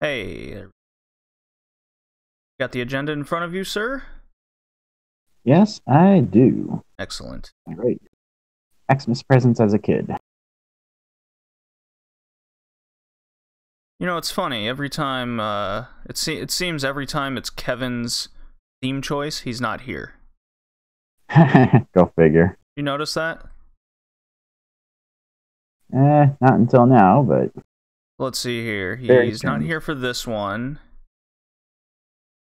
Hey, got the agenda in front of you, sir? Yes, I do. Excellent. Great. Xmas presents as a kid. You know, it's funny. Every time, it seems every time it's Kevin's theme choice, he's not here. Go figure. You notice that? Not until now, but Let's see here. very He's not soon. here for this one.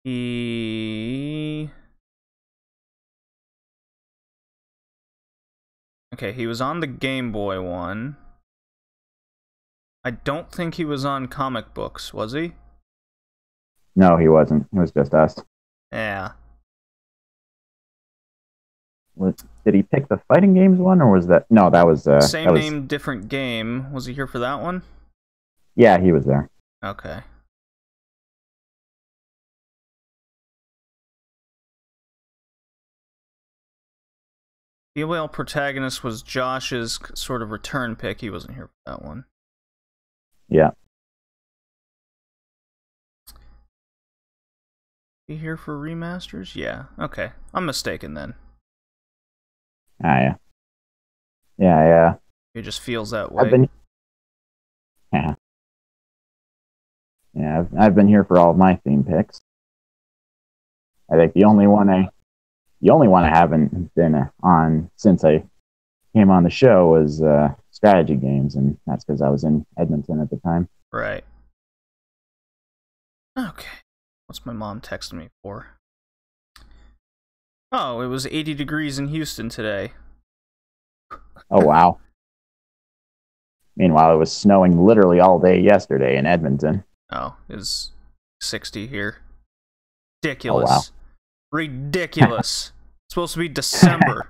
Okay, he was on the Game Boy one. I don't think he was on comic books, was he? No, he wasn't. It was just us. Yeah. Did he pick the fighting games one, or was that? No, that was Same that was. name, different game. Was he here for that one? Yeah, he was there. Okay. Female protagonist was Josh's sort of return pick. He wasn't here for that one. Yeah. He here for remasters? Yeah. Okay. I'm mistaken then. Ah, yeah. Yeah. He just feels that way. I've been. Yeah. Yeah, I've been here for all of my theme picks. I think the only one I haven't been on since I came on the show was strategy games, and that's because I was in Edmonton at the time. Right. Okay. What's my mom texting me for? Oh, it was 80 degrees in Houston today. Oh, wow. Meanwhile, it was snowing literally all day yesterday in Edmonton. Oh, it's 60 here. Ridiculous. Oh, wow. Ridiculous. It's supposed to be December.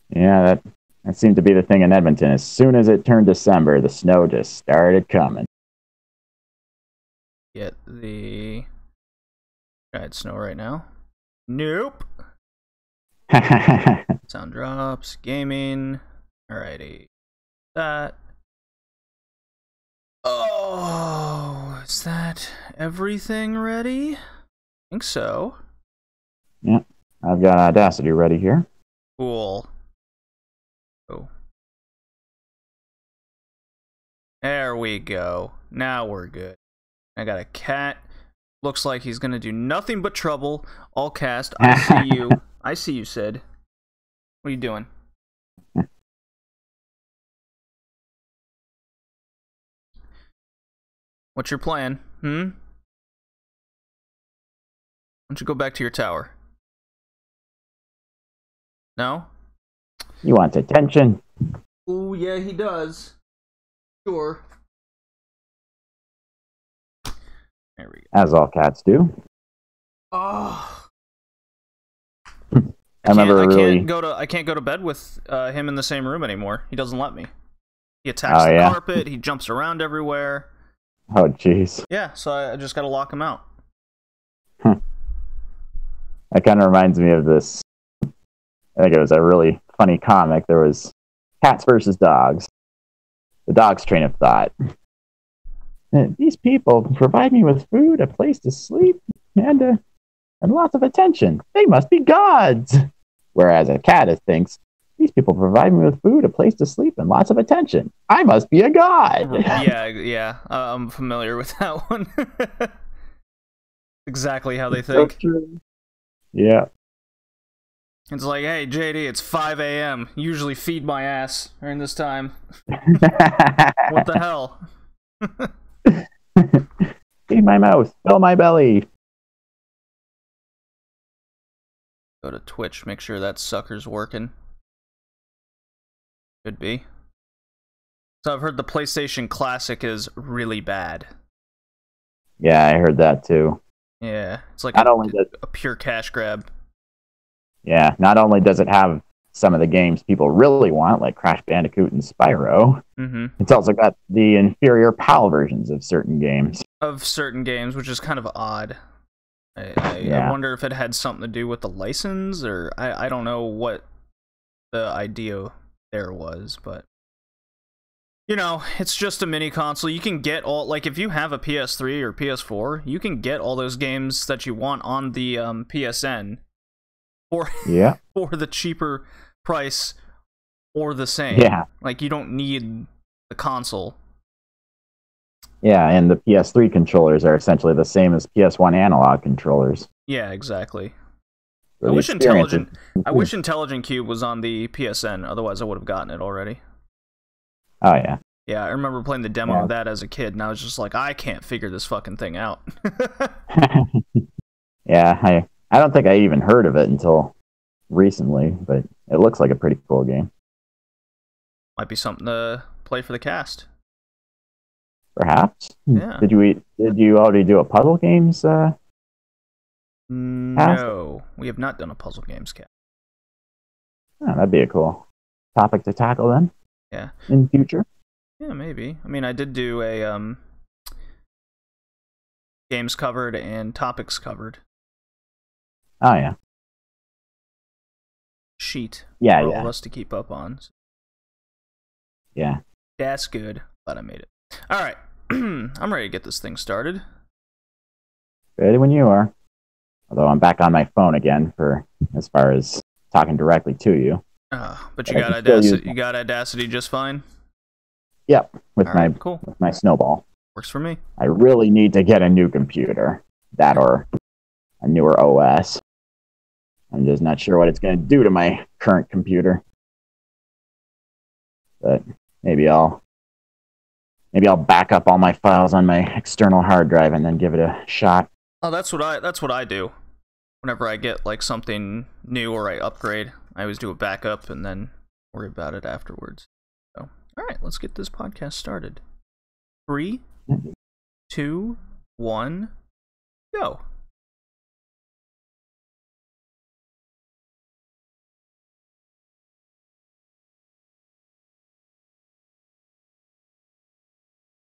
Yeah, that seemed to be the thing in Edmonton. As soon as it turned December, the snow just started coming. Get the giant snow right now. Nope. Sound drops. Gaming. Alrighty. That. Oh, is that everything ready? I think so. Yeah, I've got Audacity ready here. Cool. Oh. There we go. Now we're good. I got a cat. Looks like he's gonna do nothing but trouble. All cast. I see you. I see you, Sid. What are you doing? What's your plan? Why don't you go back to your tower? No? You want attention? Oh, yeah, he does. Sure. There we go. As all cats do. Oh. I can't go to bed with him in the same room anymore. He doesn't let me. He attacks the yeah? carpet. He jumps around everywhere. Oh, jeez. Yeah, so I just gotta lock him out. That kind of reminds me of this. I think it was a really funny comic. There was cats versus dogs. The dog's train of thought. These people provide me with food, a place to sleep, and lots of attention. They must be gods. Whereas a cat thinks, these people provide me with food, a place to sleep, and lots of attention. I must be a god. Yeah. I'm familiar with that one. Exactly how they think. So true. Yeah. It's like, hey, JD, it's 5 a.m. Usually feed my ass during this time. What the hell? Feed my mouth, fill my belly. Go to Twitch, make sure that sucker's working. Could be. So I've heard the PlayStation Classic is really bad. Yeah, I heard that too. Yeah, it's like a pure cash grab. Yeah, not only does it have some of the games people really want, like Crash Bandicoot and Spyro, it's also got the inferior PAL versions of certain games. Which is kind of odd. I wonder if it had something to do with the license, or I don't know what the idea there was, but You know, it's just a mini console. You can get all, like, if you have a PS3 or PS4, you can get all those games that you want on the PSN for for the cheaper price or the same. Yeah. Like, you don't need the console. Yeah, and the PS3 controllers are essentially the same as PS1 analog controllers. Yeah, exactly. So I wish Intelligent Cube was on the PSN, otherwise I would have gotten it already. Oh, yeah. Yeah, I remember playing the demo of that as a kid, and I was just like, I can't figure this fucking thing out. Yeah, I don't think I even heard of it until recently, but it looks like a pretty cool game. Might be something to play for the cast. Perhaps. Yeah. Did you already do a puzzle games? No, we have not done a puzzle games cast. Oh, that'd be a cool topic to tackle then. Yeah. In future. Yeah, maybe. I mean, I did do a games covered and topics covered Oh yeah. sheet Yeah, for yeah. all of us to keep up on. Yeah. That's good. Glad I made it. All right, I'm ready to get this thing started. Ready when you are. Although I'm back on my phone again for as far as talking directly to you. But you got Audacity. You got Audacity just fine. Yep, with cool. with my Snowball. Works for me. I really need to get a new computer, that or a newer OS. I'm just not sure what it's going to do to my current computer. But maybe I'll back up all my files on my external hard drive and then give it a shot. Oh, that's what I do. Whenever I get like something new or I upgrade, I always do a backup and then worry about it afterwards. So, all right, let's get this podcast started. 3, 2, 1, go.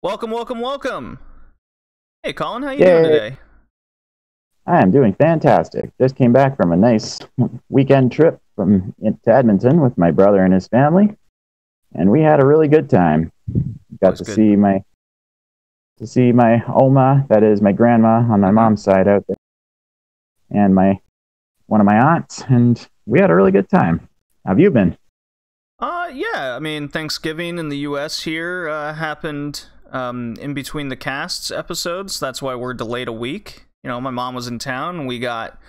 Welcome, welcome, welcome. Hey, Colin, how you doing today? I am doing fantastic. Just came back from a nice weekend trip to Edmonton with my brother and his family, and we had a really good time. Got to see my Oma, that is my grandma on my mom's side out there, and one of my aunts, and we had a really good time. How have you been? Yeah, I mean, Thanksgiving in the U.S. here happened in between the cast's episodes. That's why we're delayed a week. You know, my mom was in town, and we got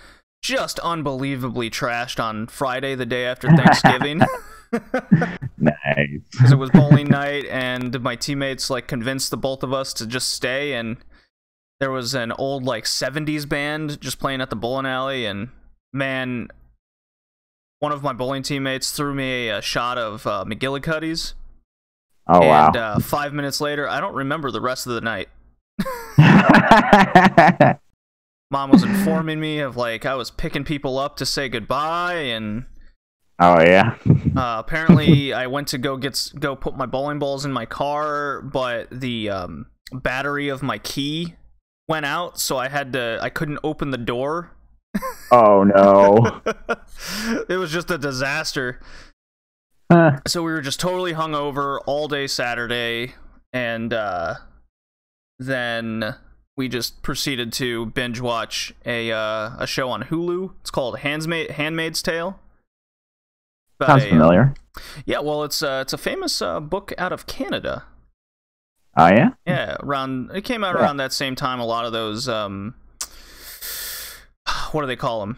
just unbelievably trashed on Friday, the day after Thanksgiving. Nice. Because it was bowling night, and my teammates like convinced the both of us to just stay, and there was an old like 70s band just playing at the bowling alley, and man, one of my bowling teammates threw me a shot of McGillicuddy's. Oh, wow. And 5 minutes later, I don't remember the rest of the night. Mom was informing me of, like, I was picking people up to say goodbye, and... Oh, yeah? Apparently, I went to go put my bowling balls in my car, but the battery of my key went out, so I couldn't open the door. Oh, no. It was just a disaster. So we were just totally hungover all day Saturday, and then we just proceeded to binge watch a show on Hulu. It's called Handmaid's Tale. Sounds familiar. Yeah, well, it's a famous book out of Canada. Oh, yeah? Yeah, it came out around that same time. A lot of those what do they call them?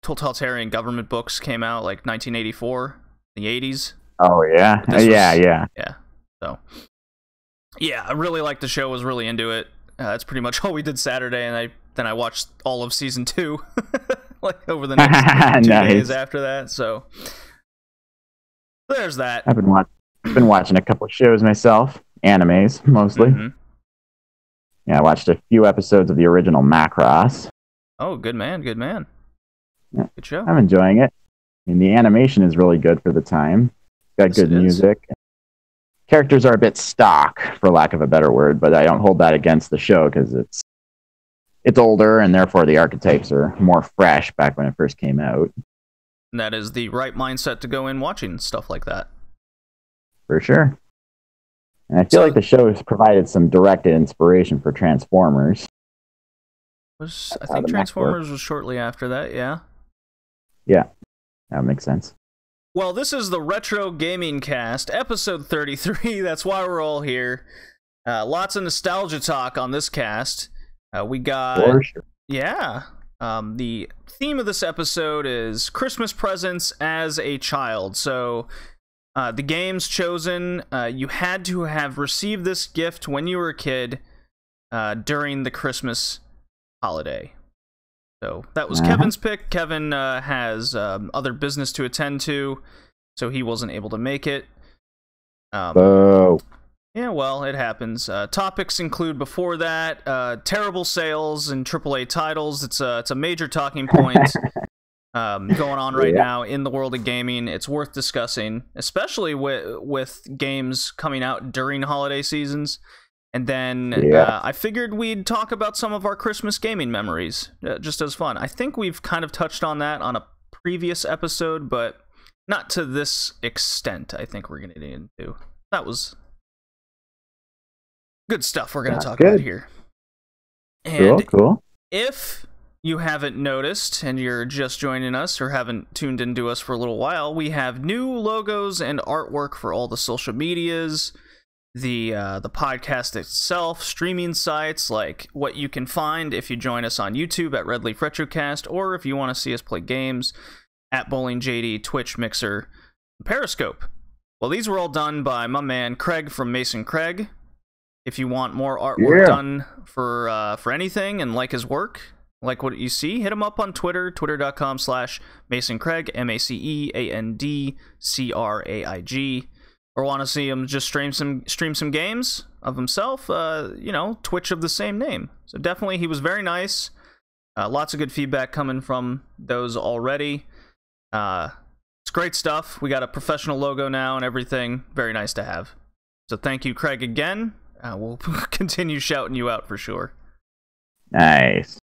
Totalitarian government books came out, like 1984, the 80s. Oh, yeah. Yeah. So, yeah, I really liked the show, was really into it. That's pretty much all we did Saturday, and then I watched all of season 2, like over the next 2 days after that. So, there's that. I've been watching a couple shows myself, animes mostly. Mm-hmm. Yeah, I watched a few episodes of the original Macross. Oh, good man. Yeah. Good show. I'm enjoying it. I mean, the animation is really good for the time. Got good music. Characters are a bit stock, for lack of a better word, but I don't hold that against the show because it's older and therefore the archetypes are more fresh back when it first came out. And that is the right mindset to go in watching stuff like that. For sure. And I feel like the show has provided some direct inspiration for Transformers. I think Transformers was shortly after that, yeah. Yeah, that makes sense. Well, this is the Retro Gaming Cast, episode 33. That's why we're all here. Lots of nostalgia talk on this cast. We got... For sure. Yeah. The theme of this episode is Christmas presents as a child. So, the games chosen, you had to have received this gift when you were a kid during the Christmas holiday. So that was Kevin's pick. Kevin has other business to attend to, so he wasn't able to make it. Yeah, well, it happens. Topics include before that terrible sales in AAA titles. It's a major talking point going on right now in the world of gaming. It's worth discussing, especially with games coming out during holiday seasons. And then I figured we'd talk about some of our Christmas gaming memories, just as fun. I think we've kind of touched on that on a previous episode, but not to this extent. I think we're going to get into. That was good stuff we're going to talk about here. And cool. If you haven't noticed and you're just joining us or haven't tuned into us for a little while, we have new logos and artwork for all the social medias, the podcast itself, streaming sites, like what you can find if you join us on YouTube at Red Leaf Retrocast, or if you want to see us play games at BowlingJD, Twitch, Mixer, and Periscope. Well, these were all done by my man Craig from Mason Craig. If you want more artwork done for anything and like his work, like what you see, hit him up on Twitter, twitter.com/MasonCraig, MaceNDCraig. Or want to see him just stream some games of himself, Twitch of the same name. So definitely, he was very nice. Lots of good feedback coming from those already. It's great stuff. We got a professional logo now and everything. Very nice to have. So thank you, Craig, again. We'll continue shouting you out for sure. Nice.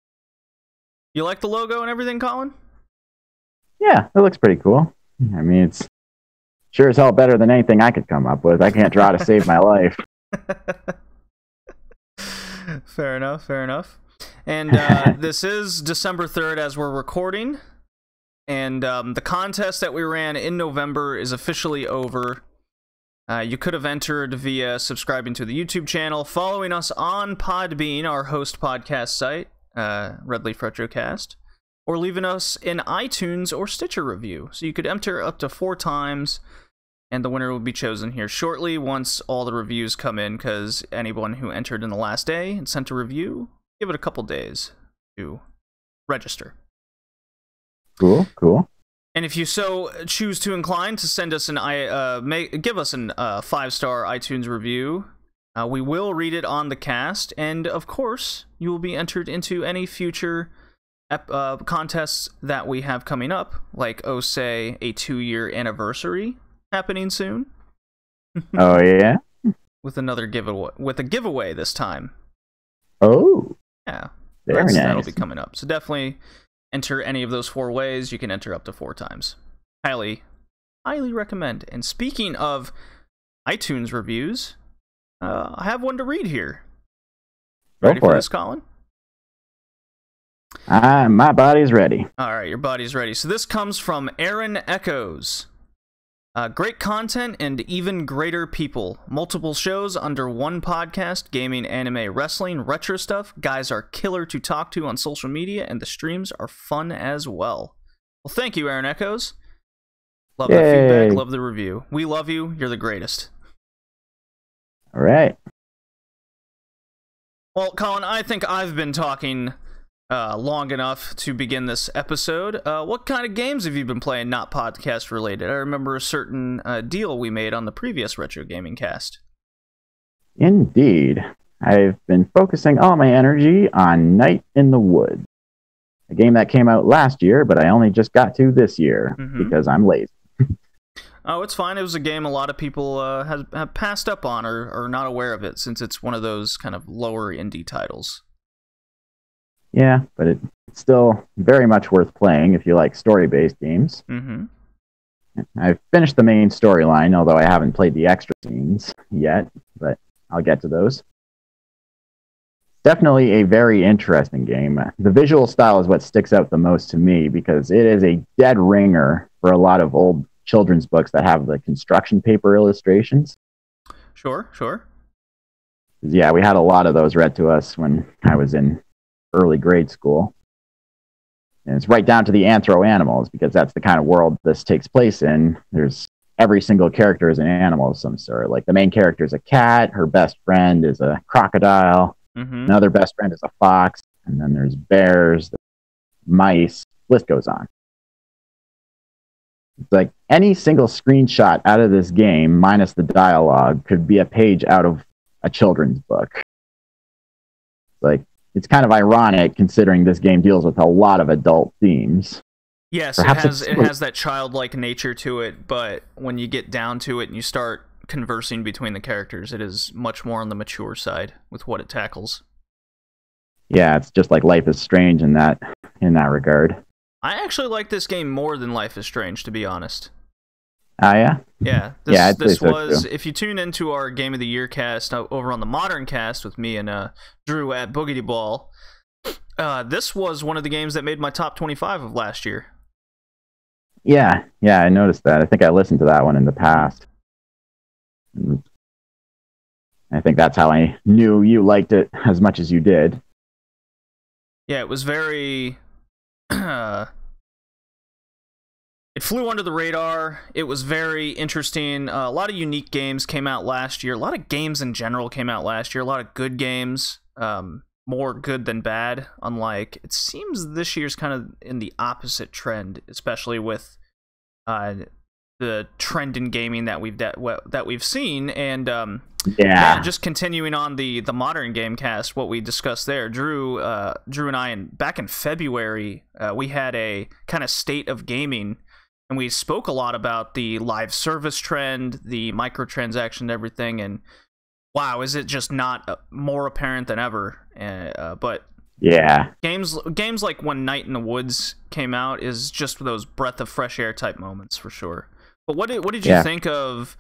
You like the logo and everything, Colin? Yeah, it looks pretty cool. I mean, it's sure as hell better than anything I could come up with. I can't draw to save my life. Fair enough. And this is December 3rd as we're recording. And the contest that we ran in November is officially over. You could have entered via subscribing to the YouTube channel, following us on Podbean, our host podcast site, Red Leaf Retrocast, or leaving us an iTunes or Stitcher review. So you could enter up to 4 times, and the winner will be chosen here shortly once all the reviews come in, because anyone who entered in the last day and sent a review, give it a couple days to register. Cool. And if you so choose to incline to send us give us an 5-star iTunes review, we will read it on the cast, and of course, you will be entered into any future contests that we have coming up, like, say, a 2-year anniversary happening soon. Oh, yeah? With another giveaway this time. Oh. Yeah. Very nice. That'll be coming up. So definitely enter any of those 4 ways. You can enter up to 4 times. Highly recommend. And speaking of iTunes reviews, I have one to read here. Ready for this, Colin? My body's ready. All right, your body's ready. So this comes from Aaron Echoes. Great content and even greater people. Multiple shows under one podcast. Gaming, anime, wrestling, retro stuff. Guys are killer to talk to on social media, and the streams are fun as well. Well, thank you, Aaron Echoes. Love the feedback. Love the review. We love you. You're the greatest. All right. Well, Colin, I think I've been talking long enough to begin this episode. What kind of games have you been playing, not podcast related? I remember a certain deal we made on the previous Retro Gaming Cast. Indeed. I've been focusing all my energy on Night in the Woods, a game that came out last year, but I only just got to this year because I'm lazy. Oh, it's fine. It was a game a lot of people have passed up on or are not aware of it, since it's one of those kind of lower indie titles. Yeah, but it's still very much worth playing if you like story-based games. I've finished the main storyline, although I haven't played the extra scenes yet, but I'll get to those. Definitely a very interesting game. The visual style is what sticks out the most to me because it is a dead ringer for a lot of old children's books that have the construction paper illustrations. Sure. Yeah, we had a lot of those read to us when I was in early grade school. And it's right down to the anthro animals because that's the kind of world this takes place in. There's every single character is an animal of some sort. Like the main character is a cat, her best friend is a crocodile, another best friend is a fox, and then there's bears, mice, list goes on. It's like any single screenshot out of this game, minus the dialogue, could be a page out of a children's book. Like, it's kind of ironic considering this game deals with a lot of adult themes. Yes, it has that childlike nature to it, but when you get down to it and you start conversing between the characters, it is much more on the mature side with what it tackles. Yeah, it's just like Life is Strange in that regard. I actually like this game more than Life is Strange, to be honest. Yeah? Yeah, this was, if you tune into our Game of the Year cast over on the Modern cast with me and Drew at Boogity Ball, this was one of the games that made my top 25 of last year. Yeah, I noticed that. I think I listened to that one in the past. I think that's how I knew you liked it as much as you did. Yeah, it was very... It flew under the radar. It was very interesting. A lot of unique games came out last year. A lot of games in general came out last year. A lot of good games. More good than bad. Unlike, it seems this year's kind of in the opposite trend, especially with the trend in gaming that we've seen. And just continuing on the Modern game cast, what we discussed there, Drew and I, back in February, we had a kind of state of gaming. And we spoke a lot about the live service trend, the microtransaction, everything, and wow, is it just not more apparent than ever? But yeah, games like when Night in the Woods came out is just those breath of fresh air type moments for sure. But what did you think of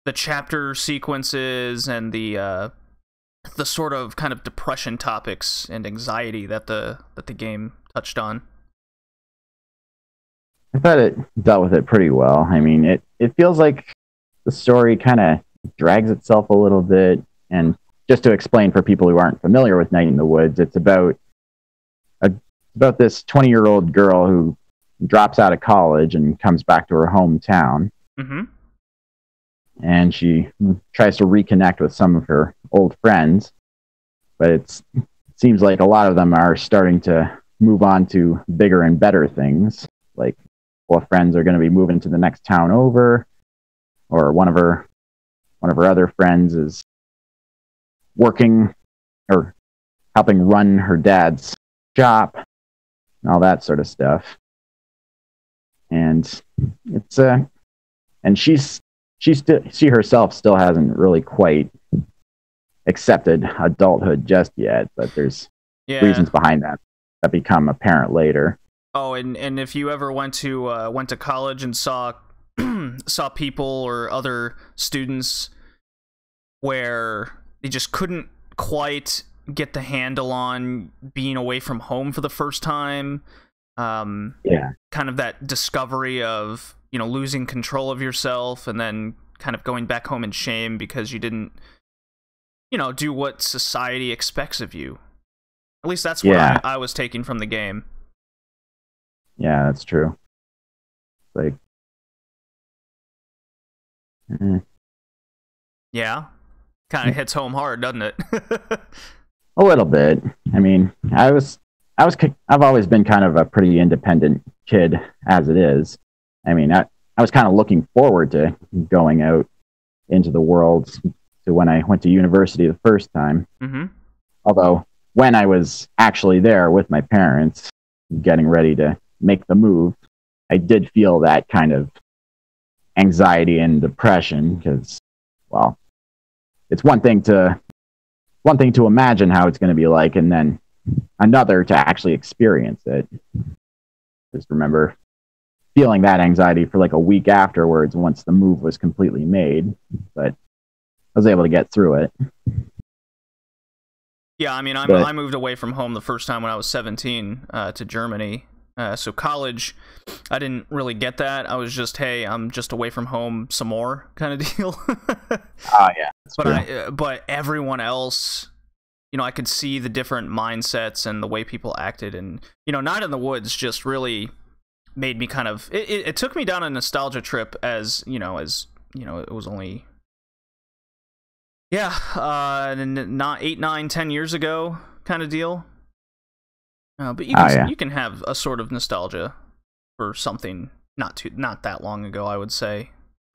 the chapter sequences and the sort of kind of depression topics and anxiety that the game touched on? I thought it dealt with it pretty well. I mean, it feels like the story kind of drags itself a little bit. And just to explain for people who aren't familiar with Night in the Woods, it's about this 20-year-old girl who drops out of college and comes back to her hometown. Mm-hmm. And she tries to reconnect with some of her old friends. But it seems like a lot of them are starting to move on to bigger and better things. Like, friends are going to be moving to the next town over, or one of her other friends is working or helping run her dad's shop, and all that sort of stuff. And it's and she herself still hasn't really quite accepted adulthood just yet, but there's reasons behind that become apparent later. Oh, and if you ever went to college and saw people or other students where they just couldn't quite get the handle on being away from home for the first time, kind of that discovery of, losing control of yourself and then kind of going back home in shame because you didn't, do what society expects of you. At least that's what I was taking from the game. Yeah, that's true. Like, yeah, kind of hits home hard, doesn't it? A little bit. I mean, I've always been kind of a pretty independent kid as it is. I mean, I was kind of looking forward to going out into the world to when I went to university the first time. Mm-hmm. Although, when I was actually there with my parents, getting ready to make the move, I did feel that kind of anxiety and depression because, well, it's one thing to imagine how it's going to be like, and then another to actually experience it. Just remember feeling that anxiety for like a week afterwards once the move was completely made, but I was able to get through it. Yeah, I mean, But I moved away from home the first time when I was 17 to Germany. So college, I didn't really get that. I was just, hey, I'm just away from home some more kind of deal. yeah, But everyone else, you know, I could see the different mindsets and the way people acted, and you know, Night in the Woods just really made me kind of. It took me down a nostalgia trip, as you know, it was only. Yeah, not 8, 9, 10 years ago, kind of deal. But you can have a sort of nostalgia for something not that long ago, I would say.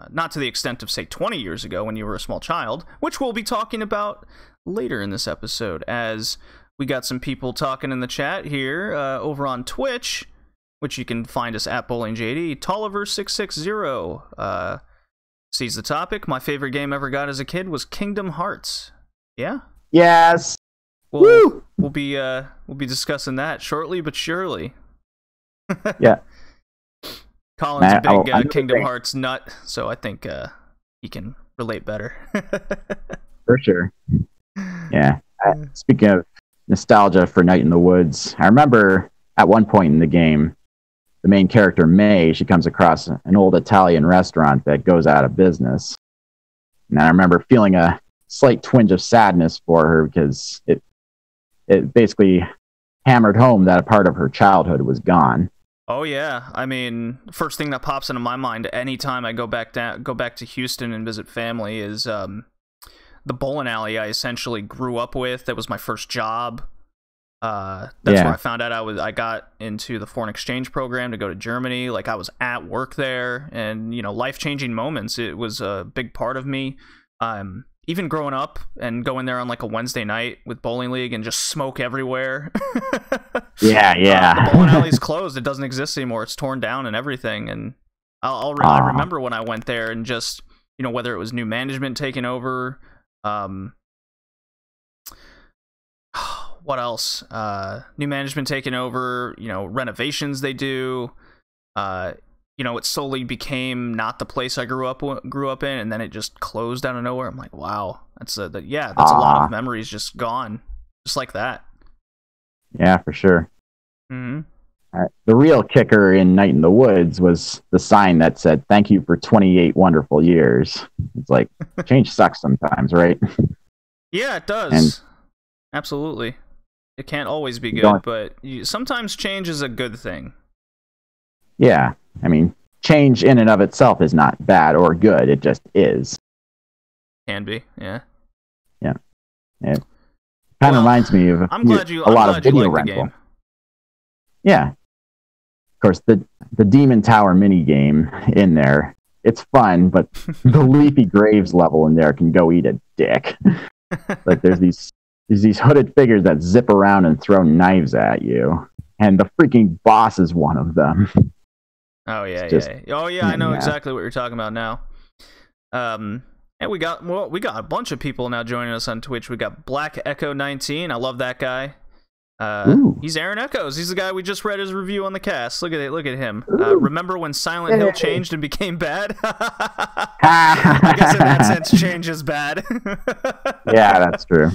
Not to the extent of, say, 20 years ago when you were a small child, which we'll be talking about later in this episode, as we got some people talking in the chat here over on Twitch, which you can find us at BowlingJD. Tolliver660 sees the topic. My favorite game ever got as a kid was Kingdom Hearts. Yeah? Yes. We'll be discussing that shortly but surely. Yeah. Colin's a big Kingdom Hearts nut, so I think he can relate better. For sure. Yeah. Speaking of nostalgia for Night in the Woods, I remember at one point in the game, the main character, May, she comes across an old Italian restaurant that goes out of business. And I remember feeling a slight twinge of sadness for her because it basically hammered home that a part of her childhood was gone. Oh yeah, I mean, first thing that pops into my mind anytime I go back to Houston and visit family is the bowling alley I essentially grew up with. That was my first job. That's where I found out I got into the foreign exchange program to go to Germany. Like, I was at work there, and you know, life-changing moments. It was a big part of me. Even growing up and going there on like a Wednesday night with bowling league and just smoke everywhere. Yeah. The bowling alley's closed. It doesn't exist anymore. It's torn down and everything. And I remember when I went there and just, you know, whether it was new management taking over, what else? New management taking over, you know, renovations they do. You know, it slowly became not the place I grew up in, and then it just closed out of nowhere. I'm like, wow, that's a lot of memories just gone, just like that. Yeah, for sure. Mm-hmm. The real kicker in Night in the Woods was the sign that said, "Thank you for 28 wonderful years." It's like, change sucks sometimes, right? Yeah, it does. Absolutely. It can't always be good, but sometimes change is a good thing. Yeah, I mean, change in and of itself is not bad or good. It just is. Can be, yeah. Yeah. It kind of reminds me of a lot of video rental. Yeah. Of course, the Demon Tower mini game in there, it's fun, but the Leafy Graves level in there can go eat a dick. Like, there's these hooded figures that zip around and throw knives at you, and the freaking boss is one of them. Oh yeah, I know exactly what you're talking about now. And we got a bunch of people now joining us on Twitch. We got Black Echo 19. I love that guy. He's Aaron Echoes. He's the guy we just read his review on the cast. Look at him. Remember when Silent Hill changed and became bad? I guess in that sense, change is bad. Yeah, that's true.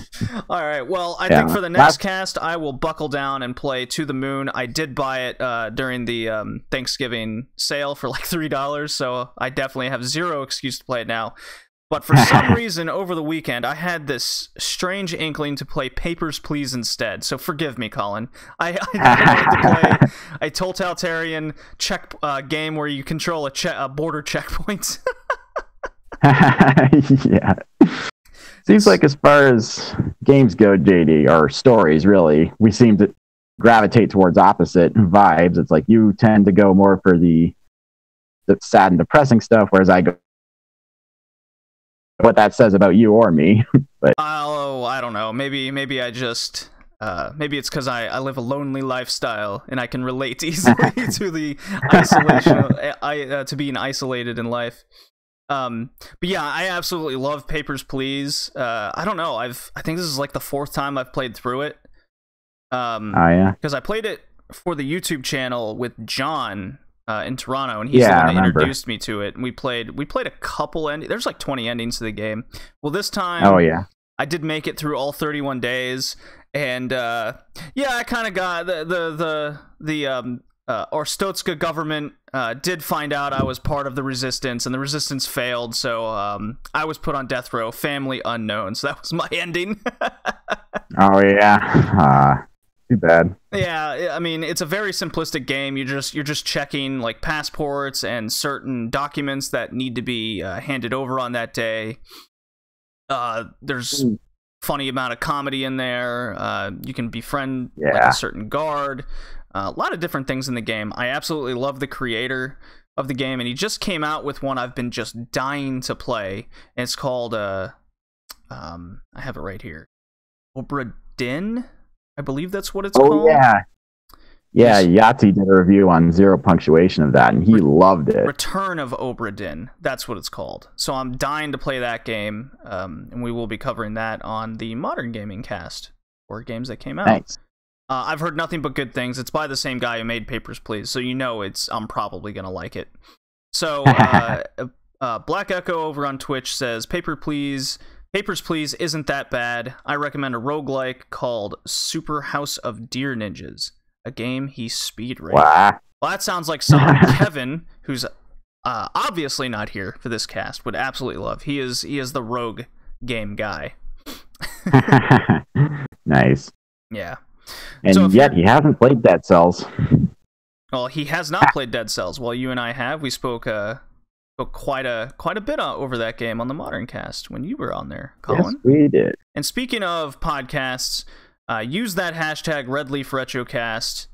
All right. Well, I think for the next cast, I will buckle down and play To the Moon. I did buy it during the Thanksgiving sale for like $3, so I definitely have zero excuse to play it now. But for some reason, over the weekend, I had this strange inkling to play Papers, Please instead. So forgive me, Colin. I wanted to play a totalitarian game where you control a border checkpoint. Yeah. Seems like as far as games go, JD, or stories, really, we seem to gravitate towards opposite vibes. It's like you tend to go more for the sad and depressing stuff, whereas I go what that says about you or me. But I don't know. Maybe I just maybe it's because I live a lonely lifestyle and I can relate easily to the isolation, to being isolated in life. But yeah, I absolutely love Papers, Please. I don't know. I think this is like the 4th time I've played through it. Because I played it for the YouTube channel with John in Toronto, and he's the one that introduced me to it. And we played a couple there's like 20 endings to the game. Well, this time, I did make it through all 31 days, And yeah, I kind of got the Orstotska government did find out I was part of the resistance, and the resistance failed, so I was put on death row, family unknown. So that was my ending. Oh yeah, too bad. Yeah, I mean, it's a very simplistic game. You're just checking like passports and certain documents that need to be handed over on that day. There's funny amount of comedy in there. You can befriend like a certain guard. A lot of different things in the game. I absolutely love the creator of the game, and he just came out with one I've been just dying to play. And it's called I have it right here, Obra Dinn, I believe that's what it's called. Yeah, Yahtzee did a review on Zero Punctuation of that, and he loved it. Return of Obra Dinn, that's what it's called. So I'm dying to play that game, and we will be covering that on the Modern Gaming Cast, or games that came out. Thanks. I've heard nothing but good things. It's by the same guy who made Papers, Please, so you know I'm probably going to like it. So, Black Echo over on Twitch says, Papers, Please isn't that bad. I recommend a roguelike called Super House of Deer Ninjas, a game he speedran. Wow. Well, that sounds like something Kevin, who's obviously not here for this cast, would absolutely love. He is the rogue game guy. Nice. Yeah. And so yet he hasn't played Dead Cells. Well, he has not played Dead Cells. Well, you and I have. We spoke quite a bit over that game on the Modern Cast when you were on there, Colin. Yes, we did. And speaking of podcasts, use that hashtag RedleafRetrocast.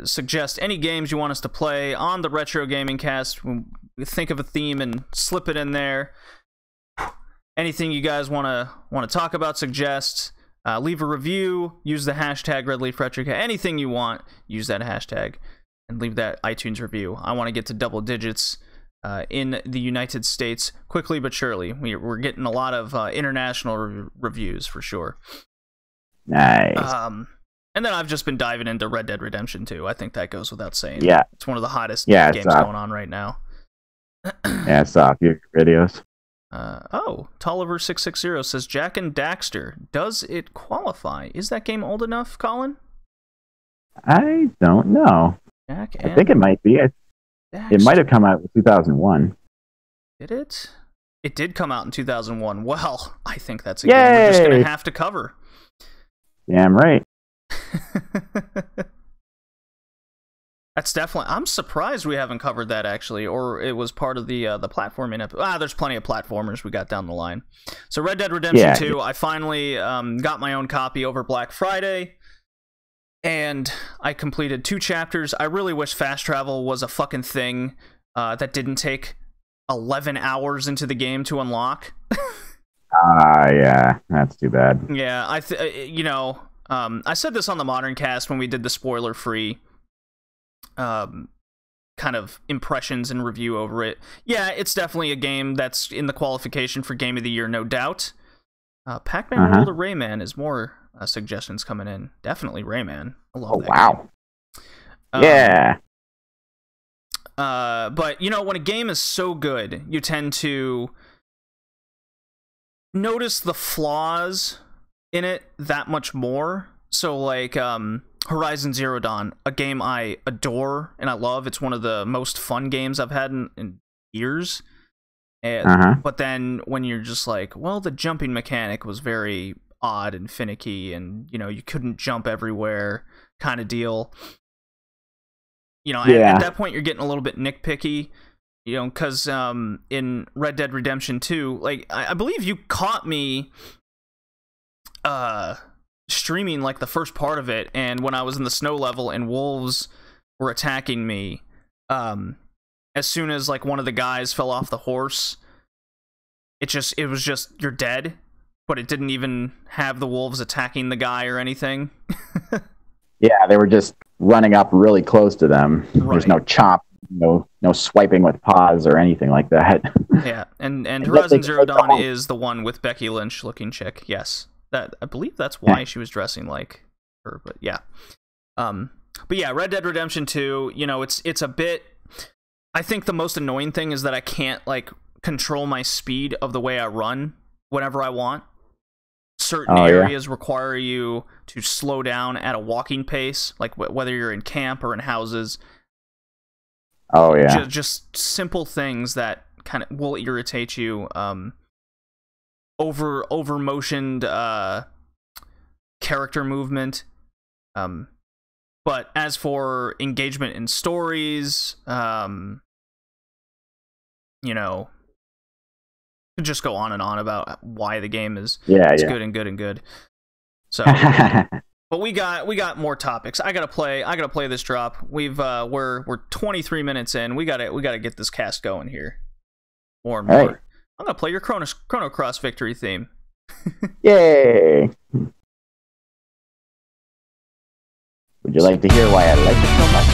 Suggest any games you want us to play on the Retro Gaming Cast. We think of a theme and slip it in there. Anything you guys want to talk about, suggest. Leave a review, use the hashtag RedleafRetrocast. Anything you want, use that hashtag and leave that iTunes review. I want to get to double digits in the United States quickly but surely. We're getting a lot of international reviews for sure. Nice. And then I've just been diving into Red Dead Redemption 2. I think that goes without saying. Yeah. It's one of the hottest games going on right now. Yeah, I saw a few videos. Tolliver660 says, Jack and Daxter, does it qualify? Is that game old enough, Colin? I don't know. I think it might be. It might have come out in 2001. Did it? It did come out in 2001. Well, I think that's a game we're just going to have to cover. Damn right. That's definitely... I'm surprised we haven't covered that, actually, or it was part of the platforming episode. There's plenty of platformers we got down the line. So Red Dead Redemption 2, I finally got my own copy over Black Friday, and I completed 2 chapters. I really wish fast travel was a fucking thing that didn't take 11 hours into the game to unlock. Yeah, that's too bad. Yeah, I said this on the Modern Cast when we did the spoiler-free kind of impressions and review over it. Yeah, it's definitely a game that's in the qualification for Game of the Year, no doubt. Pac-Man World of Rayman is more suggestions coming in. Definitely Rayman. I love that wow. Game. Yeah. But, when a game is so good, you tend to notice the flaws in it that much more. So, like, Horizon Zero Dawn, a game I adore and I love. It's one of the most fun games I've had in years. But then when you're just like, well, the jumping mechanic was very odd and finicky, and you couldn't jump everywhere, kind of deal. At that point you're getting a little bit nitpicky, because in Red Dead Redemption 2, like I believe you caught me streaming like the first part of it, and when I was in the snow level and wolves were attacking me, as soon as like one of the guys fell off the horse, it was just you're dead, but it didn't even have the wolves attacking the guy or anything. Yeah, they were just running up really close to them. Right. There's no chomp, no swiping with paws or anything like that. Yeah, and Horizon Zero Dawn is the one with Becky Lynch looking chick. Yes. I believe that's why she was dressing like her, but yeah. But yeah, Red Dead Redemption 2, it's a bit... I think the most annoying thing is that I can't, like, control my speed of the way I run whenever I want. certain areas require you to slow down at a walking pace, like whether you're in camp or in houses. Oh yeah. Just simple things that kind of will irritate you. Over motioned character movement. But as for engagement in stories, you know, just go on and on about why the game is good and good and good. So, but we got more topics. I gotta play this drop. We're 23 minutes in. We gotta get this cast going here. More and more. Right. I'm gonna play your Chrono Cross victory theme. Yay! Would you like to hear why I like it so much?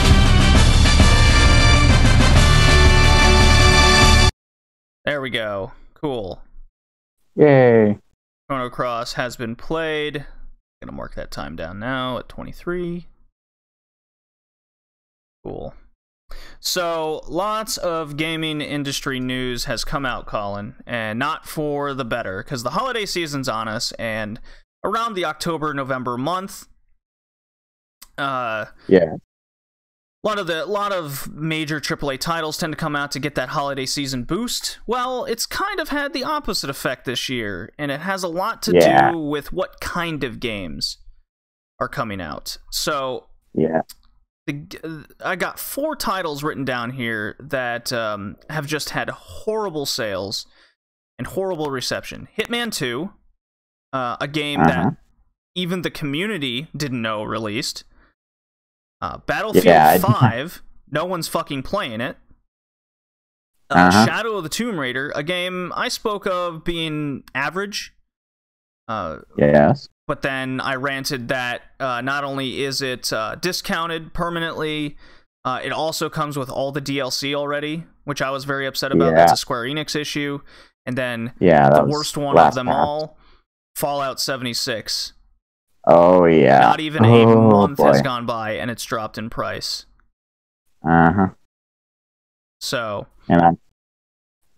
There we go. Cool. Yay. Chrono Cross has been played. I'm gonna mark that time down now at 23. Cool. So, lots of gaming industry news has come out, Colin, and not for the better, because the holiday season's on us, and around the October-November month, a lot of major AAA titles tend to come out to get that holiday season boost. Well, it's kind of had the opposite effect this year, and it has a lot to do with what kind of games are coming out. So, I got 4 titles written down here that have just had horrible sales and horrible reception. Hitman 2, a game that even the community didn't know released. Battlefield 5, no one's fucking playing it. Shadow of the Tomb Raider, a game I spoke of being average. But then I ranted that not only is it discounted permanently, it also comes with all the DLC already, which I was very upset about. That's a Square Enix issue. And then the worst one of them all, Fallout 76. Oh, yeah. Not even a month has gone by, and it's dropped in price. So. And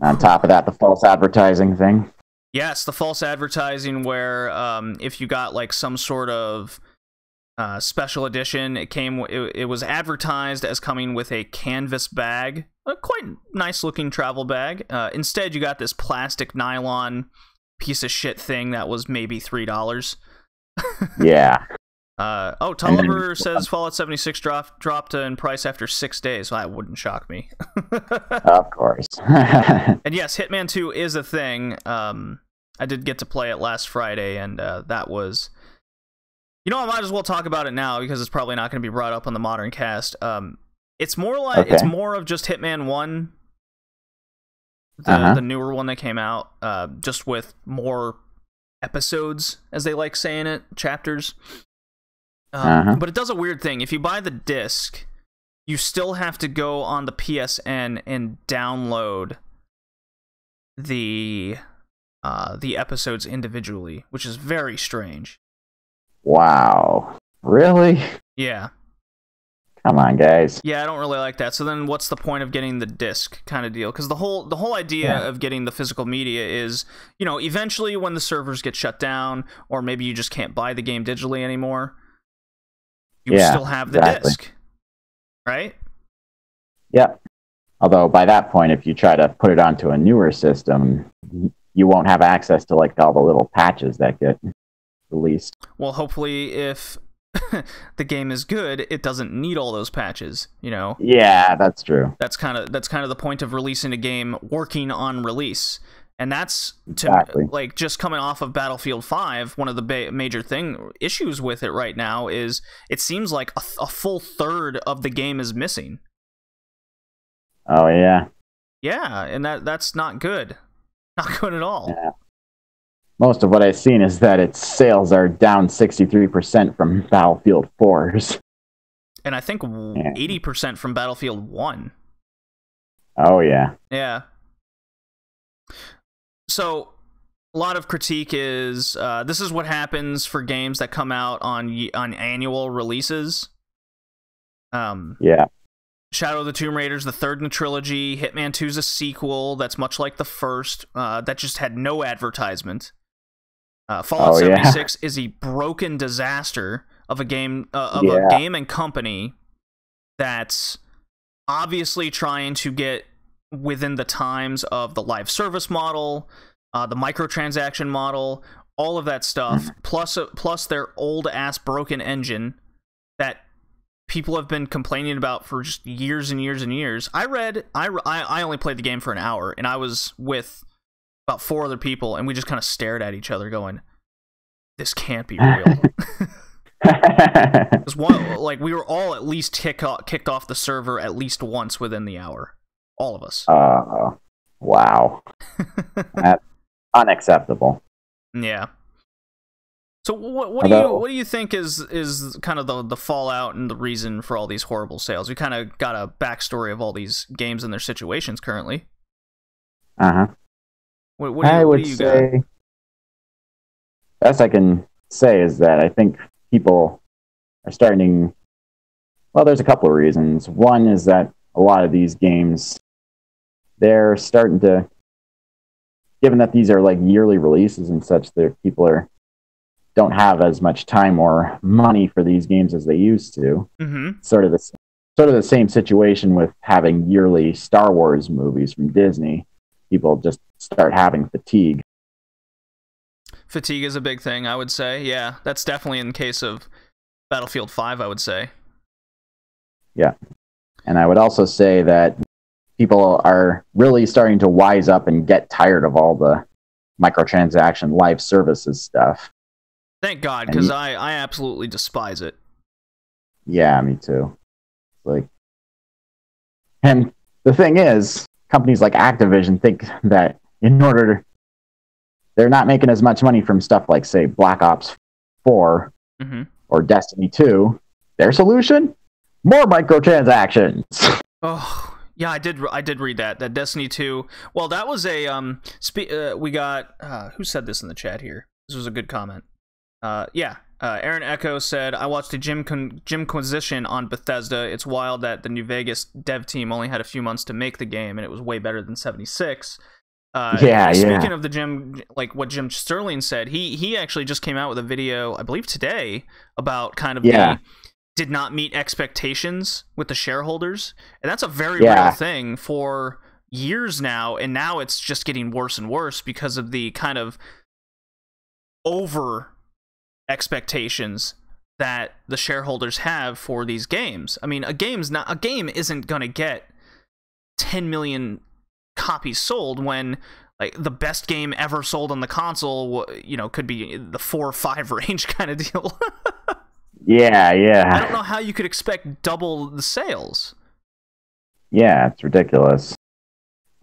on top of that, the false advertising thing. Yes, the false advertising where if you got like some sort of special edition, it was advertised as coming with a canvas bag, a quite nice looking travel bag. Instead, you got this plastic nylon piece of shit thing that was maybe $3. Tolliver says Fallout 76 dropped in price after 6 days. Well, that wouldn't shock me. Of course. And yes, Hitman 2 is a thing. I did get to play it last Friday, and that was... You know, I might as well talk about it now, because it's probably not going to be brought up on the Modern Cast. It's more like it's more of just Hitman 1, the newer one that came out, just with more episodes, as they like saying it, chapters. But it does a weird thing. If you buy the disc, you still have to go on the PSN and download the episodes individually, which is very strange. Wow. Really? Yeah. Come on, guys. Yeah, I don't really like that. So then what's the point of getting the disc kind of deal? Because the whole idea of getting the physical media is, you know, eventually when the servers get shut down, or maybe you just can't buy the game digitally anymore, you still have the disc. Right? Yep. Although by that point, if you try to put it onto a newer system, you won't have access to like all the little patches that get released. Well, hopefully if the game is good, it doesn't need all those patches, you know? Yeah, that's true. That's kind of the point of releasing a game working on release. And that's, like, just coming off of Battlefield 5, one of the major issues with it right now is it seems like a full third of the game is missing. Oh, yeah. Yeah, and that's not good. Not good at all. Yeah. Most of what I've seen is that its sales are down 63% from Battlefield 4's. And I think 80% from Battlefield 1. Oh, yeah. Yeah. So, a lot of critique is, this is what happens for games that come out on annual releases. Yeah. Shadow of the Tomb Raider is the third in the trilogy. Hitman 2 is a sequel that's much like the first, that just had no advertisement. Fallout 76 is a broken disaster of a game a game and company that's obviously trying to get within the times of the live service model, the microtransaction model, all of that stuff, plus their old ass broken engine that people have been complaining about for just years and years and years. I only played the game for an hour, and I was with about 4 other people, and we just kind of stared at each other going, this can't be real. Like, we were all at least kicked off the server at least once within the hour. All of us. Wow. That's unacceptable. Yeah. So what do you think is kind of the fallout and the reason for all these horrible sales? We kind of got a backstory of all these games and their situations currently. What do you say? Best I can say is that I think people are starting. Well, there's a couple of reasons. One is that a lot of these games, they're starting to, given that these are like yearly releases and such, that people don't have as much time or money for these games as they used to. Sort of the same situation with having yearly Star Wars movies from Disney. People just start having fatigue. Fatigue is a big thing, I would say. Yeah, that's definitely in the case of Battlefield 5, I would say. Yeah. And I would also say that people are really starting to wise up and get tired of all the microtransaction live services stuff. Thank God, because I absolutely despise it. Yeah, me too. And the thing is, companies like Activision think that they're not making as much money from stuff like, say, Black Ops 4 or Destiny 2. Their solution? More microtransactions. Oh, yeah, I did read that Destiny 2. Well, that was a we got who said this in the chat here? This was a good comment. Aaron Echo said, I watched a Gymquisition on Bethesda. It's wild that the New Vegas dev team only had a few months to make the game, and it was way better than 76. Speaking of the Jim, like what Jim Sterling said, he actually just came out with a video, I believe today, about kind of the did not meet expectations with the shareholders, and that's a very real thing for years now, and now it's just getting worse and worse because of the kind of over expectations that the shareholders have for these games. I mean, a game isn't gonna get 10 million copies sold when like the best game ever sold on the console, could be the 4 or 5 range kind of deal. Yeah. I don't know how you could expect double the sales. Yeah, it's ridiculous.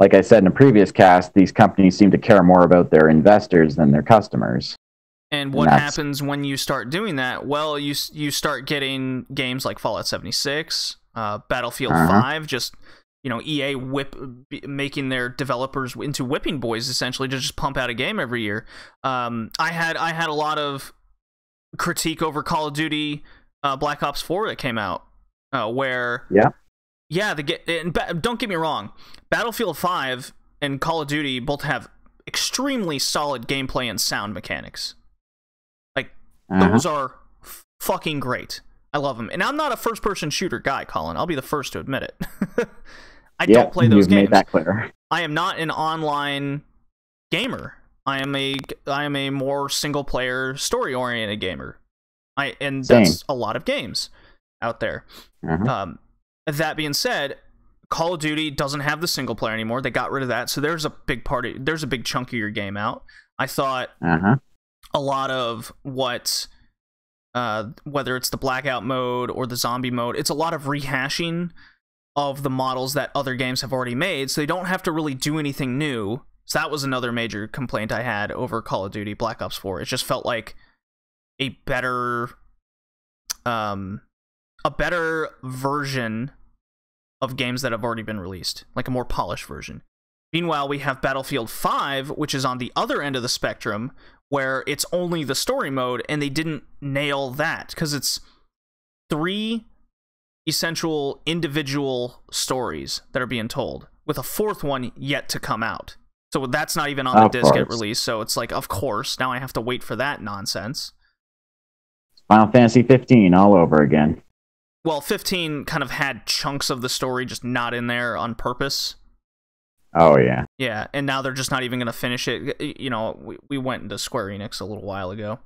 Like I said in a previous cast, these companies seem to care more about their investors than their customers. And what happens when you start doing that? Well, you start getting games like Fallout 76, Battlefield 5, just EA making their developers into whipping boys essentially to just pump out a game every year. I had a lot of critique over Call of Duty Black Ops 4 that came out, where don't get me wrong, Battlefield 5 and Call of Duty both have extremely solid gameplay and sound mechanics. Those are fucking great. I love them. And I'm not a first-person shooter guy, Colin. I'll be the first to admit it. I don't play those games. Made that clear. I am not an online gamer. I am a more single-player, story-oriented gamer. That's a lot of games out there. That being said, Call of Duty doesn't have the single-player anymore. They got rid of that, so there's a big chunk of your game out. I thought a lot of what, whether it's the blackout mode or the zombie mode, it's a lot of rehashing of the models that other games have already made, so they don't have to really do anything new. So that was another major complaint I had over Call of Duty Black Ops 4. It just felt like a better version of games that have already been released, like a more polished version. Meanwhile, we have Battlefield 5, which is on the other end of the spectrum, where it's only the story mode, and they didn't nail that, because it's 3 essential individual stories that are being told, with a 4th one yet to come out. So that's not even on the Of disc at course. release. So it's like, of course, now I have to wait for that nonsense. Final Fantasy 15 all over again. Well, 15 kind of had chunks of the story just not in there on purpose. Oh, yeah. Yeah, and now they're just not even going to finish it. You know, we went into Square Enix a little while ago.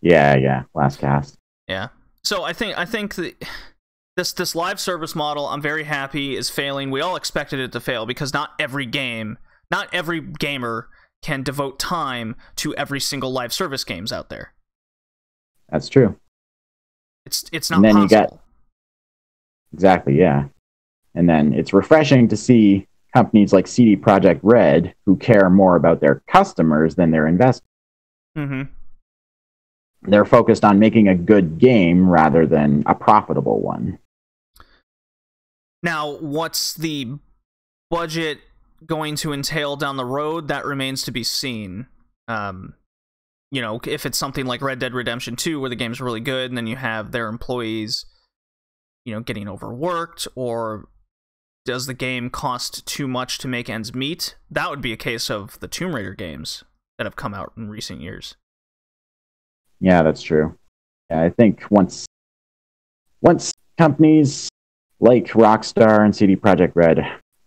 Yeah. Last cast. Yeah. So I think that this live service model, I'm very happy, is failing. We all expected it to fail because not every gamer can devote time to every single live service games out there. That's true. It's not possible. Exactly, yeah. And then it's refreshing to see companies like CD Projekt Red who care more about their customers than their investors. Mm-hmm. They're focused on making a good game rather than a profitable one. Now, what's the budget going to entail down the road? That remains to be seen. You know, if it's something like Red Dead Redemption 2, where the game's really good, and then you have their employees, you know, getting overworked, or does the game cost too much to make ends meet? That would be a case of the Tomb Raider games that have come out in recent years. Yeah, that's true. Yeah, I think once companies like Rockstar and CD Projekt Red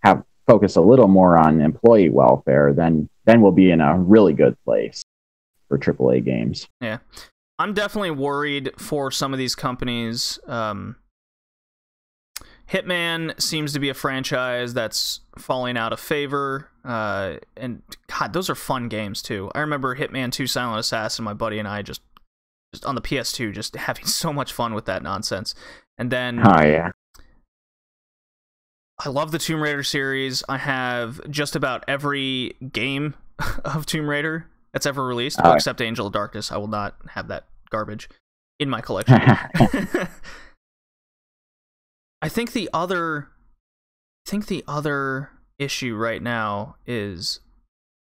have focused a little more on employee welfare, then we'll be in a really good place for AAA games. Yeah. I'm definitely worried for some of these companies. Hitman seems to be a franchise that's falling out of favor. And God, those are fun games too. I remember Hitman 2 Silent Assassin, my buddy and I just on the PS2 just having so much fun with that nonsense. And then yeah. I love the Tomb Raider series. I have just about every game of Tomb Raider that's ever released, except Angel of Darkness. I will not have that garbage in my collection. I think the other issue right now is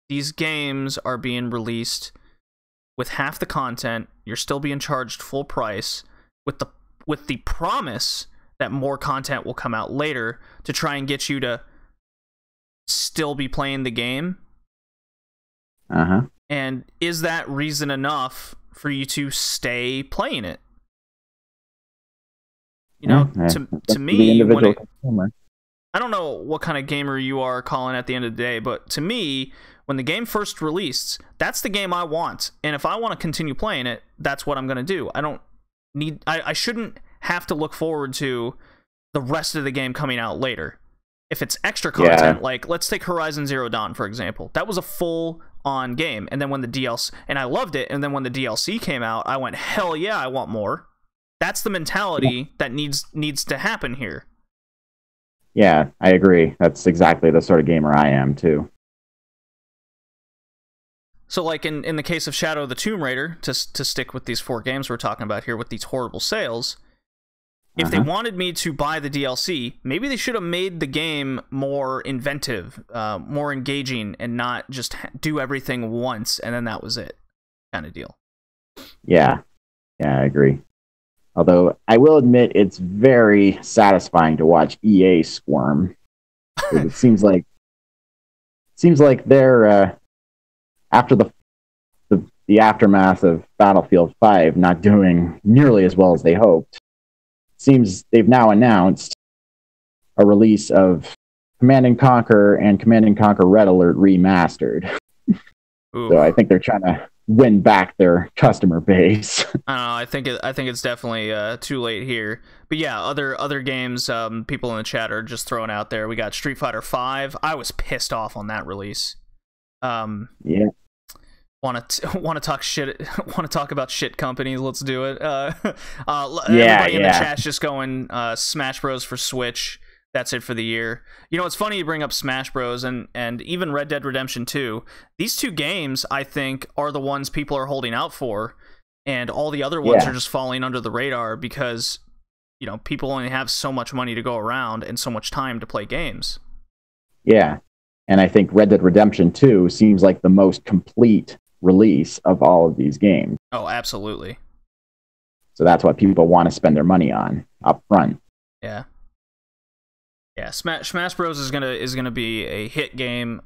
these games are being released with half the content. You're still being charged full price with the promise that more content will come out later to try and get you to still be playing the game. Uh-huh. And is that reason enough for you to stay playing it? You know, to me, I don't know what kind of gamer you are, Colin, at the end of the day, but to me, when the game first released, that's the game I want. And if I want to continue playing it, that's what I'm going to do. I shouldn't have to look forward to the rest of the game coming out later. If it's extra content, like let's take Horizon Zero Dawn, for example. That was a full-on game. And then when the DLC, and I loved it, and then when the DLC came out, I went, hell yeah, I want more. That's the mentality that needs to happen here. Yeah, I agree. That's exactly the sort of gamer I am, too. So, like, in the case of Shadow of the Tomb Raider, to stick with these 4 games we're talking about here with these horrible sales, if they wanted me to buy the DLC, maybe they should have made the game more inventive, more engaging, and not just do everything once, and then that was it kind of deal. Yeah, I agree. Although, I will admit, it's very satisfying to watch EA squirm. It seems like they're, after the aftermath of Battlefield 5 not doing nearly as well as they hoped, seems they've now announced a release of Command & Conquer and Command & Conquer Red Alert Remastered. So I think they're trying to win back their customer base. I don't know. I think it's definitely too late here. But yeah, other games people in the chat are just throwing out there. We got Street Fighter V. I was pissed off on that release. Yeah. Want to talk shit? Want to talk about shit companies? Let's do it. Everybody in the chat's just going Smash Bros for Switch. That's it for the year. You know, it's funny you bring up Smash Bros. and even Red Dead Redemption 2. These 2 games, I think, are the ones people are holding out for, and all the other ones are just falling under the radar because, you know, people only have so much money to go around and so much time to play games. Yeah, and I think Red Dead Redemption 2 seems like the most complete release of all of these games. Oh, absolutely. So that's what people want to spend their money on up front. Yeah. Yeah, Smash Bros is gonna be a hit game.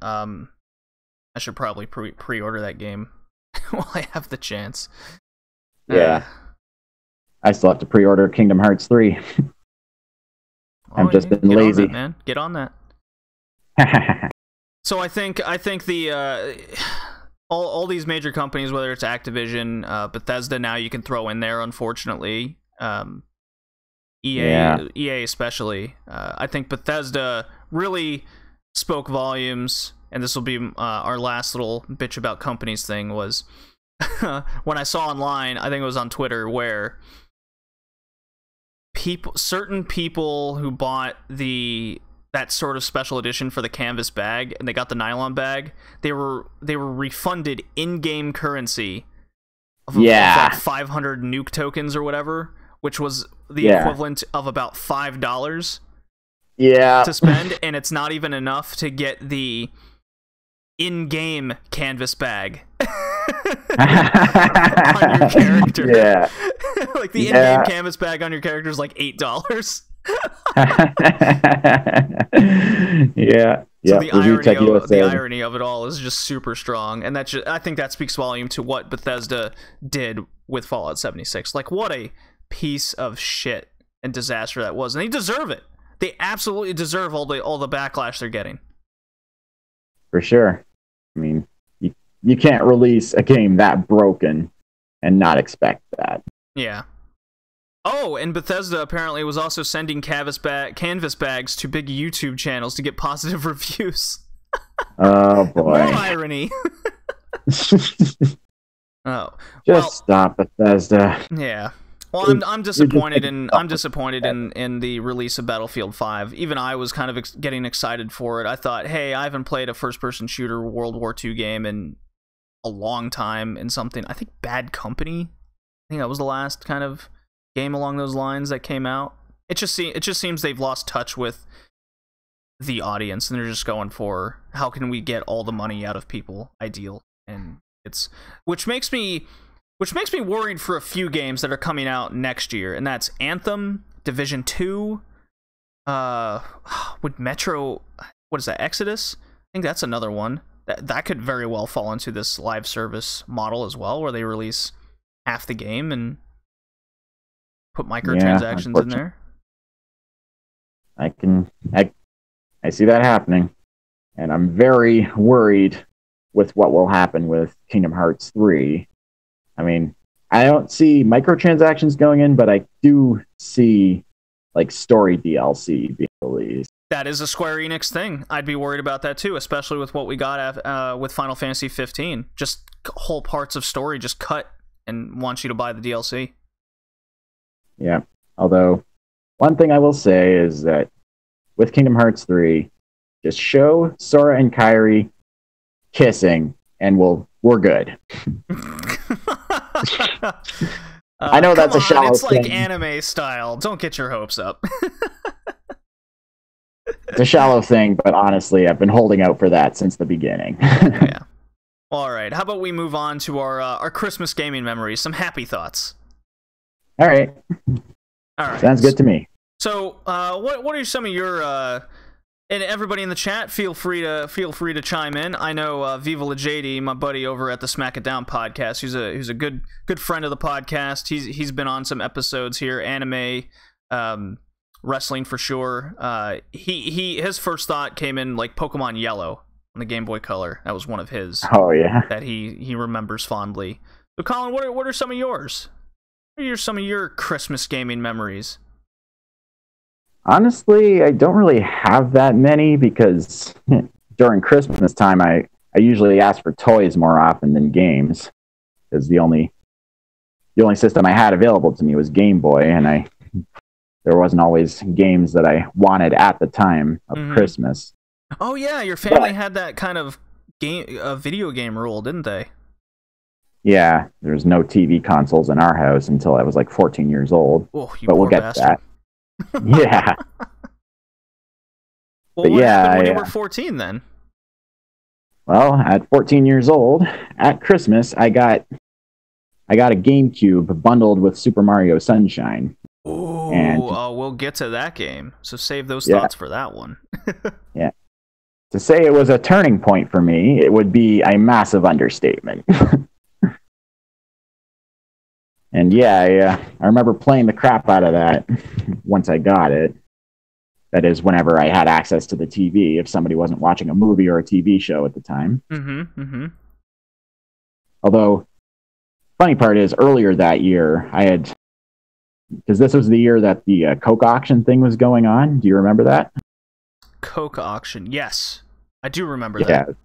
I should probably pre-order that game while I have the chance. Yeah. I still have to pre-order Kingdom Hearts 3. I've just been lazy. On that, man. Get on that. So I think the all these major companies, whether it's Activision, Bethesda, now you can throw in there, unfortunately. EA especially. I think Bethesda really spoke volumes, and this will be our last little bitch about companies thing, was when I saw online, I think it was on Twitter, where certain people who bought that sort of special edition for the canvas bag, and they got the nylon bag, they were refunded in-game currency of like 500 nuke tokens or whatever, which was the equivalent of about $5 to spend, and it's not even enough to get the in-game canvas bag on your character. Yeah. Like the in-game canvas bag on your character is like $8. Yeah. So the irony of it all is just super strong, and I think that speaks volume to what Bethesda did with Fallout 76. Like, what a piece of shit and disaster that was, and they deserve it. They absolutely deserve all the backlash they're getting. For sure. I mean, you can't release a game that broken and not expect that. Yeah. Oh, and Bethesda apparently was also sending canvas bags to big YouTube channels to get positive reviews. Oh boy. More irony. Stop, Bethesda. Yeah. Well, I'm disappointed in the release of Battlefield 5. Even I was kind of getting excited for it. I thought, hey, I haven't played a first-person shooter World War II game in a long time, in something, I think Bad Company. I think that was the last kind of game along those lines that came out. It just seems they've lost touch with the audience, and they're just going for, how can we get all the money out of people? Ideal. And which makes me worried for a few games that are coming out next year, and that's Anthem, Division 2, with Metro, what is that, Exodus? I think that's another one. That could very well fall into this live service model as well, where they release half the game and put microtransactions in there. I see that happening, and I'm very worried with what will happen with Kingdom Hearts 3. I mean, I don't see microtransactions going in, but I do see like story DLC being released. That is a Square Enix thing. I'd be worried about that too, especially with what we got with Final Fantasy 15. Just whole parts of story just cut and want you to buy the DLC. Yeah. Although, one thing I will say is that with Kingdom Hearts 3, just show Sora and Kairi kissing, and we're good. I know that's a shallow it's thing. It's like anime style. Don't get your hopes up. It's a shallow thing, but honestly, I've been holding out for that since the beginning. Yeah. All right. How about we move on to our Christmas gaming memories? Some happy thoughts. All right. Sounds good to me. So, what are some of your and everybody in the chat, feel free to chime in. I know Viva La JD, my buddy over at the Smack It Down podcast, who's a good friend of the podcast. He's been on some episodes here, anime, wrestling for sure. His first thought came in like Pokemon Yellow on the Game Boy Color. That was one of his. Oh yeah. That he remembers fondly. So Colin, what are some of yours? What are some of your Christmas gaming memories? Honestly, I don't really have that many because during Christmas time, I usually ask for toys more often than games, because the only system I had available to me was Game Boy, and there wasn't always games that I wanted at the time of Christmas. Oh yeah, your family had that kind of video game rule, didn't they? Yeah, there's no TV consoles in our house until I was like 14 years old. Oh, you but we'll get bastard. to that. Yeah. Well, what happened when you were 14 then? Well, at 14 years old, at Christmas, I got a GameCube bundled with Super Mario Sunshine. Ooh, we'll get to that game. So save those thoughts for that one. Yeah. To say it was a turning point for me, it would be a massive understatement. And yeah, I remember playing the crap out of that once I got it. That is, whenever I had access to the TV, if somebody wasn't watching a movie or a TV show at the time. Although, funny part is, earlier that year, I had... Because this was the year that the Coke auction thing was going on. Do you remember that? Coke auction, yes. I do remember that.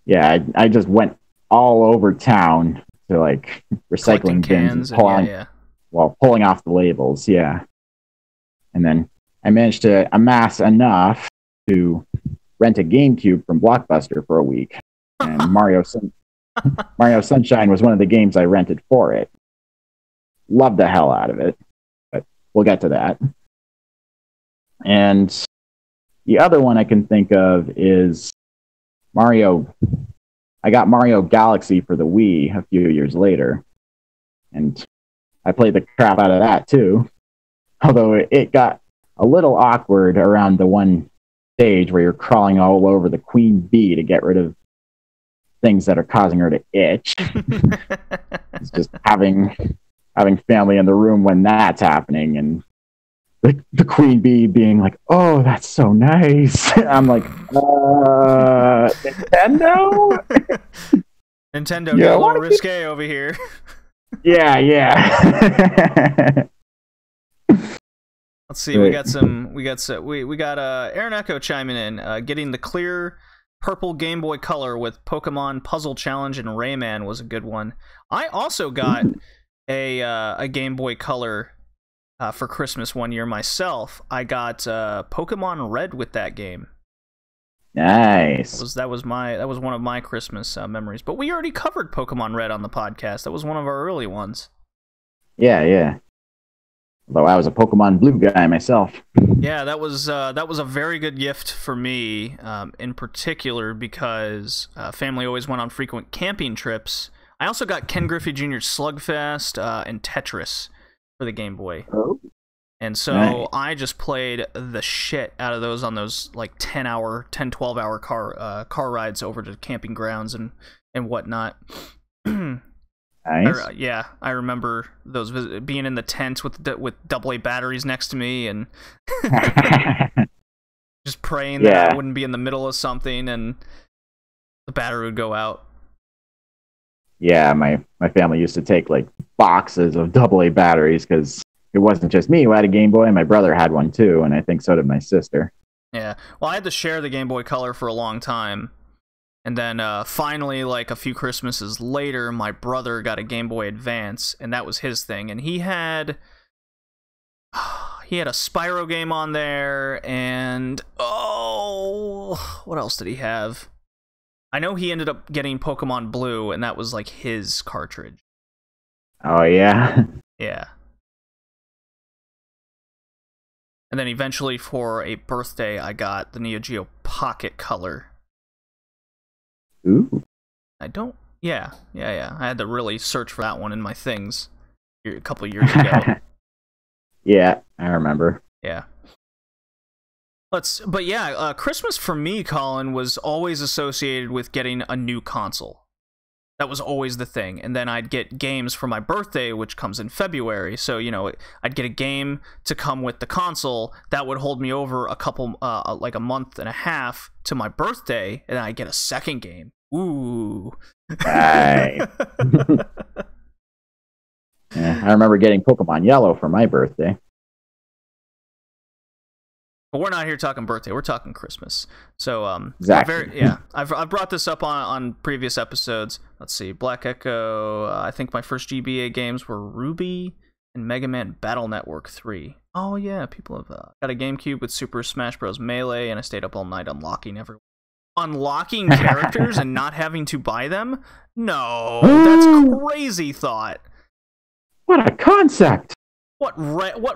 Yeah, I just went all over town to, like, recycling bins and pulling off the labels, yeah. And then I managed to amass enough to rent a GameCube from Blockbuster for a week. And Mario Sunshine was one of the games I rented for it. Loved the hell out of it, but we'll get to that. And the other one I can think of is Mario. I got Mario Galaxy for the Wii a few years later, and I played the crap out of that too. Although it got a little awkward around the one stage where you're crawling all over the Queen Bee to get rid of things that are causing her to itch. It's just having family in the room when that's happening, and the Queen Bee being like, "Oh, that's so nice." I'm like, Nintendo? Nintendo, get a little risque over here. Yeah. Let's see. We got Aaron Echo chiming in. Getting the clear purple Game Boy Color with Pokemon Puzzle Challenge and Rayman was a good one. I also got a Game Boy Color for Christmas one year myself. I got Pokemon Red with that game. Nice. That was one of my Christmas memories. But we already covered Pokemon Red on the podcast. That was one of our early ones. Yeah. Although I was a Pokemon Blue guy myself. Yeah, that was a very good gift for me, in particular because family always went on frequent camping trips. I also got Ken Griffey Jr.'s Slugfest and Tetris for the Game Boy. Oh. And so nice. I just played the shit out of those on those like 12-hour car rides over to camping grounds and whatnot. Nice. I remember those being in the tent with AA batteries next to me and just praying that I wouldn't be in the middle of something and the battery would go out. Yeah, my family used to take like boxes of AA batteries because it wasn't just me who had a Game Boy. My brother had one too, and I think so did my sister. Yeah, well, I had to share the Game Boy Color for a long time. And then finally, like a few Christmases later, my brother got a Game Boy Advance, and that was his thing. And he had a Spyro game on there, and what else did he have? I know he ended up getting Pokemon Blue, and that was like his cartridge. Oh yeah. Yeah. And then eventually, for a birthday, I got the Neo Geo Pocket Color. Ooh. Yeah. I had to really search for that one in my things a couple of years ago. Yeah, I remember. Yeah. Christmas for me, Colin, was always associated with getting a new console. That was always the thing. And then I'd get games for my birthday, which comes in February. So, I'd get a game to come with the console that would hold me over like a month and a half to my birthday, and then I'd get a second game. Ooh. Nice. Yeah, I remember getting Pokemon Yellow for my birthday. But we're not here talking birthday. We're talking Christmas. So, exactly. I've brought this up on previous episodes. Let's see. Black Echo. I think my first GBA games were Ruby and Mega Man Battle Network 3. Oh, yeah. People have got a GameCube with Super Smash Bros. Melee, and I stayed up all night unlocking everyone. Unlocking characters and not having to buy them? No. That's crazy thought. What a concept. What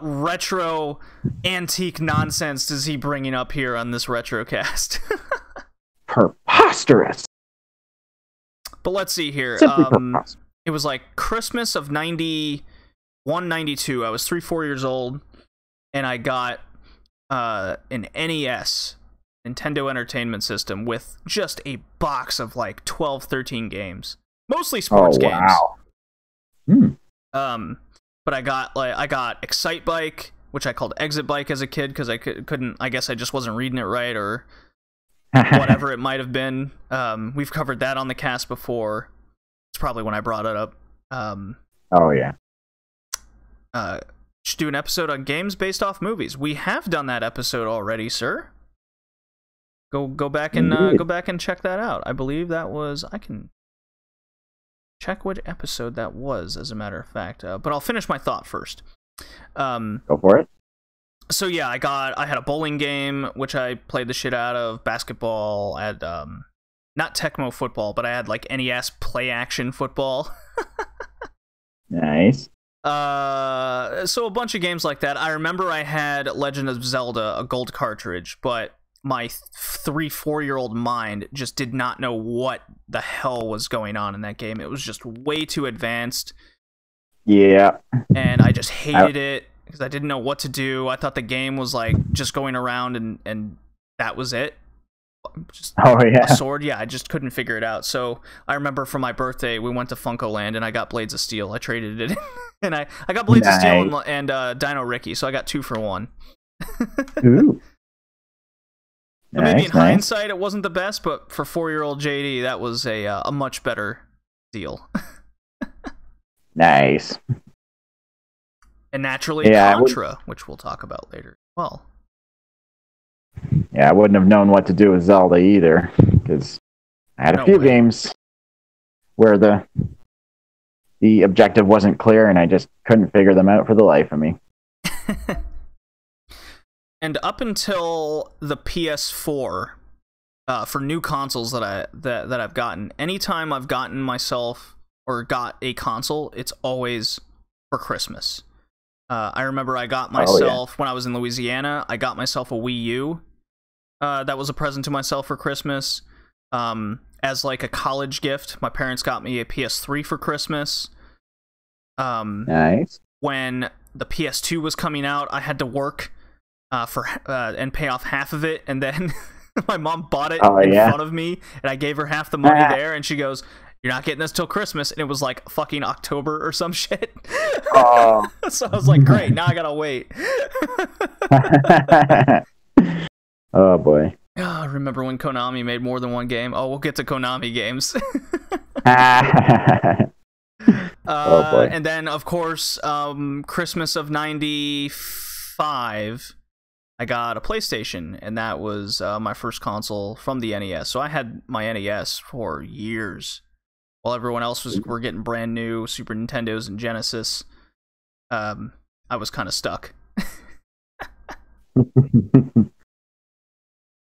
retro antique nonsense is he bringing up here on this Retrocast? Preposterous. But let's see here. It was like Christmas of 91, 92. I was 3-4 years old, and I got an NES Nintendo Entertainment System with just a box of like 12, 13 games, mostly sports games. Wow. Hmm. But I got Excite Bike, which I called Exit Bike as a kid because I couldn't. I guess I just wasn't reading it right or whatever it might have been. We've covered that on the cast before. It's probably when I brought it up. Oh yeah. Should do an episode on games based off movies. We have done that episode already, sir. Go back and check that out. I believe that was. I can check which episode that was, as a matter of fact. But I'll finish my thought first. Go for it. So yeah, I had a bowling game which I played the shit out of. Basketball. I had not Tecmo football, but I had like NES play action football. Nice. So a bunch of games like that. I remember I had Legend of Zelda, a gold cartridge, but my 3-4-year-old mind just did not know what the hell was going on in that game. It was just way too advanced. Yeah. And I just hated it because I didn't know what to do. I thought the game was like just going around and that was it. Just a sword. Yeah, I just couldn't figure it out. So I remember for my birthday, we went to Funko Land and I got Blades of Steel. I traded it in. And I got Blades of Steel and Dino Ricky, so I got 2 for 1. Ooh. But maybe in hindsight, it wasn't the best, but for 4-year-old JD, that was a much better deal. Nice. And naturally, Contra, which we'll talk about later. Well, yeah, I wouldn't have known what to do with Zelda either, because I had a few games where the objective wasn't clear, and I just couldn't figure them out for the life of me. And up until the PS4, for new consoles that I've gotten, anytime I've gotten myself or got a console, it's always for Christmas. I remember I got myself when I was in Louisiana. I got myself a Wii U. That was a present to myself for Christmas. As like a college gift, my parents got me a PS3 for Christmas. Nice. When the PS2 was coming out, I had to work and pay off half of it, and then my mom bought it in front of me, and I gave her half the money there, and she goes, "You're not getting this till Christmas," and it was like fucking October or some shit. Oh. So I was like, great, now I gotta wait. Oh boy. I remember when Konami made more than one game. Oh, we'll get to Konami games. Oh boy. And then, of course, Christmas of '95, I got a PlayStation, and that was my first console from the NES. So I had my NES for years, while everyone else were getting brand new Super Nintendos and Genesis. I was kind of stuck.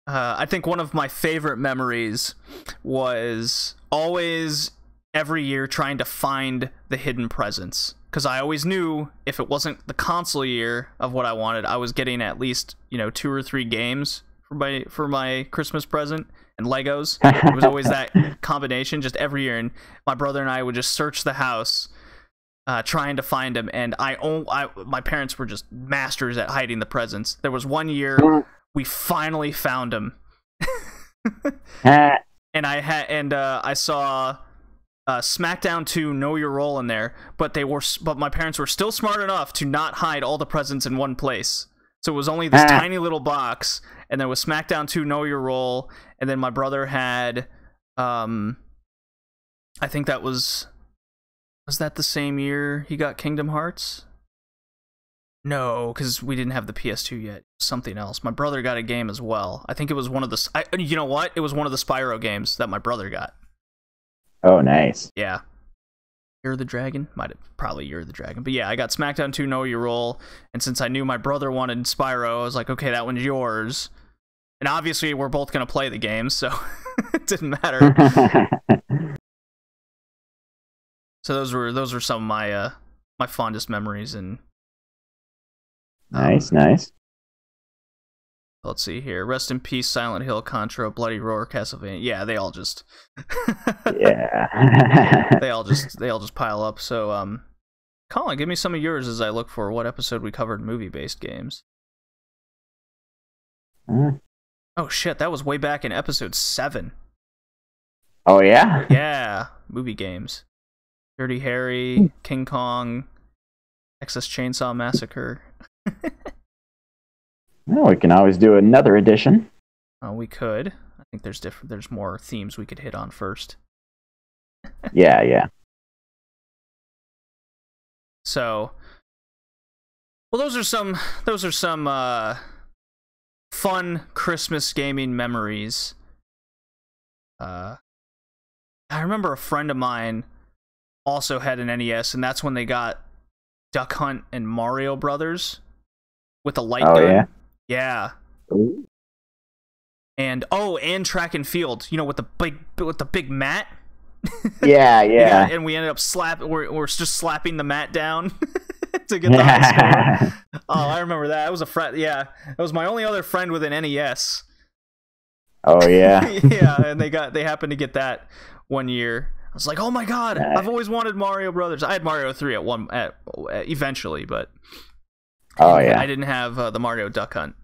I think one of my favorite memories was always every year trying to find the hidden presents, because I always knew if it wasn't the console year of what I wanted, I was getting at least 2 or 3 games for my Christmas present and Legos. It was always that combination just every year, and my brother and I would just search the house trying to find them, and my parents were just masters at hiding the presents. There was one year we finally found them. And I saw SmackDown 2 Know Your Role in there, but my parents were still smart enough to not hide all the presents in one place. So it was only this tiny little box, and there was SmackDown 2 Know Your Role, and then my brother had I think that was that the same year he got Kingdom Hearts? No, because we didn't have the PS2 yet. Something else. My brother got a game as well. I think it was one of the... you know what? It was one of the Spyro games that my brother got. Oh, nice. Yeah. Year of the Dragon? Probably Year of the Dragon. But yeah, I got SmackDown 2 Know Your Role, and since I knew my brother wanted Spyro, I was like, okay, that one's yours. And obviously, we're both going to play the game, so it didn't matter. So those were some of my fondest memories, and... Nice. Let's see here. Rest in peace, Silent Hill, Contra, Bloody Roar, Castlevania. Yeah, they all just... yeah. they all just pile up. So, Colin, give me some of yours as I look for what episode we covered movie-based games. Oh shit, that was way back in episode 7. Oh yeah. Yeah, movie games. Dirty Harry, King Kong, Texas Chainsaw Massacre. Well, we can always do another edition. We could. I think there's more themes we could hit on first. Yeah. So, well, those are some fun Christmas gaming memories. I remember a friend of mine also had an NES, and that's when they got Duck Hunt and Mario Brothers with the light gun. Yeah. Yeah. Ooh. And Track and Field, with the big mat. Yeah. And we ended up we're just slapping the mat down to get the high score. Oh, I remember that. It was a friend. Yeah, it was my only other friend with an NES. Oh yeah. Yeah, and they happened to get that one year. I was like, oh my god, I've always wanted Mario Brothers. I had Mario 3 eventually, but I didn't have the Mario Duck Hunt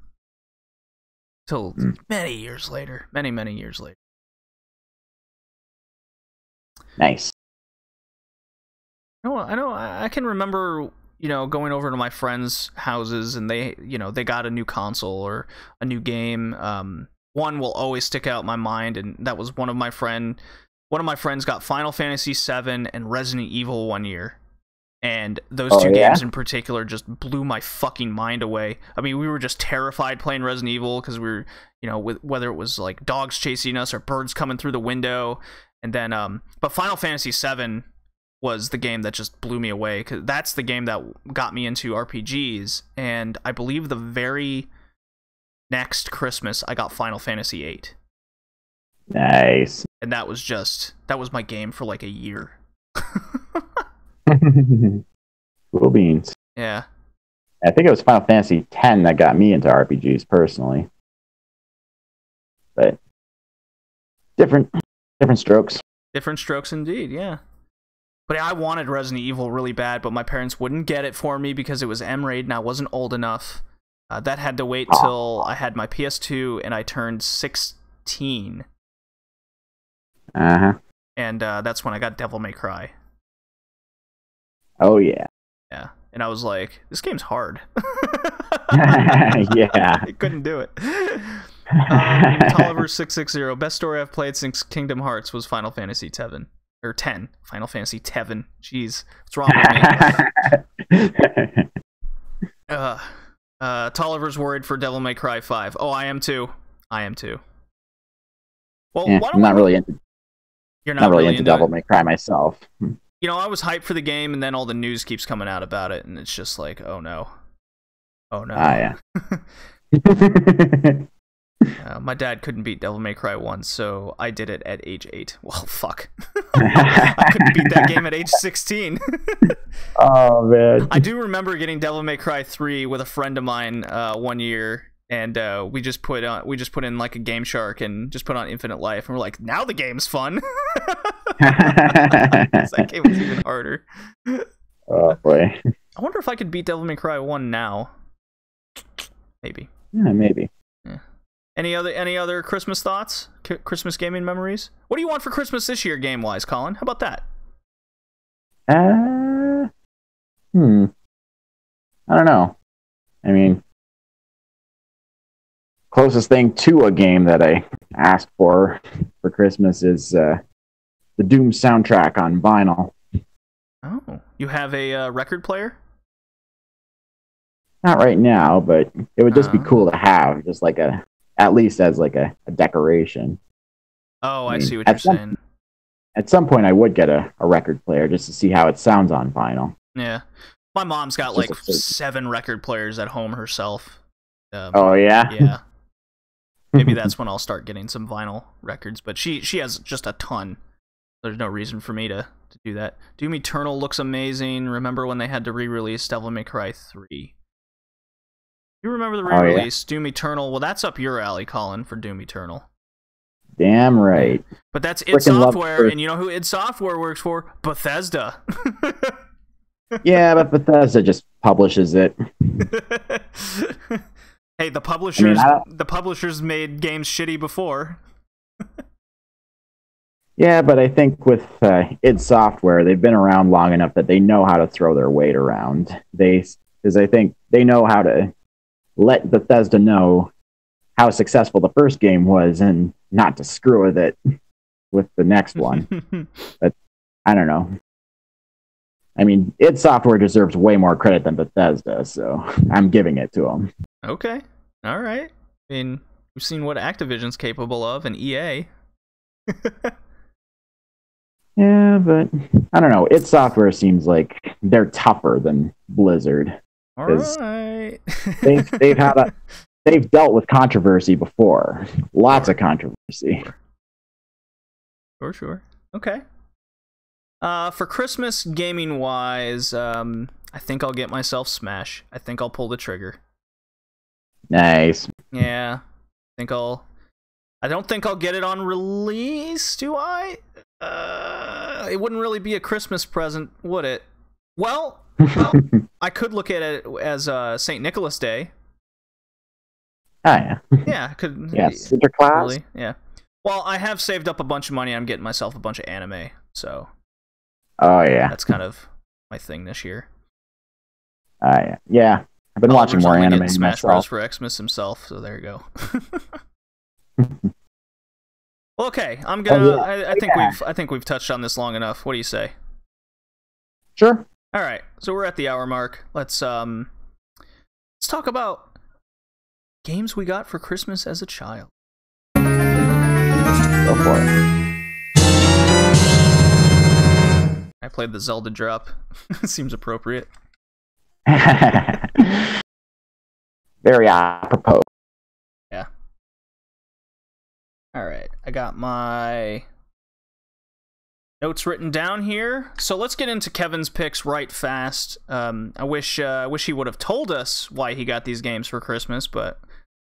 till many years later. Many years later. Nice. I know. I can remember, going over to my friends' houses, and they got a new console or a new game. One will always stick out in my mind, and that was one of my friends got Final Fantasy VII and Resident Evil one year. And those two games in particular just blew my fucking mind away. I mean, we were just terrified playing Resident Evil because we were, whether it was like dogs chasing us or birds coming through the window. And then, but Final Fantasy VII was the game that just blew me away, because that's the game that got me into RPGs. And I believe the very next Christmas, I got Final Fantasy VIII. Nice. And that was my game for like a year. Cool beans. Yeah. I think it was Final Fantasy X that got me into RPGs personally. But different strokes. Different strokes indeed, yeah. But I wanted Resident Evil really bad, but my parents wouldn't get it for me because it was M-rated and I wasn't old enough. That had to wait till I had my PS2 and I turned 16. Uh-huh. And that's when I got Devil May Cry. Oh, yeah. Yeah. And I was like, this game's hard. Yeah. I couldn't do it. Tolliver660, best story I've played since Kingdom Hearts was Final Fantasy 7. Or 10. Final Fantasy 7. Jeez. What's wrong with me? Tolliver's worried for Devil May Cry 5. Oh, I am too. Well, I'm not really into... You're not really into Devil May Cry myself. I was hyped for the game, and then all the news keeps coming out about it, and it's just like, oh no. Ah, yeah. My dad couldn't beat Devil May Cry 1, so I did it at age 8. Well, fuck. I couldn't beat that game at age 16. Oh, man. I do remember getting Devil May Cry 3 with a friend of mine one year, and we just put in like a Game Shark and just put on Infinite Life, and we're like, now the game's fun. That game was even harder. Oh, boy. I wonder if I could beat Devil May Cry 1 now. Maybe. Yeah, maybe. Yeah. Any other Christmas thoughts? Christmas gaming memories? What do you want for Christmas this year, game-wise, Colin? How about that? I don't know. I mean, closest thing to a game that I asked for Christmas is the Doom soundtrack on vinyl. Oh, you have a record player? Not right now, but it would just be cool to have, just like at least as like a decoration. Oh, I see what you're saying. At some point, I would get a record player just to see how it sounds on vinyl. Yeah, my mom's got like 7 record players at home herself. Oh yeah, yeah. Maybe that's when I'll start getting some vinyl records. But she has just a ton. There's no reason for me to do that. Doom Eternal looks amazing. Remember when they had to re-release Devil May Cry 3? You remember the re-release, Doom Eternal? Well, that's up your alley, Colin, for Doom Eternal. Damn right. But that's id Software, and you know who id Software works for? Bethesda. Yeah, but Bethesda just publishes it. Hey, the publishers made games shitty before. Yeah, but I think with id Software, they've been around long enough that they know how to throw their weight around. Because I think they know how to let Bethesda know how successful the first game was and not to screw with it with the next one. But I don't know. I mean, id Software deserves way more credit than Bethesda, so I'm giving it to them. Okay, all right. I mean, we've seen what Activision's capable of, and EA. Yeah, but I don't know. id Software seems like they're tougher than Blizzard. All right. they've dealt with controversy before. Lots of controversy. Sure. Okay. For Christmas, gaming-wise, I think I'll get myself Smash. I think I'll pull the trigger. Nice. Yeah. I don't think I'll get it on release, do I? It wouldn't really be a Christmas present, would it? Well, I could look at it as St. Nicholas Day. Oh, yeah. Yeah, I could. Yes, Retrocast. Really, yeah. Well, I have saved up a bunch of money. I'm getting myself a bunch of anime, so. Oh, yeah. That's kind of my thing this year. Yeah. I've been watching more anime Smash Bros. myself. For Xmas himself, so there you go. Okay, I'm gonna. I think we've touched on this long enough. What do you say? Sure. All right, so we're at the hour mark. Let's talk about games we got for Christmas as a child. Go for it. I played the Zelda drop. Seems appropriate. Very apropos. Yeah. Alright, I got my notes written down here. So let's get into Kevin's picks right fast. I wish he would have told us why he got these games for Christmas, but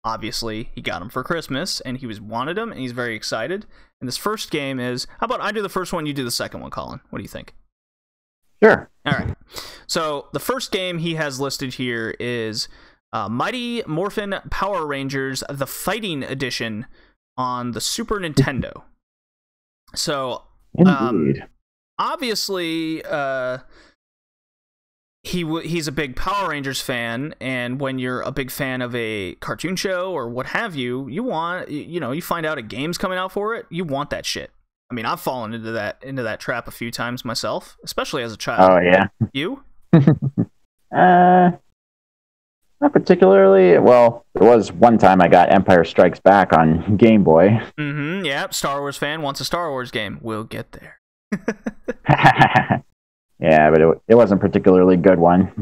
obviously he got them for Christmas, and he wanted them, and he's very excited. And this first game is... How about I do the first one, you do the second one, Colin? What do you think? Sure. Alright. So the first game he has listed here is Mighty Morphin Power Rangers, the Fighting Edition on the Super Nintendo. So, Indeed. Obviously, he's a big Power Rangers fan, and when you're a big fan of a cartoon show or what have you, you find out a game's coming out for it, you want that shit. I mean, I've fallen into that trap a few times myself, especially as a child. Oh, yeah. You? Not particularly. Well, there was one time I got Empire Strikes Back on Game Boy. Mm-hmm, yeah. Star Wars fan wants a Star Wars game. We'll get there. Yeah, but it wasn't a particularly good one,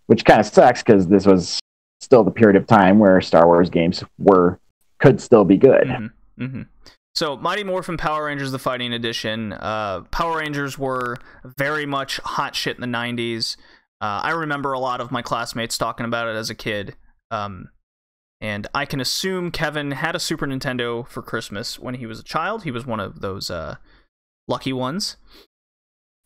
which kind of sucks because this was still the period of time where Star Wars games could still be good. Mm-hmm, mm-hmm. So, Mighty Morphin Power Rangers, the Fighting Edition. Power Rangers were very much hot shit in the 90s. I remember a lot of my classmates talking about it as a kid. And I can assume Kevin had a Super Nintendo for Christmas when he was a child. He was one of those lucky ones.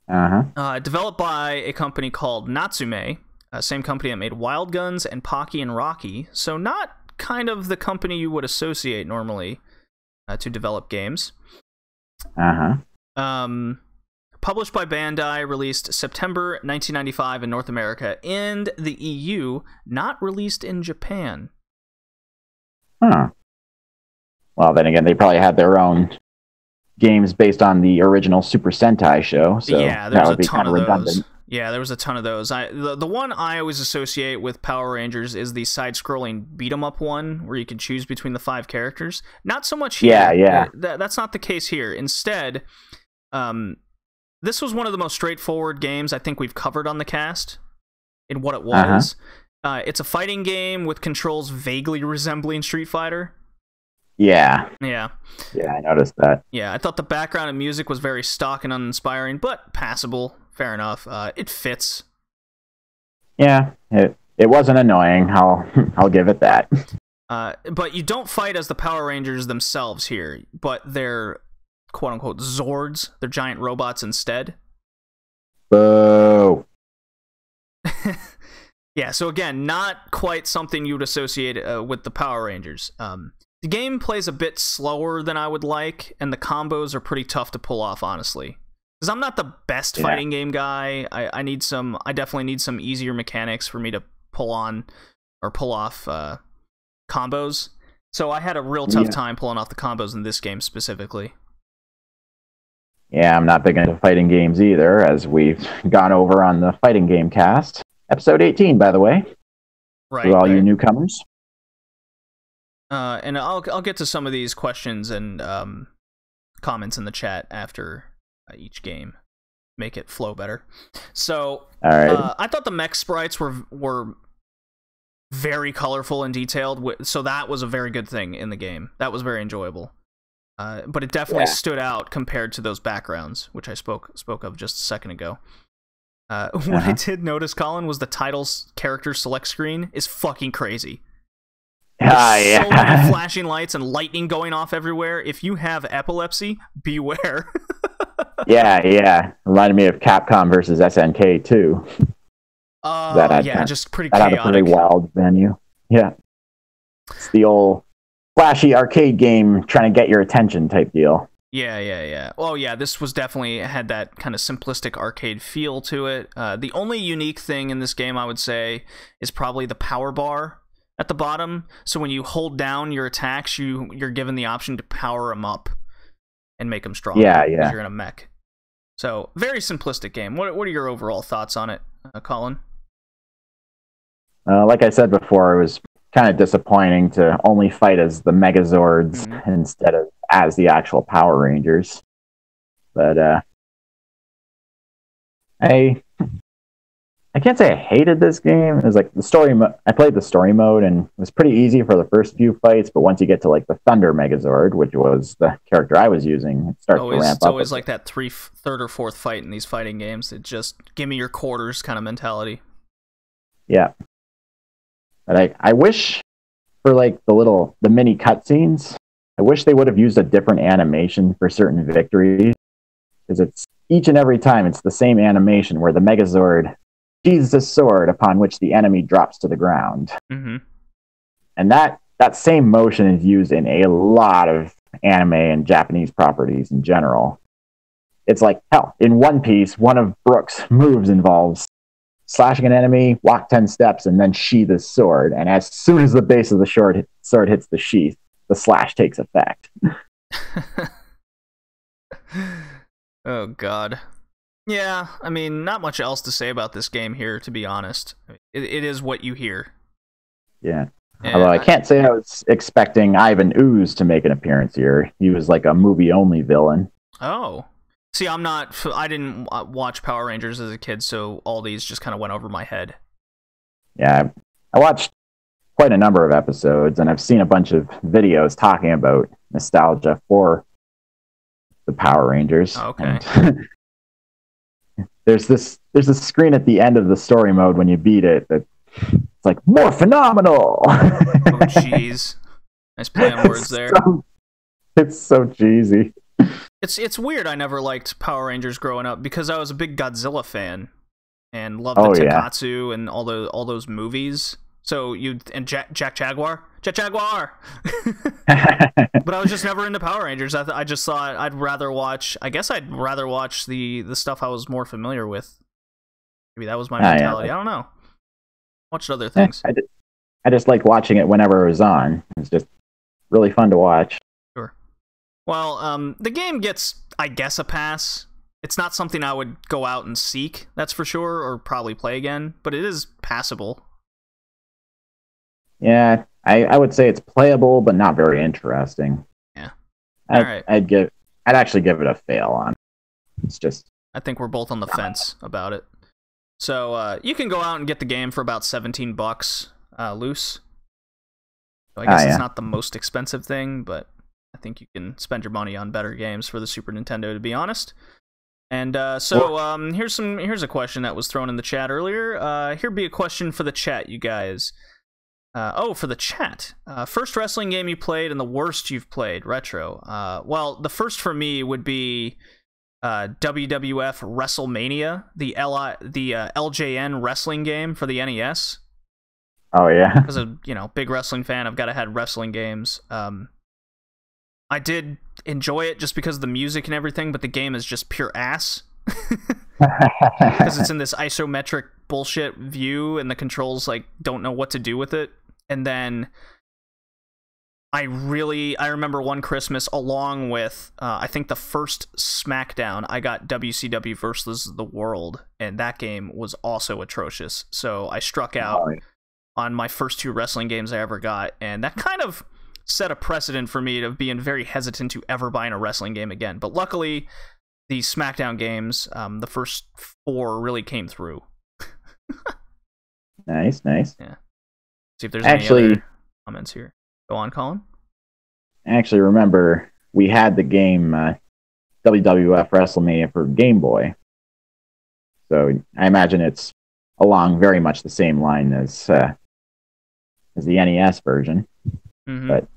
Uh-huh. Developed by a company called Natsume. Same company that made Wild Guns and Pocky and Rocky. So not kind of the company you would associate normally to develop games. Uh-huh. Published by Bandai, released September 1995 in North America and the EU, not released in Japan. Huh. Well, then again, they probably had their own games based on the original Super Sentai show, so yeah, that would be kind of redundant. Those. Yeah, there was a ton of those. The one I always associate with Power Rangers is the side-scrolling beat-em-up one, where you can choose between the 5 characters. Not so much here. Yeah. That's not the case here. Instead, this was one of the most straightforward games I think we've covered on the cast in what it was. Uh-huh. It's a fighting game with controls vaguely resembling Street Fighter. Yeah. Yeah. Yeah, I noticed that. Yeah, I thought the background and music was very stock and uninspiring, but passable. Fair enough. It fits. Yeah, it wasn't annoying. I'll give it that. But you don't fight as the Power Rangers themselves here, but they're quote-unquote Zords. They're giant robots instead. Boo. Yeah, so again, not quite something you would associate with the Power Rangers. The game plays a bit slower than I would like, and the combos are pretty tough to pull off, honestly. Because I'm not the best fighting game guy. I definitely need some easier mechanics for me to pull off combos. So I had a real tough time pulling off the combos in this game specifically. Yeah, I'm not big into fighting games either, as we've gone over on the Fighting Game Cast. Episode 18, by the way. Right. To all you newcomers. And I'll get to some of these questions and comments in the chat after each game. Make it flow better. So, all right. I thought the mech sprites were very colorful and detailed, so that was a very good thing in the game. That was very enjoyable. But it definitely stood out compared to those backgrounds, which I spoke of just a second ago. What I did notice, Colin, was the title's character select screen is fucking crazy. So many flashing lights and lightning going off everywhere. If you have epilepsy, beware. yeah. Reminded me of Capcom versus SNK too. Just pretty chaotic. That had a pretty wild venue. Yeah. It's the old flashy arcade game trying to get your attention type deal. Yeah. Oh, yeah, this was definitely had that kind of simplistic arcade feel to it. The only unique thing in this game, I would say, is probably the power bar at the bottom. So when you hold down your attacks, you're given the option to power them up and make them stronger. Yeah. Because you're in a mech. So, very simplistic game. What are your overall thoughts on it, Colin? Like I said before, it was kind of disappointing to only fight as the Megazords instead of as the actual Power Rangers. But I can't say I hated this game. It was like the story. I played the story mode and it was pretty easy for the first few fights. But once you get to like the Thunder Megazord, which was the character I was using, it starts to ramp up. It's always like that third or fourth fight in these fighting games. It just give me your quarters kind of mentality. Yeah. But I wish for like the mini cutscenes, I wish they would have used a different animation for certain victories, because it's each and every time it's the same animation where the Megazord sheathes a sword upon which the enemy drops to the ground. Mm-hmm. And that same motion is used in a lot of anime and Japanese properties in general. It's like, hell, in One Piece, one of Brook's moves involves slashing an enemy, walk 10 steps, and then sheath his sword. And as soon as the base of the sword hits the sheath, the slash takes effect. Oh, God. Yeah, I mean, not much else to say about this game here, to be honest. It is what you hear. Yeah. Although I can't say I was expecting Ivan Ooze to make an appearance here. He was like a movie-only villain. Oh. See, I didn't watch Power Rangers as a kid, so all these just kind of went over my head. Yeah, I watched quite a number of episodes, and I've seen a bunch of videos talking about nostalgia for the Power Rangers. Okay. There's this screen at the end of the story mode when you beat it that it's like, more phenomenal! Oh, jeez. Nice play on words there. It's so cheesy. It's weird I never liked Power Rangers growing up because I was a big Godzilla fan and loved the Tonkatsu and all those movies. So Jack Jaguar? But I was just never into Power Rangers. I just thought I'd rather watch the stuff I was more familiar with. Maybe that was my mentality. I don't know. Watched other things. I just liked watching it whenever it was on. It's just really fun to watch. Sure. Well, the game gets, I guess, a pass. It's not something I would go out and seek, that's for sure, or probably play again, but it is passable. Yeah, I would say it's playable, but not very interesting. Yeah. I'd actually give it a fail on. It's just, I think we're both on the fence about it. So you can go out and get the game for about $17 loose. So I guess it's not the most expensive thing, but I think you can spend your money on better games for the Super Nintendo, to be honest. And here's a question that was thrown in the chat earlier. Here be a question for the chat, you guys. For the chat. First wrestling game you played and the worst you've played, Retro. Well, the first for me would be WWF WrestleMania, the LJN wrestling game for the NES. Oh yeah. As a big wrestling fan, I've got to have wrestling games. I did enjoy it just because of the music and everything, but the game is just pure ass. Because it's in this isometric bullshit view, and the controls like don't know what to do with it. And then I remember one Christmas, along with I think the first SmackDown, I got WCW versus the World, and that game was also atrocious. So I struck out on my first 2 wrestling games I ever got, and that kind of set a precedent for me of being very hesitant to ever buying a wrestling game again. But luckily, the SmackDown games, the first 4 really came through. Nice. Yeah. See if there's any other comments here. Go on, Colin. I actually remember we had the game WWF WrestleMania for Game Boy. So I imagine it's along very much the same line as the NES version. Mm-hmm. But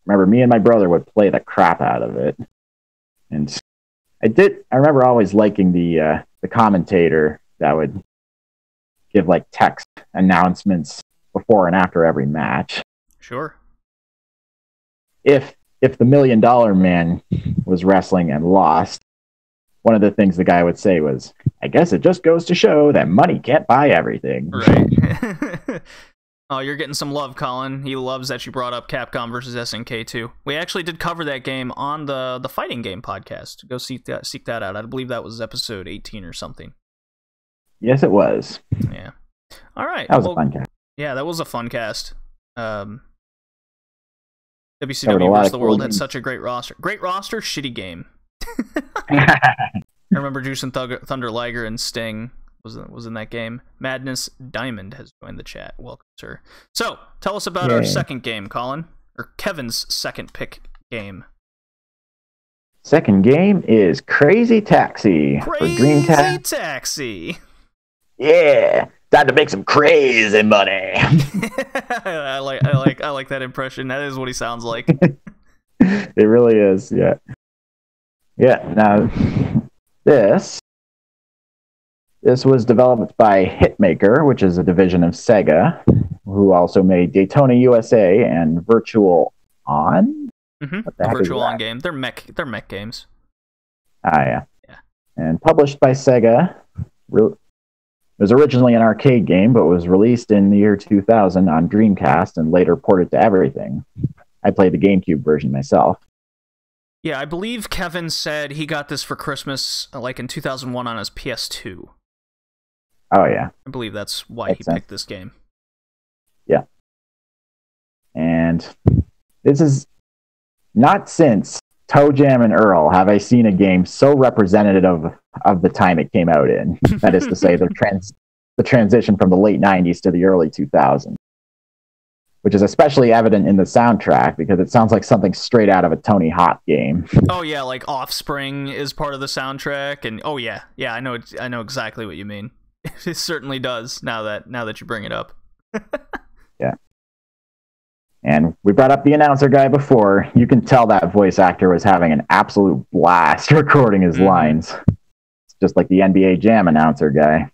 remember, me and my brother would play the crap out of it. And I remember always liking the commentator that would give like text announcements before and after every match. Sure. If the $1 Million Man was wrestling and lost, one of the things the guy would say was, "I guess it just goes to show that money can't buy everything." Right. Oh, you're getting some love, Colin. He loves that you brought up Capcom versus SNK too. We actually did cover that game on the Fighting Game podcast. Go seek that out. I believe that was episode 18 or something. Yes, it was. Yeah. All right. That was a fun cast. Yeah, that was a fun cast. WCW vs. the World had such a great roster. Great roster, shitty game. I remember Jushin Thunder Liger and Sting was in that game. Madness Diamond has joined the chat. Welcome, sir. So, tell us about our second game, Colin. Or Kevin's second pick game. Second game is Crazy Taxi for Dreamcast. Crazy Taxi. Yeah, time to make some crazy money. I like that impression. That is what he sounds like. It really is. Yeah. Yeah. Now, this was developed by Hitmaker, which is a division of Sega, who also made Daytona USA and Virtual On. Mm-hmm. The Virtual On game. They're mech games. Ah, yeah. And published by Sega. It was originally an arcade game, but was released in the year 2000 on Dreamcast and later ported to everything. I played the GameCube version myself. Yeah, I believe Kevin said he got this for Christmas like in 2001 on his PS2. Oh, yeah. I believe that's why he picked this game. Yeah. And this is not since Toe Jam and Earl have I seen a game so representative of the time it came out in. That is to say, the transition from the late 90s to the early 2000s. Which is especially evident in the soundtrack because it sounds like something straight out of a Tony Hawk game. Oh yeah, like Offspring is part of the soundtrack, and oh yeah, I know exactly what you mean. It certainly does. Now that you bring it up. Yeah. And we brought up the announcer guy before. You can tell that voice actor was having an absolute blast recording his lines. It's just like the NBA Jam announcer guy.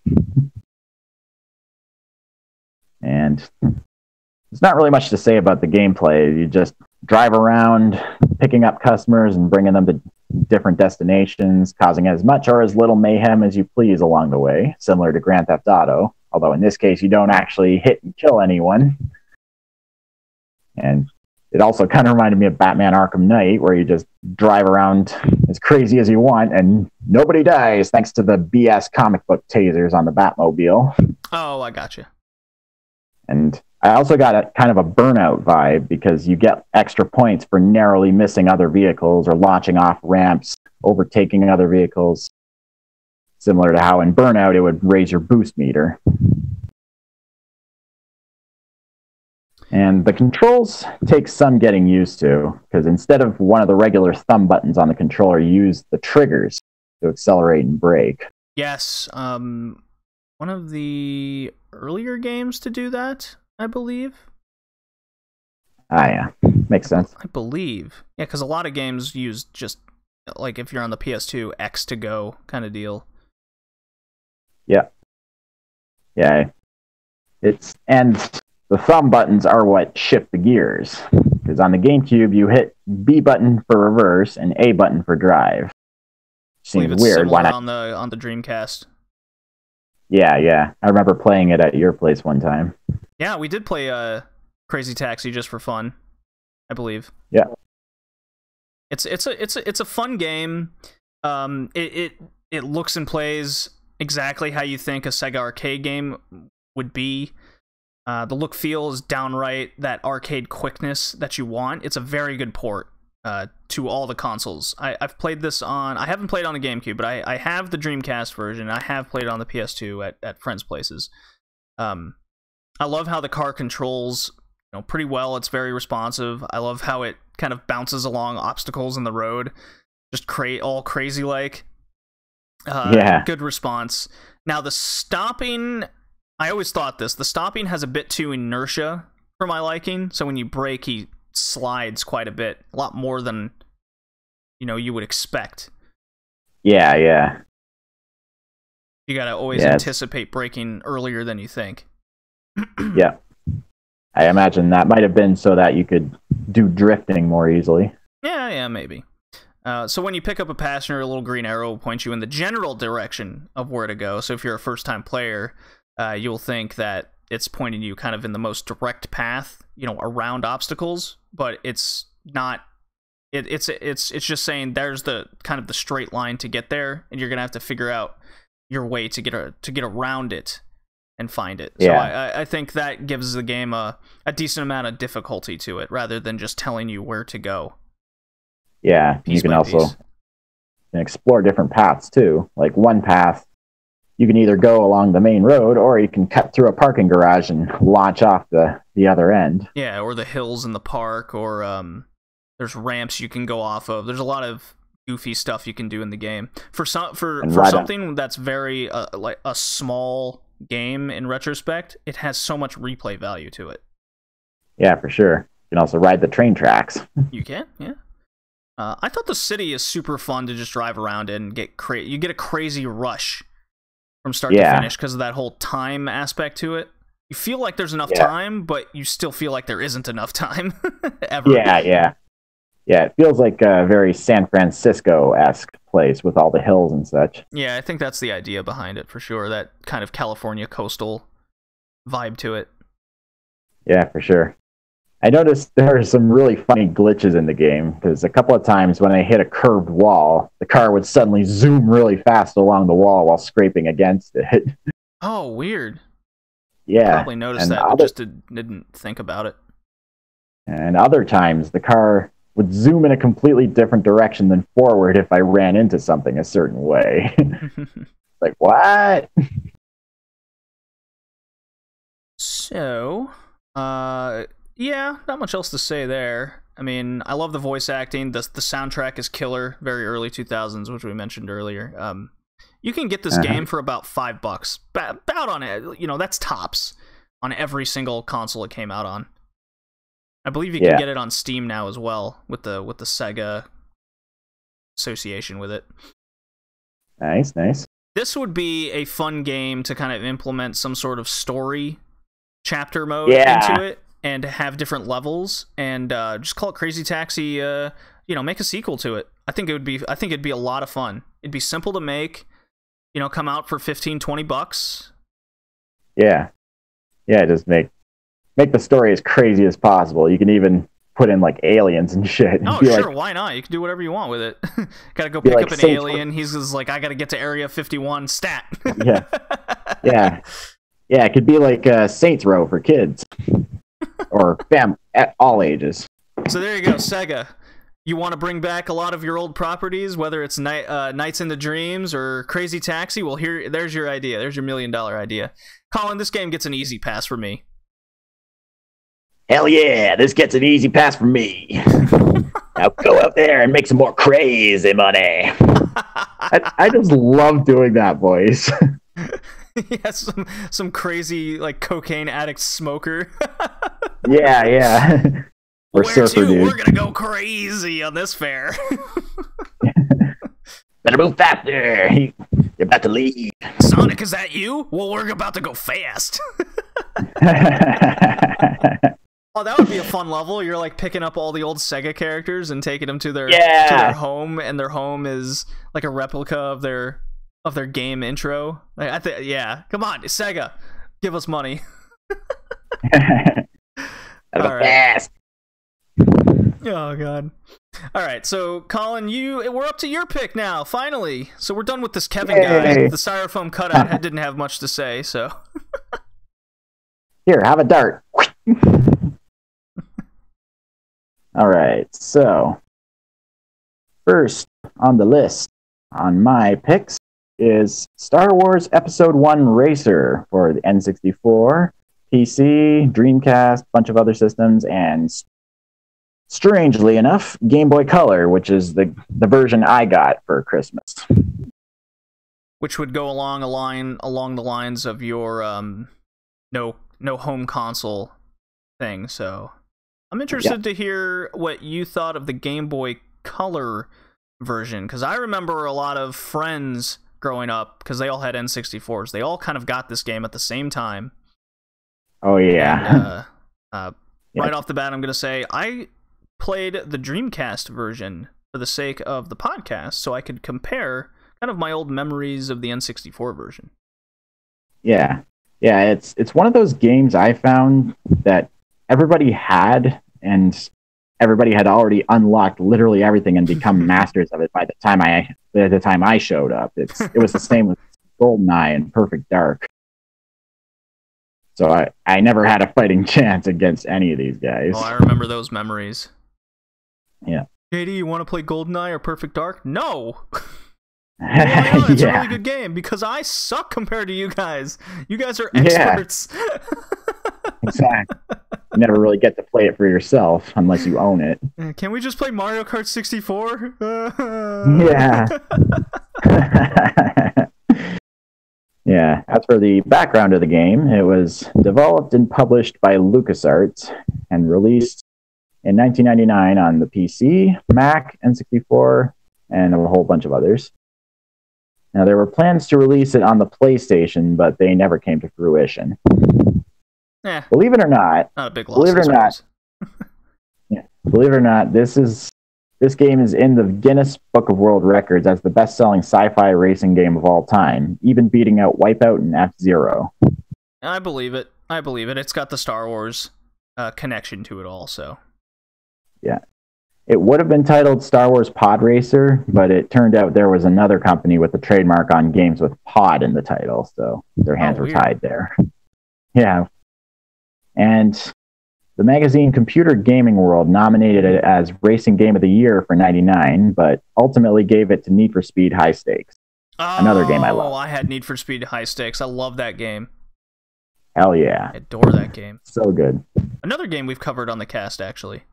And there's not really much to say about the gameplay. You just drive around, picking up customers and bringing them to different destinations, causing as much or as little mayhem as you please along the way, similar to Grand Theft Auto. Although in this case, you don't actually hit and kill anyone. And it also kind of reminded me of Batman Arkham Knight, where you just drive around as crazy as you want and nobody dies thanks to the BS comic book tasers on the Batmobile. Oh, I gotcha. And I also got a kind of a Burnout vibe because you get extra points for narrowly missing other vehicles or launching off ramps, overtaking other vehicles. Similar to how in Burnout it would raise your boost meter. And the controls take some getting used to, because instead of one of the regular thumb buttons on the controller, you use the triggers to accelerate and brake. Yes, one of the earlier games to do that, I believe. Ah, yeah. Makes sense. I believe. Yeah, because a lot of games use just, like, if you're on the PS2, X to go kind of deal. Yeah. Yeah. And the thumb buttons are what shift the gears. Because on the GameCube, you hit B button for reverse and A button for drive. Seems weird. Why not on the Dreamcast? Yeah. I remember playing it at your place one time. Yeah, we did play Crazy Taxi just for fun, I believe. Yeah. It's a fun game. It looks and plays exactly how you think a Sega arcade game would be. The look feel is downright that arcade quickness that you want. It's a very good port to all the consoles. I've played this on... I haven't played on the GameCube, but I have the Dreamcast version. I have played it on the PS2 at friends' places. I love how the car controls pretty well. It's very responsive. I love how it kind of bounces along obstacles in the road. Just all crazy-like. Yeah. Good response. Now, the stopping... I always thought this. The stopping has a bit too inertia for my liking. So when you brake, he slides quite a bit. A lot more than, you would expect. Yeah. You gotta always anticipate braking earlier than you think. Yeah. I imagine that might have been so that you could do drifting more easily. Yeah, maybe. So when you pick up a passenger, a little green arrow will point you in the general direction of where to go. So if you're a first-time player... you'll think that it's pointing you kind of in the most direct path, around obstacles, but it's not. It's just saying there's the kind of the straight line to get there, and you're gonna have to figure out your way to get around it and find it. Yeah. So I think that gives the game a decent amount of difficulty to it, rather than just telling you where to go. Yeah, you can also explore different paths too. Like one path, you can either go along the main road, or you can cut through a parking garage and launch off the other end. Yeah, or the hills in the park, or there's ramps you can go off of. There's a lot of goofy stuff you can do in the game. For something that's very like a small game in retrospect, it has so much replay value to it. Yeah, for sure. You can also ride the train tracks. You can, yeah. I thought the city is super fun to just drive around in and you get a crazy rush from start to finish because of that whole time aspect to it. You feel like there's enough time, but you still feel like there isn't enough time ever. Yeah, it feels like a very San Francisco-esque place with all the hills and such. Yeah, I think that's the idea behind it for sure. That kind of California coastal vibe to it. Yeah, for sure. I noticed there are some really funny glitches in the game, because a couple of times when I hit a curved wall, the car would suddenly zoom really fast along the wall while scraping against it. Oh, weird. Yeah. I probably noticed that, but just didn't think about it. And other times, the car would zoom in a completely different direction than forward if I ran into something a certain way. Like, what? So, yeah, not much else to say there. I mean, I love the voice acting. The soundtrack is killer. Very early 2000s, which we mentioned earlier. You can get this game for about $5. About on it. That's tops on every single console it came out on. I believe you can get it on Steam now as well with the Sega association with it. Nice. This would be a fun game to kind of implement some sort of story chapter mode into it. And have different levels, and just call it Crazy Taxi. Make a sequel to it. I think it'd be a lot of fun. It'd be simple to make. Come out for $15-20. Yeah, just make the story as crazy as possible. You can even put in like aliens and shit. Oh, sure, why not? You can do whatever you want with it. Gotta go pick up an alien. He's just like, I gotta get to Area 51 stat. Yeah. It could be like Saints Row for kids. Or at all ages. So there you go, Sega. You want to bring back a lot of your old properties, whether it's Nights in the Dreams or Crazy Taxi? Well, there's your idea. There's your $1 million idea. Colin, this game gets an easy pass for me. Hell yeah, this gets an easy pass for me. Now go out there and make some more crazy money. I just love doing that voice. Yeah, some crazy like cocaine addict smoker. Yeah. Or surfer dude. We're gonna go crazy on this fair. Better move faster. You're about to leave. Sonic, is that you? Well, we're about to go fast. Oh, that would be a fun level. You're like picking up all the old Sega characters and taking them to their home, and their home is like a replica of their game intro. Like, yeah, come on, Sega, give us money. All right. Oh god. All right, so Colin, we're up to your pick now. Finally, so we're done with this Kevin guy. The styrofoam cutout didn't have much to say, so. Here, have a dart. All right, so first on the list on my picks is Star Wars Episode 1 Racer for the N64, PC, Dreamcast, bunch of other systems, and strangely enough, Game Boy Color, which is the version I got for Christmas. Which would go along the lines of your no home console thing, so I'm interested to hear what you thought of the Game Boy Color version, because I remember a lot of friends growing up, because they all had N64s. They all kind of got this game at the same time. Oh, yeah. And, right off the bat, I'm going to say I played the Dreamcast version for the sake of the podcast, so I could compare kind of my old memories of the N64 version. Yeah. Yeah, it's one of those games I found that everybody had, and everybody had already unlocked literally everything and become masters of it by the time I showed up. It was the same with GoldenEye and Perfect Dark. So I never had a fighting chance against any of these guys. Oh, I remember those memories. Yeah. JD, you want to play GoldenEye or Perfect Dark? No! Well, it's a really good game because I suck compared to you guys. You guys are experts. Yeah. Exactly. You never really get to play it for yourself unless you own it. Can we just play Mario Kart 64? Yeah. Yeah. As for the background of the game, it was developed and published by LucasArts and released in 1999 on the PC, Mac, N64, and a whole bunch of others. Now, there were plans to release it on the PlayStation, but they never came to fruition. Believe it or not, believe it or not, this game is in the Guinness Book of World Records as the best-selling sci-fi racing game of all time, even beating out Wipeout and F-Zero. I believe it. It's got the Star Wars connection to it also. Yeah. It would have been titled Star Wars Pod Racer, but it turned out there was another company with a trademark on games with pod in the title, so their hands were tied there. Yeah. And the magazine Computer Gaming World nominated it as Racing Game of the Year for '99, but ultimately gave it to Need for Speed High Stakes. Another game I love. Oh, I had Need for Speed High Stakes. I love that game. Hell yeah. I adore that game. So good. Another game we've covered on the cast, actually.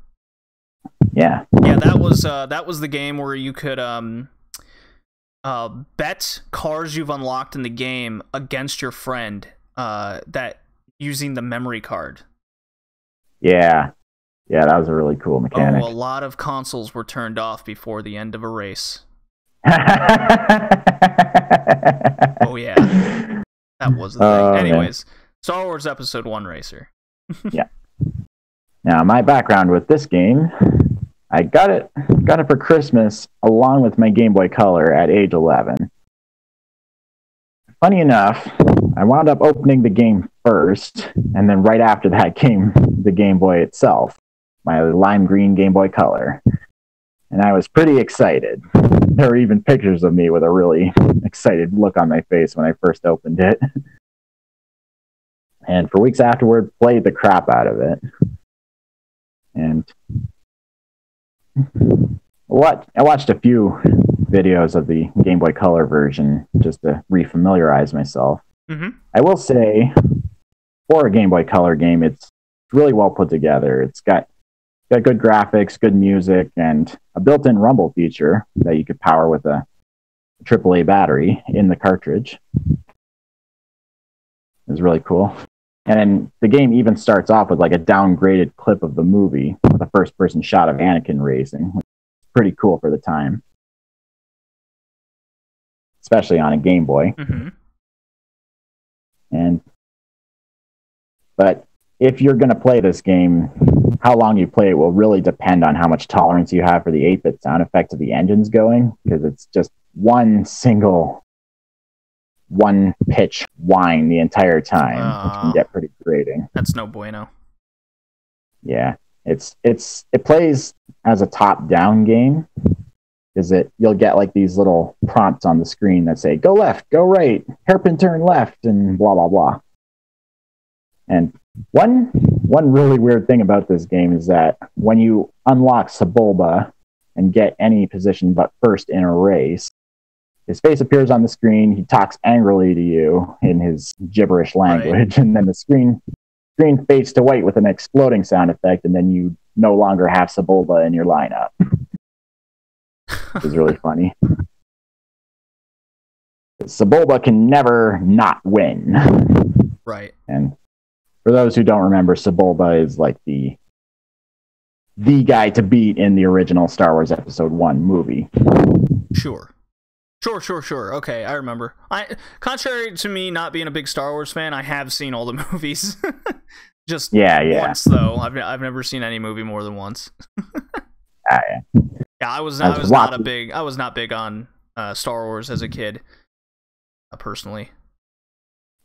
Yeah. Yeah, that was the game where you could bet cars you've unlocked in the game against your friend that using the memory card. Yeah. Yeah, that was a really cool mechanic. Oh, a lot of consoles were turned off before the end of a race. Oh yeah. That was the thing. Anyways, man. Star Wars Episode 1 Racer. Yeah. Now, my background with this game, I got it for Christmas along with my Game Boy Color at age 11. Funny enough, I wound up opening the game first, and then right after that came the Game Boy itself, my lime green Game Boy Color. And I was pretty excited. There were even pictures of me with a really excited look on my face when I first opened it. And for weeks afterward, played the crap out of it. And I watched a few videos of the Game Boy Color version just to refamiliarize myself. Mm-hmm. I will say, for a Game Boy Color game, it's really well put together. It's got good graphics, good music, and a built-in rumble feature that you could power with a AAA battery in the cartridge. It's really cool. And then the game even starts off with like a downgraded clip of the movie with a first-person shot of Anakin racing, which is pretty cool for the time, especially on a Game Boy. Mm-hmm. But if you're going to play this game, how long you play it will really depend on how much tolerance you have for the 8-bit sound effect of the engines going, because it's just one pitch whine the entire time, which can get pretty grating. That's no bueno. Yeah, it plays as a top-down game. You'll get like these little prompts on the screen that say go left, go right, hairpin turn left, and blah blah blah. And one really weird thing about this game is that when you unlock Sebulba and get any position but first in a race, his face appears on the screen. He talks angrily to you in his gibberish language, and then the screen fades to white with an exploding sound effect, and then you no longer have Sebulba in your lineup. Which is really funny. Sebulba can never not win. Right. And for those who don't remember, Sebulba is like the guy to beat in the original Star Wars Episode 1 movie. Sure. Okay, I remember. Contrary to me not being a big Star Wars fan, I have seen all the movies. Just once, though. I've never seen any movie more than once. Yeah, I was not big on Star Wars as a kid, personally.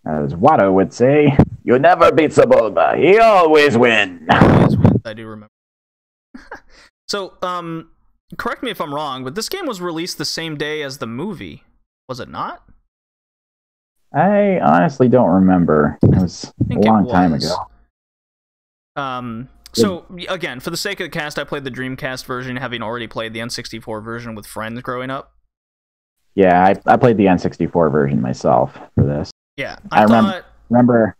As Watto would say, you never beat Sebulba. He always wins. I do remember. So, correct me if I'm wrong, but this game was released the same day as the movie, was it not? I honestly don't remember. It was a long time ago. So, again, for the sake of the cast, I played the Dreamcast version, having already played the N64 version with friends growing up. Yeah, I played the N64 version myself for this. Yeah, I remember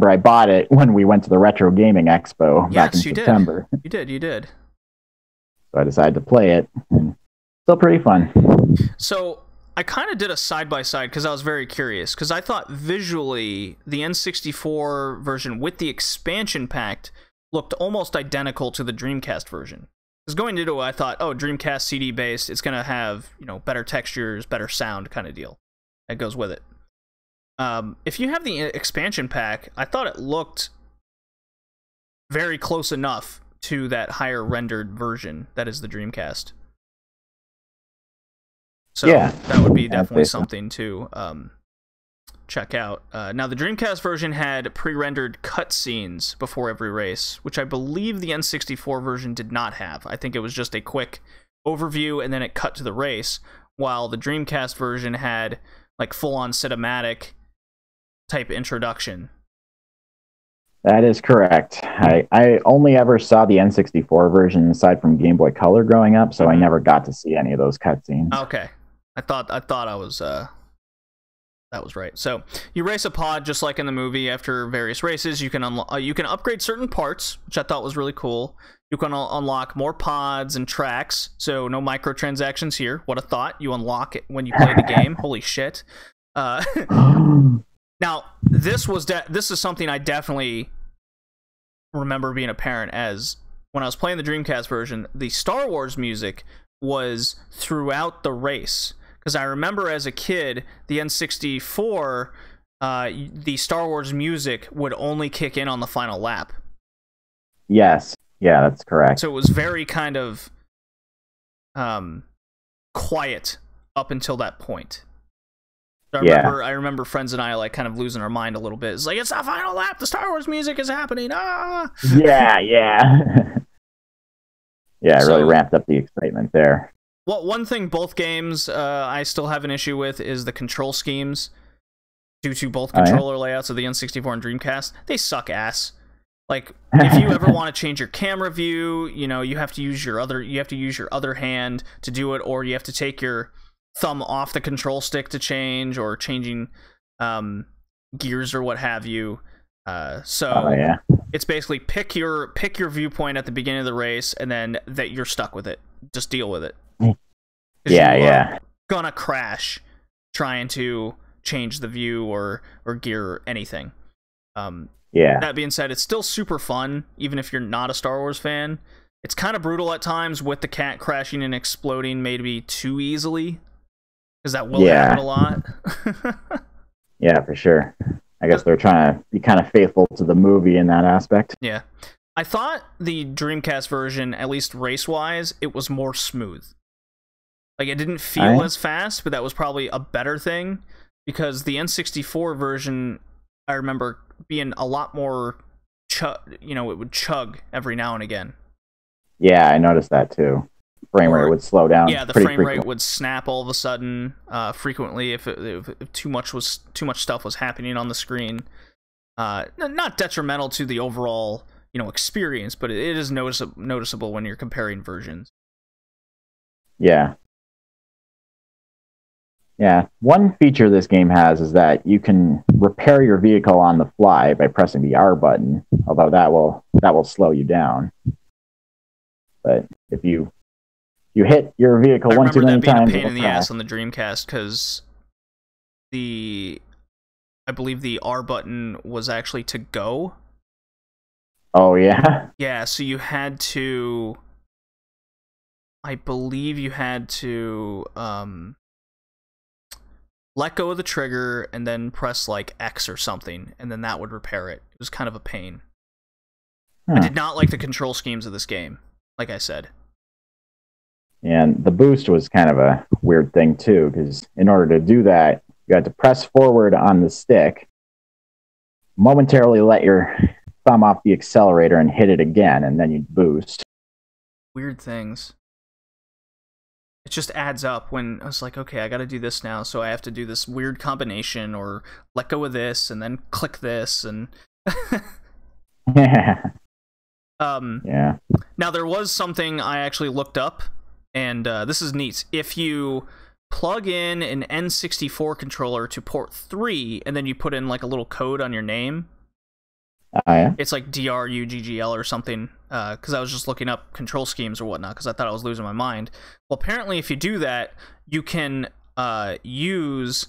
I bought it when we went to the Retro Gaming Expo back in September. You did. So I decided to play it, and still pretty fun. So I kind of did a side-by-side because I was very curious, because I thought visually the N64 version with the expansion pack looked almost identical to the Dreamcast version. Because going into it, I thought, oh, Dreamcast CD-based, it's going to have, better textures, better sound kind of deal that goes with it. If you have the expansion pack, I thought it looked very close enough to that higher rendered version that is the Dreamcast. So that would be definitely something to check out. Now, the Dreamcast version had pre-rendered cutscenes before every race, which I believe the N64 version did not have. I think it was just a quick overview and then it cut to the race, while the Dreamcast version had like full-on cinematic type introduction. That is correct. I only ever saw the N64 version aside from Game Boy Color growing up, so I never got to see any of those cutscenes. Okay. I thought I was that was right. So you race a pod just like in the movie. After various races, you can upgrade certain parts, which I thought was really cool. You can unlock more pods and tracks. So no microtransactions here. What a thought! You unlock it when you play the game. Holy shit! Now this is something I definitely remember being apparent as when I was playing the Dreamcast version. The Star Wars music was throughout the race. Because I remember as a kid, the N64, the Star Wars music would only kick in on the final lap. Yes. Yeah, that's correct. So it was very kind of quiet up until that point. So I remember friends and I like kind of losing our mind a little bit. It's like, it's the final lap! The Star Wars music is happening! Ah! Yeah. Yeah, it really ramped up the excitement there. Well, one thing both games I still have an issue with is the control schemes due to both controller layouts of the N64 and Dreamcast. They suck ass. Like, if you ever want to change your camera view, you have to use your other hand to do it, or you have to take your thumb off the control stick to change, or changing gears or what have you. It's basically pick your viewpoint at the beginning of the race, and then that you're stuck with it. Just deal with it. Yeah. Gonna crash trying to change the view or gear or anything. That being said, it's still super fun, even if you're not a Star Wars fan. It's kind of brutal at times with the cat crashing and exploding maybe too easily, because that will happen a lot. Yeah, for sure. I guess they're trying to be kind of faithful to the movie in that aspect. Yeah. I thought the Dreamcast version, at least race-wise, it was more smooth. Like, it didn't feel as fast, but that was probably a better thing, because the N64 version, I remember being a lot more, it would chug every now and again. Yeah, I noticed that too. Frame rate would slow down. Yeah, the frame rate would snap all of a sudden frequently if too much stuff was happening on the screen. Not detrimental to the overall experience, but it is noticeable when you're comparing versions. Yeah. Yeah. One feature this game has is that you can repair your vehicle on the fly by pressing the R button, although that will slow you down. But if you hit your vehicle one too many times, I remember that being a pain in the ass on the Dreamcast, because I believe the R button was actually to go. Oh, yeah? Yeah, so you had to... I believe you had to let go of the trigger and then press, like, X or something, and then that would repair it. It was kind of a pain. I did not like the control schemes of this game, like I said. And the boost was kind of a weird thing, too, because in order to do that, you had to press forward on the stick, momentarily let your thumb off the accelerator and hit it again, and then you'd boost. Weird things. It just adds up when I was like, okay, I gotta do this now, so I have to do this weird combination, or let go of this, and then click this, and... Yeah. Yeah. Now, there was something I actually looked up, and this is neat. If you plug in an N64 controller to port 3, and then you put in, like, a little code on your name... Oh, yeah? It's like DRUGGL or something, because I was just looking up control schemes or whatnot, because I thought I was losing my mind. Well, apparently if you do that, you can use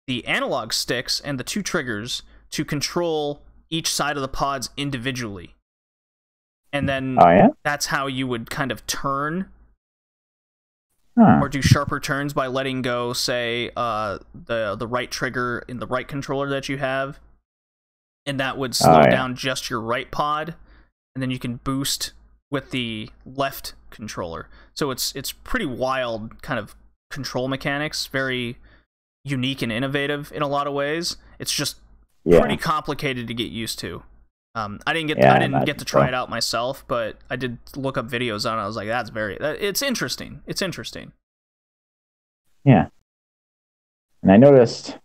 the analog sticks and the 2 triggers to control each side of the pods individually. And then that's how you would kind of turn, or do sharper turns by letting go, say, the right trigger in the right controller that you have. And that would slow down just your right pod, and then you can boost with the left controller. So it's pretty wild kind of control mechanics, very unique and innovative in a lot of ways. It's just pretty complicated to get used to. I didn't get to try it out myself, but I did look up videos on it. I was like, it's interesting. It's interesting. Yeah. And I noticed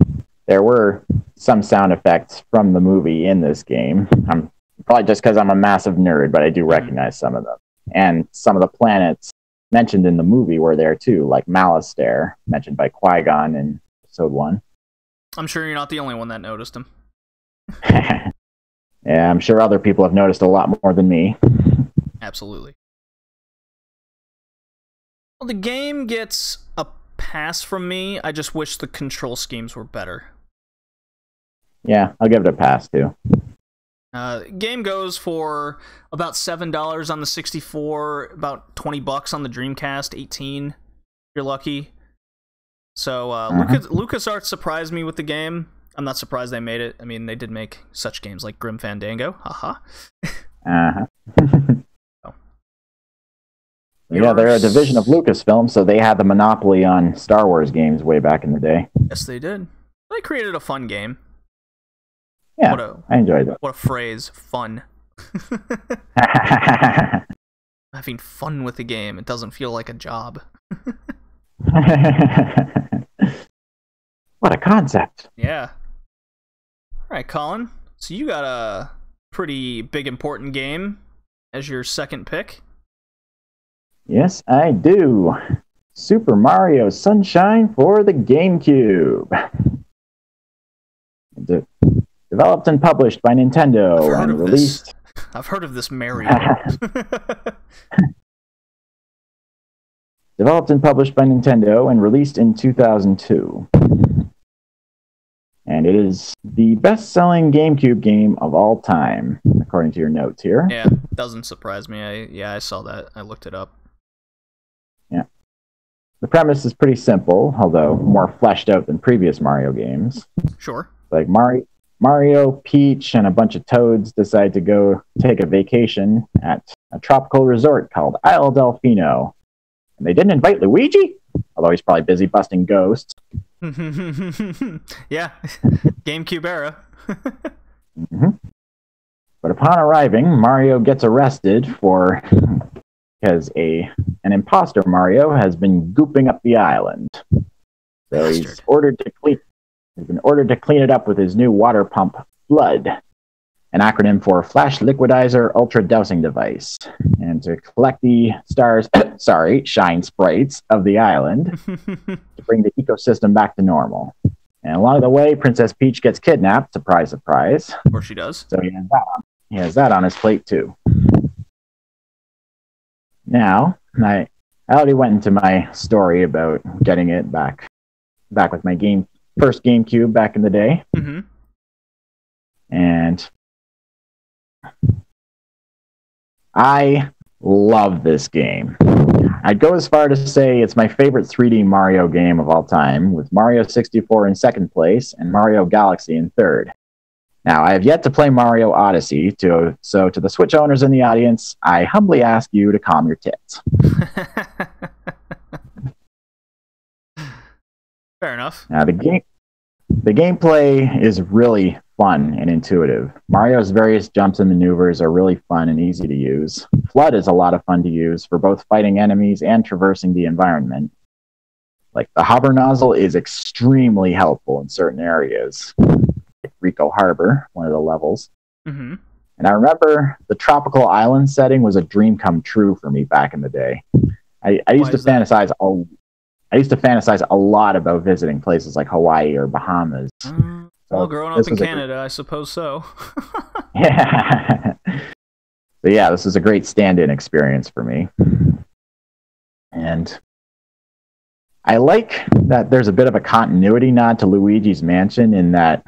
there were some sound effects from the movie in this game. I'm probably just because I'm a massive nerd, but I do recognize some of them. And some of the planets mentioned in the movie were there too, like Malastare, mentioned by Qui-Gon in episode 1. I'm sure you're not the only one that noticed them. Yeah, I'm sure other people have noticed a lot more than me. Absolutely. Well, the game gets a pass from me. I just wish the control schemes were better. Yeah, I'll give it a pass, too. Game goes for about $7 on the 64, about $20 on the Dreamcast, 18 if you're lucky. So LucasArts surprised me with the game. I'm not surprised they made it. I mean, they did make such games like Grim Fandango. Haha. Yeah, they're a division of Lucasfilm, so they had the monopoly on Star Wars games way back in the day. Yes, they did. They created a fun game. Yeah, I enjoyed it. What a phrase. Fun. Having fun with the game. It doesn't feel like a job. What a concept. Yeah. Alright, Colin. So you got a pretty big, important game as your second pick. Yes, I do. Super Mario Sunshine for the GameCube. Developed and published by Nintendo and released... I've heard of this Mario. Developed and published by Nintendo and released in 2002. And it is the best-selling GameCube game of all time, according to your notes here. Yeah, doesn't surprise me. I saw that. I looked it up. Yeah. The premise is pretty simple, although more fleshed out than previous Mario games. Sure. Like Mario, Peach, and a bunch of toads decide to go take a vacation at a tropical resort called Isle Delfino. And they didn't invite Luigi, although he's probably busy busting ghosts. Yeah, GameCube era. But upon arriving, Mario gets arrested because an imposter Mario has been gooping up the island. So he's been ordered to clean it up with his new water pump, Flood, an acronym for Flash Liquidizer Ultra Dousing Device, and to collect the shine sprites of the island to bring the ecosystem back to normal. And along the way, Princess Peach gets kidnapped. Surprise, surprise. Of course she does. So he has that on his plate too. Now, I already went into my story about getting it back with my first GameCube back in the day. Mm-hmm. And I love this game. I'd go as far to say it's my favorite 3D Mario game of all time, with Mario 64 in second place and Mario Galaxy in third. Now, I have yet to play Mario Odyssey, so to the Switch owners in the audience, I humbly ask you to calm your tits. Fair enough. Now, the gameplay is really fun and intuitive. Mario's various jumps and maneuvers are really fun and easy to use. Flood is a lot of fun to use for both fighting enemies and traversing the environment. Like, the hover nozzle is extremely helpful in certain areas. Like Rico Harbor, one of the levels. Mm-hmm. And I remember the tropical island setting was a dream come true for me back in the day. I used to fantasize a lot about visiting places like Hawaii or Bahamas. Well, growing up in Canada, I suppose so. Yeah. So yeah, this is a great stand-in experience for me. And I like that there's a bit of a continuity nod to Luigi's Mansion in that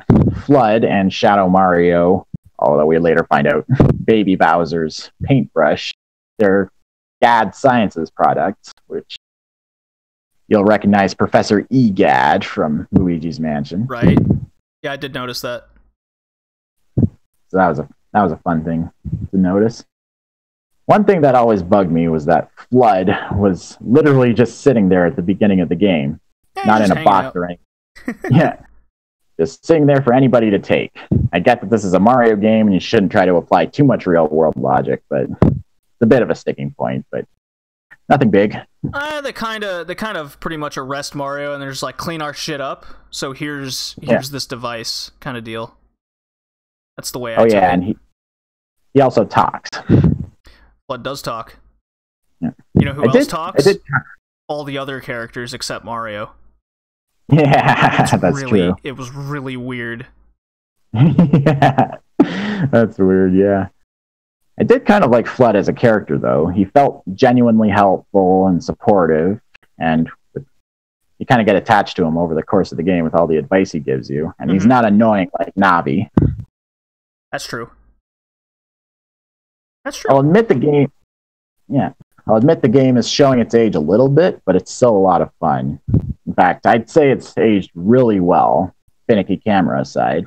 Flood and Shadow Mario, although we later find out Baby Bowser's paintbrush, they're GAD Sciences products, which you'll recognize Professor EGAD from Luigi's Mansion. Right. Yeah, I did notice that. So that was a fun thing to notice. One thing that always bugged me was that Flood was literally just sitting there at the beginning of the game, not in a box or anything. Yeah, just sitting there for anybody to take. I get that this is a Mario game and you shouldn't try to apply too much real-world logic, but it's a bit of a sticking point. But nothing big. They kind of pretty much arrest Mario and they're just like, clean our shit up. So here's this device kind of deal. That's the way I took it. And he also talks. Blood does talk. Yeah. You know who else talks? All the other characters except Mario. Yeah, that's true. It was really weird. Yeah, that's weird, yeah. I did kind of like Flood as a character, though. He felt genuinely helpful and supportive, and you kind of get attached to him over the course of the game with all the advice he gives you, and he's not annoying like Navi. That's true. That's true. I'll admit the game is showing its age a little bit, but it's still a lot of fun. In fact, I'd say it's aged really well, finicky camera aside.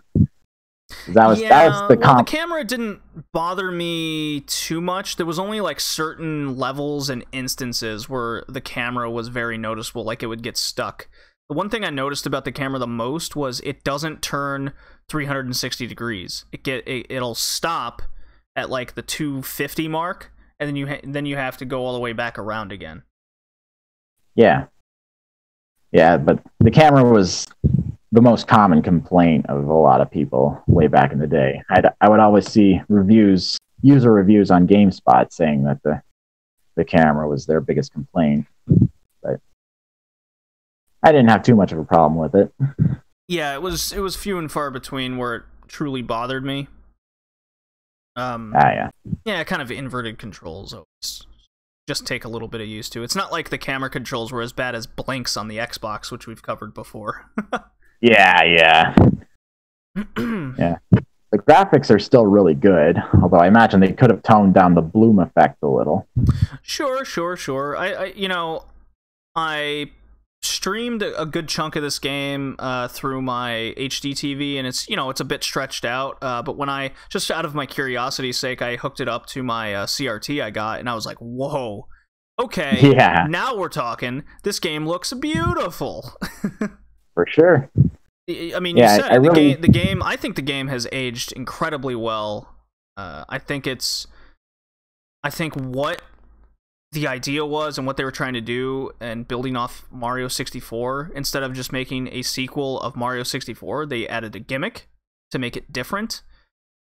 The camera didn't bother me too much. There was only like certain levels and instances where the camera was very noticeable, like it would get stuck. The one thing I noticed about the camera the most was it doesn't turn 360 degrees. It'll stop at like the 250 mark, and then you have to go all the way back around again. Yeah, but the camera was the most common complaint of a lot of people way back in the day. I would always see user reviews on GameSpot saying that the camera was their biggest complaint, but I didn't have too much of a problem with it. Yeah, it was few and far between where it truly bothered me. Yeah, kind of inverted controls always just take a little bit of use to. It's not like the camera controls were as bad as blinks on the Xbox, which we've covered before. Yeah. Yeah. The graphics are still really good, although I imagine they could have toned down the bloom effect a little. Sure. I streamed a good chunk of this game through my HD TV, and it's it's a bit stretched out. But when I just out of my curiosity's sake, I hooked it up to my CRT I got, and I was like, whoa, okay, Yeah, now we're talking. This game looks beautiful. for sure. I mean, Yeah, you said I it, really... the game. I think the game has aged incredibly well. I think what the idea was and what they were trying to do, and building off Mario 64, instead of just making a sequel of Mario 64, they added a gimmick to make it different,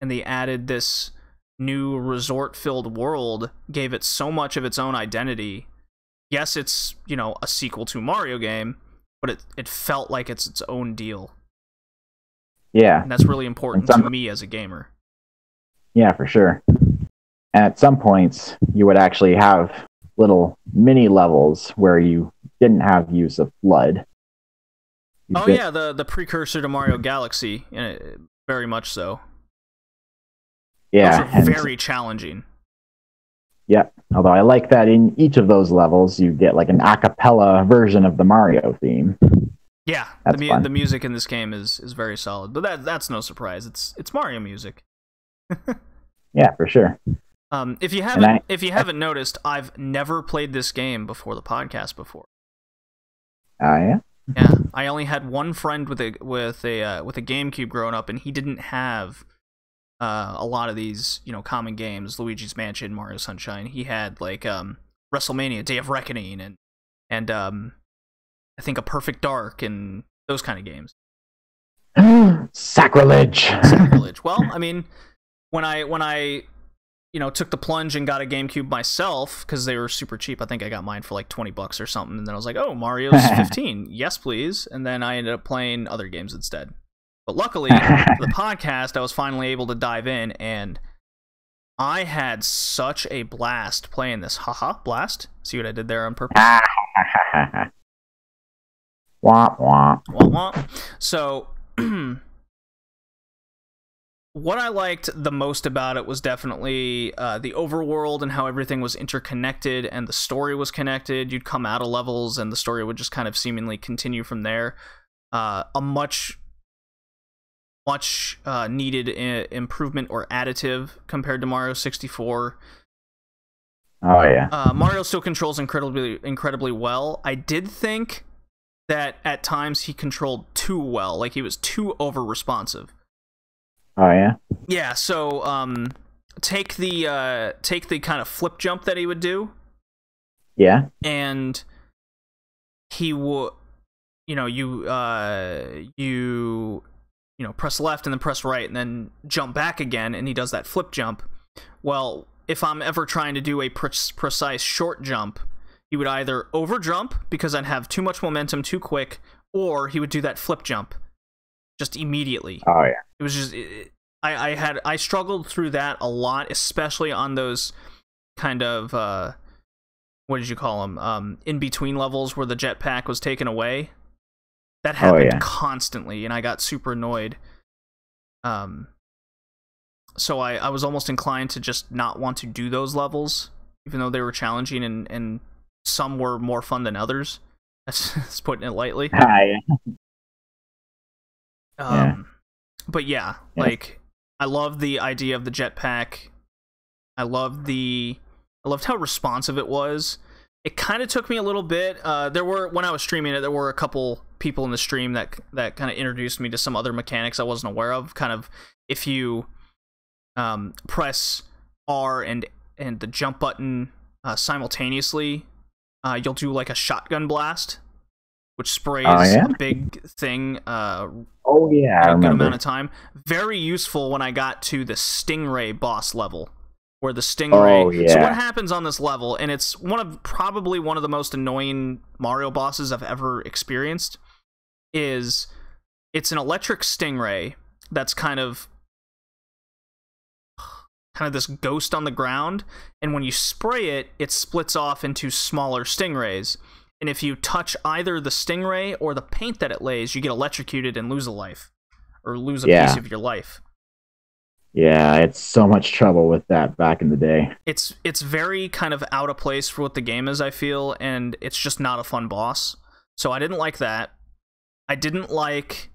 and they added this new resort-filled world, gave it so much of its own identity. Yes, it's a sequel to a Mario game, but it felt like it's its own deal. Yeah. And that's really important to me as a gamer. Yeah, for sure. And at some points, you would actually have little mini levels where you didn't have use of blood. Yeah, the precursor to Mario Galaxy, very much so. Yeah. Those are very challenging. Yeah, although I like that in each of those levels, you get like an a cappella version of the Mario theme. Yeah, the music in this game is very solid, but that's no surprise. It's Mario music. Yeah, for sure. If you haven't noticed, I've never played this game before the podcast before. Yeah. Yeah, I only had one friend with a GameCube growing up, and he didn't have a lot of these common games, Luigi's Mansion, Mario Sunshine. He had like WrestleMania, Day of Reckoning, and I think A Perfect Dark and those kind of games. Sacrilege. Sacrilege. Well, I mean, when I took the plunge and got a GameCube myself, because they were super cheap. I think I got mine for like $20 or something, and then I was like, oh, Mario's 15. Yes, please. And then I ended up playing other games instead. But luckily, for the podcast, I was finally able to dive in, and I had such a blast playing this. Haha, blast. See what I did there on purpose? Wah, wah. Wah, wah. So, what I liked the most about it was definitely the overworld and how everything was interconnected and the story was connected. You'd come out of levels and the story would just kind of seemingly continue from there. A much needed improvement or additive compared to Mario 64. Oh yeah. Mario still controls incredibly well. I did think that at times he controlled too well, like he was too over responsive. Oh yeah. Yeah. So take the kind of flip jump that he would do. Yeah. And he would, press left and then press right and then jump back again, and he does that flip jump. Well, if I'm ever trying to do a precise short jump, he would either over jump because I'd have too much momentum too quick, or he would do that flip jump just immediately. Oh yeah. It was just I struggled through that a lot, especially on those kind of what did you call them? In between levels where the jetpack was taken away. That happened constantly, and I got super annoyed. So I was almost inclined to just not want to do those levels, even though they were challenging and some were more fun than others. That's putting it lightly. But yeah, like I love the idea of the jetpack. I loved how responsive it was. It kind of took me a little bit. When I was streaming it, there were a couple people in the stream that kind of introduced me to some other mechanics I wasn't aware of. Kind of if you press R and the jump button simultaneously, you'll do like a shotgun blast, which sprays a big thing. A good amount of time. Very useful when I got to the Stingray boss level. Where the Stingray... So what happens on this level, and it's probably one of the most annoying Mario bosses I've ever experienced, is it's an electric Stingray that's kind of this ghost on the ground, and when you spray it, it splits off into smaller Stingrays. And if you touch either the Stingray or the paint that it lays, you get electrocuted and lose a life. Or lose a piece of your life. Yeah, it's so much trouble with that back in the day. It's very kind of out of place for what the game is, I feel, and it's just not a fun boss. So I didn't like that. I didn't like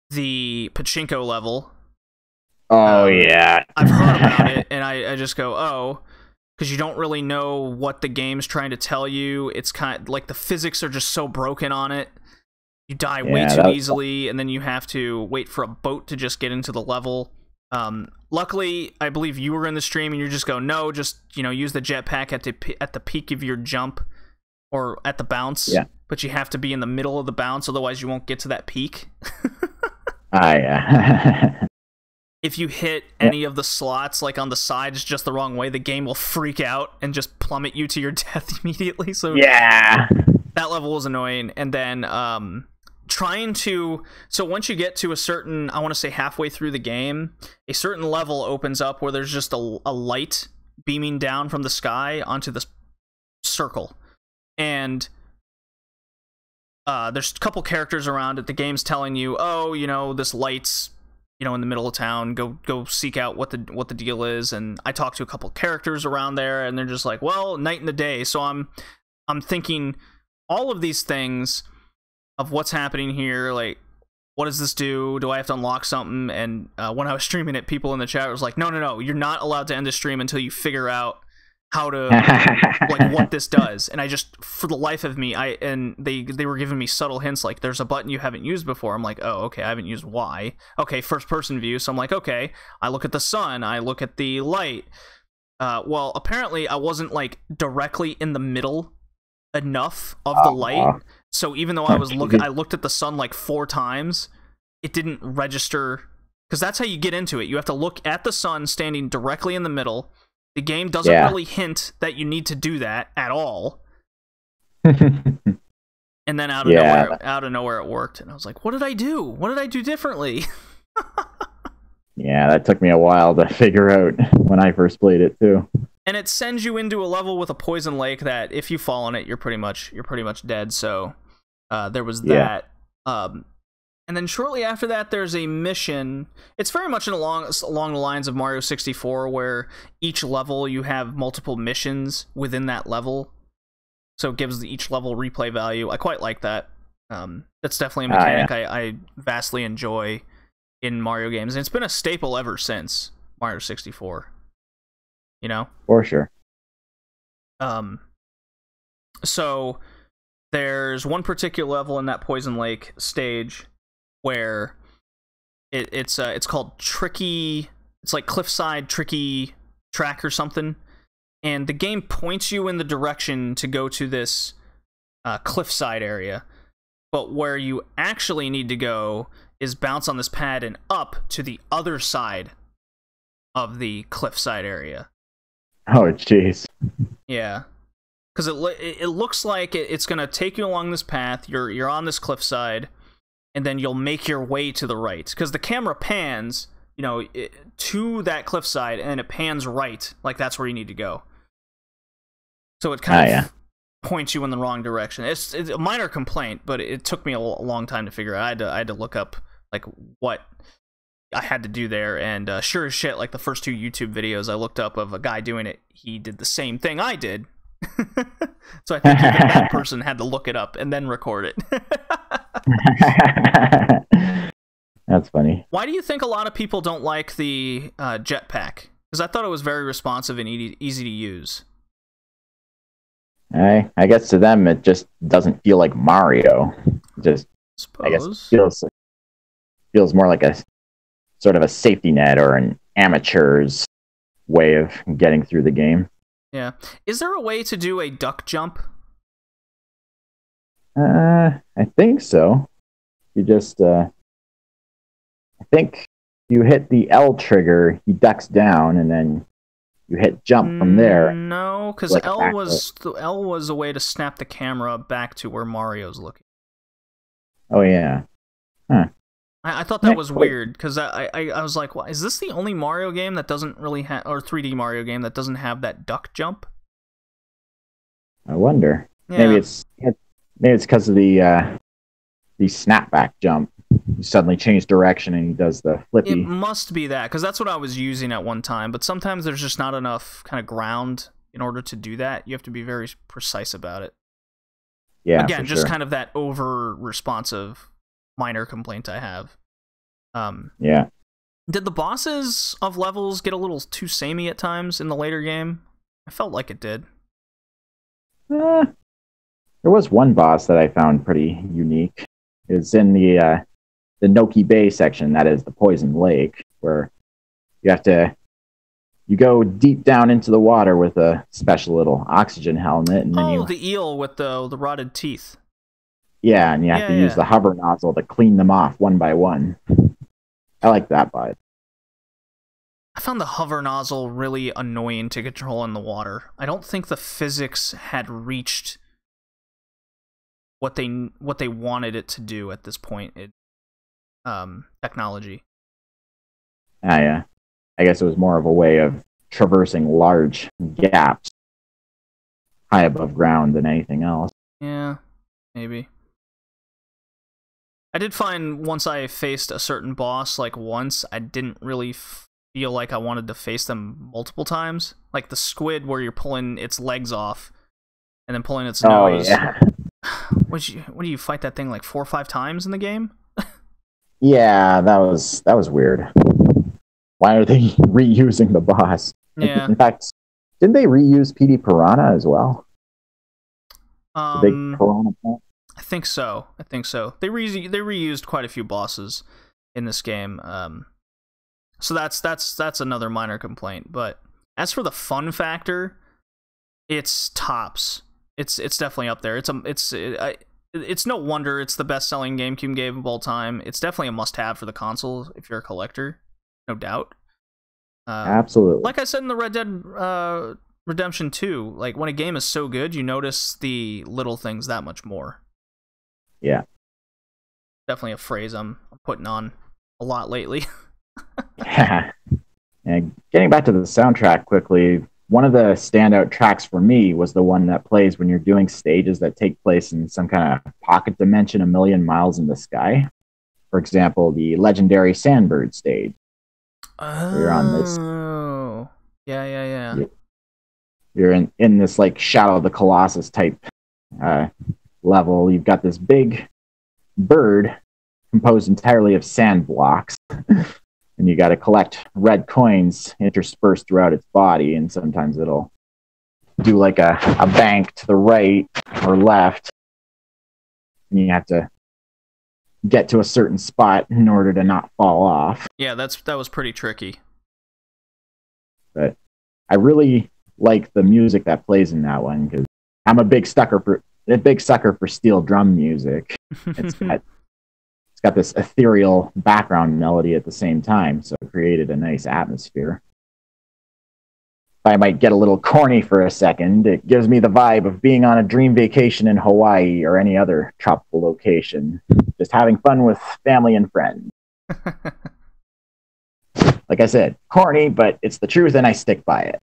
the pachinko level. Oh, yeah. I've heard about it, and I just go, oh, because you don't really know what the game's trying to tell you. It's kind of like the physics are just so broken on it. You die way too easily, and then you have to wait for a boat to just get into the level. Luckily, I believe you were in the stream, and you just go, no, just, you know, use the jetpack at the peak of your jump, or at the bounce. Yeah. But you have to be in the middle of the bounce, otherwise you won't get to that peak. Yeah. If you hit any of the slots, like on the sides, just the wrong way, the game will freak out and just plummet you to your death immediately. So yeah, that level was annoying. And then so once you get to a certain, I want to say halfway through the game, a certain level opens up where there's just a light beaming down from the sky onto this circle. And there's a couple characters around it. The game's telling you, oh, you know, this light's, you know, in the middle of town. Go seek out what the deal is. And I talked to a couple characters around there, and they're just like, well, night and the day. So I'm thinking all of these things of what's happening here. Like, what does this do? Do I have to unlock something? And when I was streaming it, people in the chat was like, no, you're not allowed to end the stream until you figure out how to like what this does. And I just, for the life of me, they were giving me subtle hints like, there's a button you haven't used before. I'm like, oh, okay, I haven't used Y. Okay, first person view. So I'm like, okay, I look at the sun, I look at the light. Well, apparently I wasn't like directly in the middle enough of the light. So even though I looked at the sun like 4 times, it didn't register, because that's how you get into it. You have to look at the sun standing directly in the middle. The game doesn't really hint that you need to do that at all. And then out of nowhere it worked. And I was like, what did I do? What did I do differently? Yeah, that took me a while to figure out when I first played it too. And it sends you into a level with a poison lake that if you fall in it, you're pretty much dead. So there was that. And then shortly after that, there's a mission. It's very much along the lines of Mario 64, where each level you have multiple missions within that level. So it gives each level replay value. I quite like that. That's definitely a mechanic I vastly enjoy in Mario games. And it's been a staple ever since Mario 64. You know? For sure. So there's one particular level in that Poison Lake stage where it's called Tricky. It's like Cliffside Tricky Track or something, and the game points you in the direction to go to this cliffside area. But where you actually need to go is bounce on this pad and up to the other side of the cliffside area. Oh, jeez. Yeah. Because it looks like it's going to take you along this path. You're on this cliffside, and then you'll make your way to the right. Because the camera pans, you know, to that cliffside, and it pans right. Like, that's where you need to go. So it kind of points you in the wrong direction. It's a minor complaint, but it took me a long time to figure out. I had to look up, like, what I had to do there, and sure as shit, like, the first 2 YouTube videos I looked up of a guy doing it, he did the same thing I did. So I think even that person had to look it up and then record it. That's funny. Why do you think a lot of people don't like the jetpack? Because I thought it was very responsive and easy to use. I guess to them it just doesn't feel like Mario. Just, I guess, feels more like a sort of a safety net or an amateur's way of getting through the game. Yeah. Is there a way to do a duck jump? I think so. You just, I think you hit the L trigger, he ducks down, and then you hit jump from there. No, because like L was a way to snap the camera back to where Mario's looking. Oh, yeah. Huh. I thought that was weird, because I was like, well, is this the only Mario game that doesn't really have, or 3D Mario game that doesn't have that duck jump? I wonder. Yeah. Maybe it's because of the snapback jump. You suddenly change direction and he does the flippy. It must be that, because that's what I was using at one time, but sometimes there's just not enough kind of ground in order to do that. You have to be very precise about it. Yeah, Again, for just sure. kind of that over-responsive minor complaint I have. Yeah. Did the bosses of levels get a little too samey at times in the later game? I felt like it did. There was one boss that I found pretty unique. It's in the Noki Bay section, that is the Poison Lake, where you go deep down into the water with a special little oxygen helmet, and then the eel with the rotted teeth. Yeah, and you have to use the hover nozzle to clean them off one by one. I like that vibe. I found the hover nozzle really annoying to control in the water. I don't think the physics had reached what they wanted it to do at this point in technology. Yeah. I guess it was more of a way of traversing large gaps high above ground than anything else. Yeah, maybe. I did find once I faced a certain boss, like once, I didn't really feel like I wanted to face them multiple times. Like the squid where you're pulling its legs off and then pulling its nose. Yeah. What do you fight that thing like 4 or 5 times in the game? Yeah, that was weird. Why are they reusing the boss? Yeah. In fact, didn't they reuse PD Piranha as well? The big piranha plant? I think so. They reused quite a few bosses in this game. So that's another minor complaint. But as for the fun factor, it's tops. It's definitely up there. It's no wonder it's the best-selling GameCube game of all time. It's definitely a must-have for the console if you're a collector, no doubt. Absolutely. Like I said in the Red Dead Redemption 2, like when a game is so good, you notice the little things that much more. Yeah. Definitely a phrase I'm putting on a lot lately. And getting back to the soundtrack quickly, one of the standout tracks for me was the one that plays when you're doing stages that take place in some kind of pocket dimension a million miles in the sky. For example, the legendary Sandbird stage. Oh, you're on this. Yeah. You're in this like Shadow of the Colossus type level. You've got this big bird composed entirely of sand blocks. And you got to collect red coins interspersed throughout its body, and sometimes it'll do like a bank to the right or left, and you have to get to a certain spot in order to not fall off. Yeah, that was pretty tricky. But I really like the music that plays in that one because I'm a big sucker for steel drum music. It's got this ethereal background melody at the same time, so it created a nice atmosphere. If I might get a little corny for a second, it gives me the vibe of being on a dream vacation in Hawaii or any other tropical location, just having fun with family and friends. Like I said, corny, but it's the truth and I stick by it.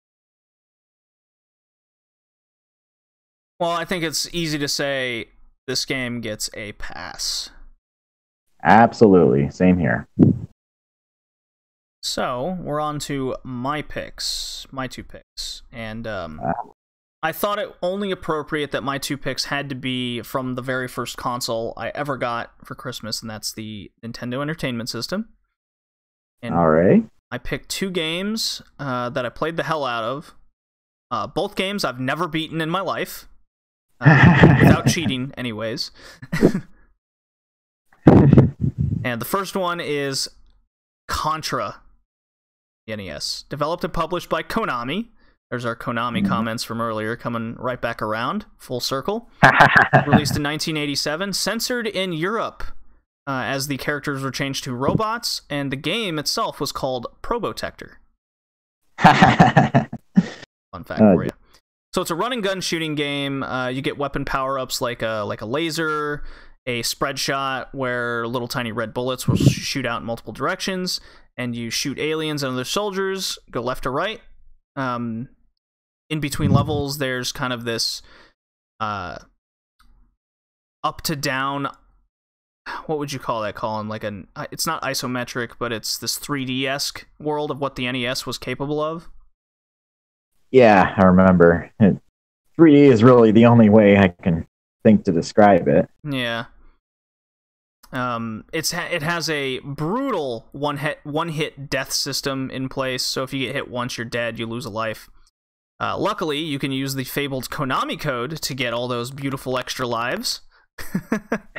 Well, I think it's easy to say this game gets a pass. Absolutely. Same here. So, we're on to my two picks. And I thought it only appropriate that my 2 picks had to be from the very first console I ever got for Christmas, and that's the Nintendo Entertainment System. And all right. I picked 2 games that I played the hell out of. Both games I've never beaten in my life. Without cheating, anyways. And the first one is Contra, the NES. Developed and published by Konami. There's our Konami comments from earlier coming right back around, full circle. Released in 1987. Censored in Europe as the characters were changed to robots, and the game itself was called Probotector. Fun fact for you. So it's a run and gun shooting game. You get weapon power-ups like a laser, a spread shot where little tiny red bullets will shoot out in multiple directions, and you shoot aliens and other soldiers, go left to right. In between levels, there's kind of this up to down. What would you call that, Colin? Like it's not isometric, but it's this 3D-esque world of what the NES was capable of. Yeah, I remember. 3D is really the only way I can think to describe it. Yeah. It has a brutal one hit death system in place. So if you get hit once, you're dead. You lose a life. Luckily, you can use the fabled Konami code to get all those beautiful extra lives.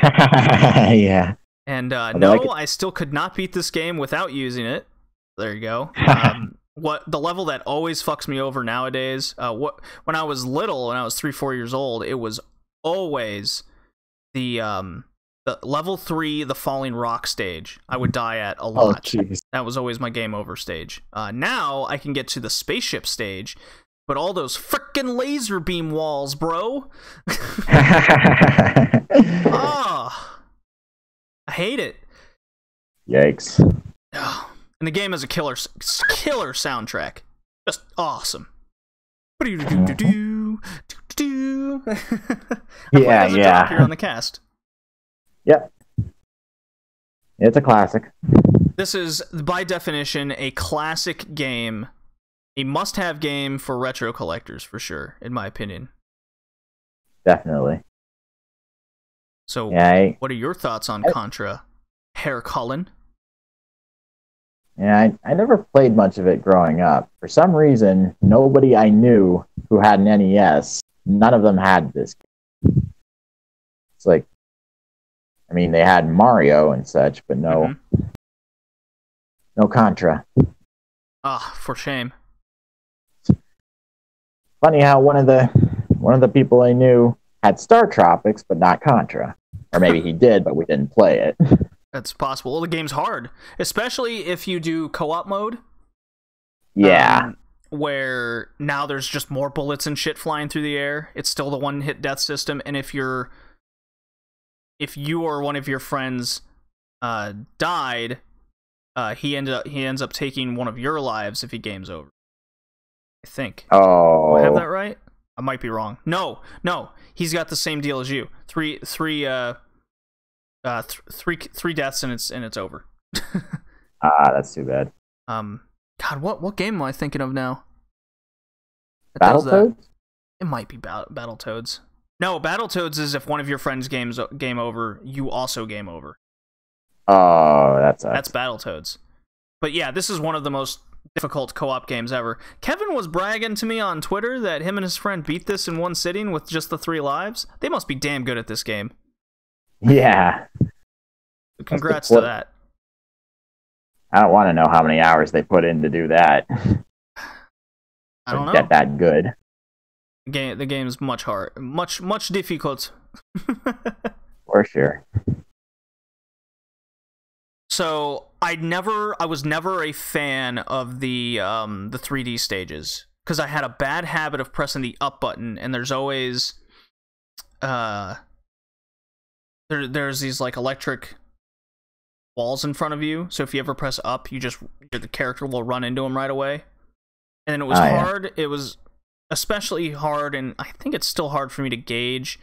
Yeah. And no, I still could not beat this game without using it. There you go. What the level that always fucks me over nowadays? When I was little, when I was 3-4 years old, it was always the level 3, the falling rock stage. I would die at a lot. Oh, that was always my game over stage. Now I can get to the spaceship stage, but all those frickin' laser beam walls, bro. Ah, I hate it. Yikes. And the game has a killer soundtrack. Just awesome. Yeah, yeah. Here on the cast. Yep. It's a classic. This is, by definition, a classic game. A must-have game for retro collectors, for sure, in my opinion. Definitely. So, yeah, what are your thoughts on Contra, Herr Cullen? Yeah, I never played much of it growing up. For some reason, nobody I knew who had an NES, none of them had this game. It's like, I mean, they had Mario and such, but no Contra. For shame. Funny how one of the people I knew had Star Tropics, but not Contra. Or maybe he did, but we didn't play it. That's possible. Well, the game's hard, especially if you do co-op mode. Yeah. Where now there's just more bullets and shit flying through the air. It's still the one-hit death system, and if you or one of your friends died, he ends up taking one of your lives if he game's over. I think. Oh. Do I have that right? I might be wrong. No. He's got the same deal as you. Three deaths and it's over. That's too bad. God, what game am I thinking of now? Battletoads? It might be Battletoads. No, Battletoads is if one of your friends game over, you also game over. Oh, that's Battletoads. But yeah, this is one of the most difficult co-op games ever. Kevin was bragging to me on Twitter that him and his friend beat this in one sitting with just the 3 lives. They must be damn good at this game. Yeah. Congrats to that. I don't want to know how many hours they put in to do that. I don't know. Get that good. The game's much hard, much difficult. For sure. So I was never a fan of the 3D stages because I had a bad habit of pressing the up button, and there's always there's these like electric walls in front of you. So if you ever press up, the character will run into them right away. And it was hard. Yeah. It was especially hard, and I think it's still hard for me to gauge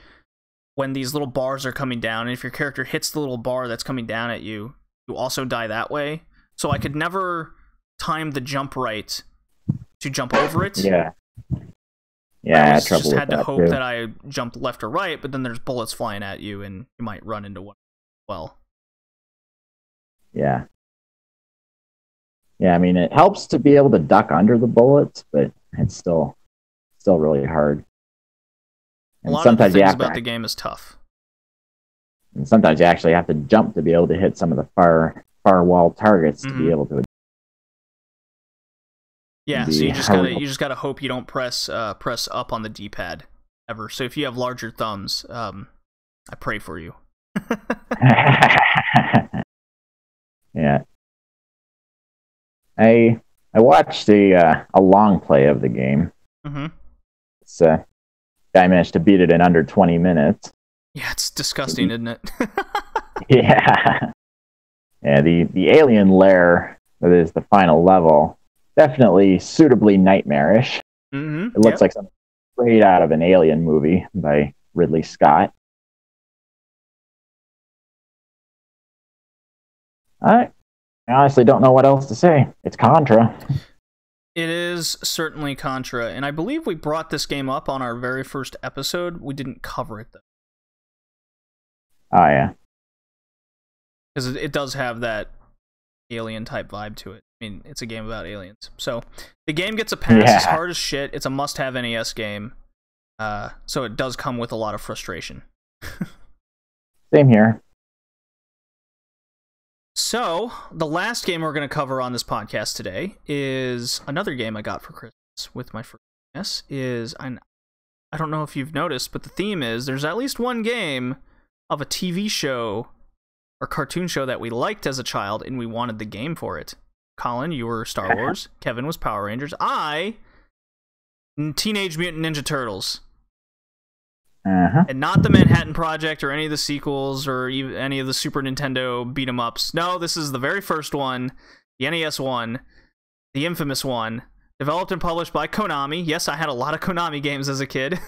when these little bars are coming down. And if your character hits the little bar that's coming down at you, you also die that way. So I could never time the jump right to jump over it. Yeah. Yeah, I had trouble just with had to that hope too. that I jumped left or right, but then there's bullets flying at you, and you might run into one as well. Yeah. Yeah, I mean, it helps to be able to duck under the bullets, but it's still really hard. And a lot of the things about the game is tough. And sometimes you actually have to jump to be able to hit some of the far wall targets to be able to. Yeah, so you just gotta hope you don't press up on the D-pad ever. So if you have larger thumbs, I pray for you. Yeah. I watched a long play of the game. Mm-hmm. Guy managed to beat it in under 20 minutes. Yeah, it's disgusting, isn't it? Yeah. Yeah, the alien lair that is the final level, definitely suitably nightmarish. Mm-hmm. It looks like something straight out of an Alien movie by Ridley Scott. I honestly don't know what else to say. It's Contra. It is certainly Contra, and I believe we brought this game up on our very first episode. We didn't cover it, though. Oh yeah. Because it does have that alien type vibe to it. I mean, it's a game about aliens. So the game gets a pass. Yeah. It's hard as shit. It's a must-have NES game. So it does come with a lot of frustration. Same here. So the last game we're going to cover on this podcast today is another game I got for Christmas with my first NES. I don't know if you've noticed, but the theme is there's at least one game of a TV show or cartoon show that we liked as a child, and we wanted the game for it. Colin, you were Star Wars. Kevin was Power Rangers. Teenage Mutant Ninja Turtles. And not the Manhattan Project or any of the sequels or even any of the Super Nintendo beat-em-ups. No, this is the very first one, the NES one, the infamous one, developed and published by Konami. Yes, I had a lot of Konami games as a kid.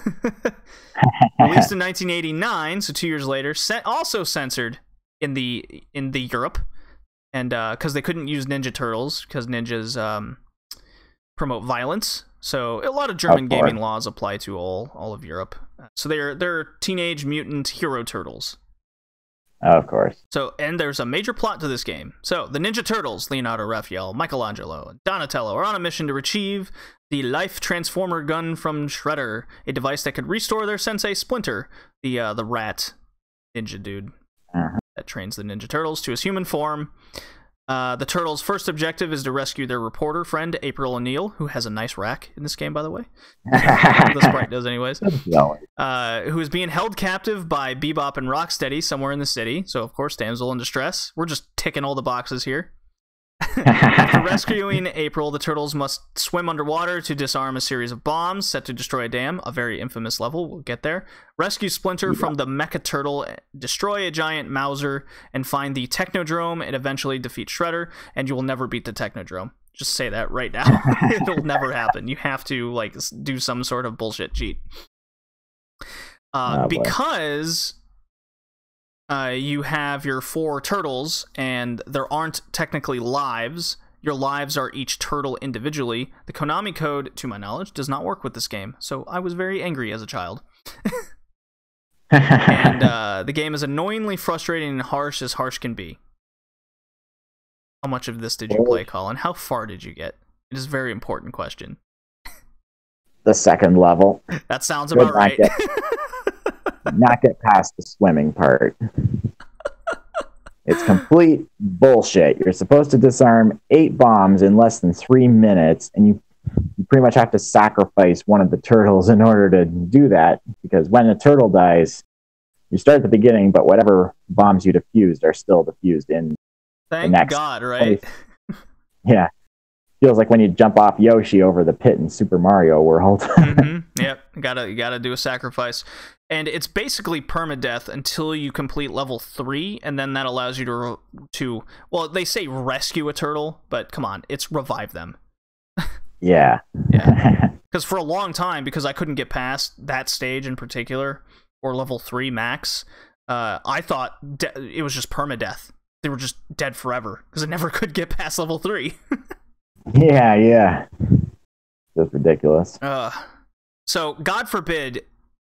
Released in 1989, so 2 years later. Also censored in the Europe, and because they couldn't use Ninja Turtles because ninjas promote violence. So a lot of German gaming laws apply to all of Europe. So they're Teenage Mutant Hero Turtles. Of course. So, and there's a major plot to this game. So the Ninja Turtles, Leonardo, Raphael, Michelangelo, and Donatello are on a mission to retrieve the Life Transformer gun from Shredder, a device that could restore their sensei Splinter, the rat ninja dude that trains the Ninja Turtles to his human form. The Turtles' first objective is to rescue their reporter friend, April O'Neil, who has a nice rack in this game, by the way. The sprite does anyways. Who is being held captive by Bebop and Rocksteady somewhere in the city. So, of course, damsel in distress. We're just ticking all the boxes here. After rescuing April, the Turtles must swim underwater to disarm a series of bombs set to destroy a dam, a very infamous level, we'll get there. Rescue Splinter from the Mecha Turtle, destroy a giant Mauser, and find the Technodrome, and eventually defeat Shredder, and you will never beat the Technodrome. Just say that right now. It'll never happen. You have to like do some sort of bullshit cheat. Because you have your 4 turtles, and there aren't technically lives. Your lives are each turtle individually. The Konami code, to my knowledge, does not work with this game, so I was very angry as a child. And the game is annoyingly frustrating and harsh as harsh can be. How much of this did you play, Colin? How far did you get? It is a very important question. The second level. That sounds about right. Not get past the swimming part. It's complete bullshit. You're supposed to disarm 8 bombs in less than 3 minutes, and you pretty much have to sacrifice one of the turtles in order to do that, because when a turtle dies, you start at the beginning, but whatever bombs you defused are still defused in Thank the next God, right? Yeah. Feels like when you jump off Yoshi over the pit in Super Mario World. Yep, you gotta do a sacrifice. And it's basically permadeath until you complete level 3, and then that allows you to well, they say rescue a turtle, but come on, it's revive them. Yeah. Because for a long time, because I couldn't get past that stage in particular, or level 3 max, I thought it was just permadeath. They were just dead forever, because I never could get past level 3. Yeah. That's ridiculous. So, God forbid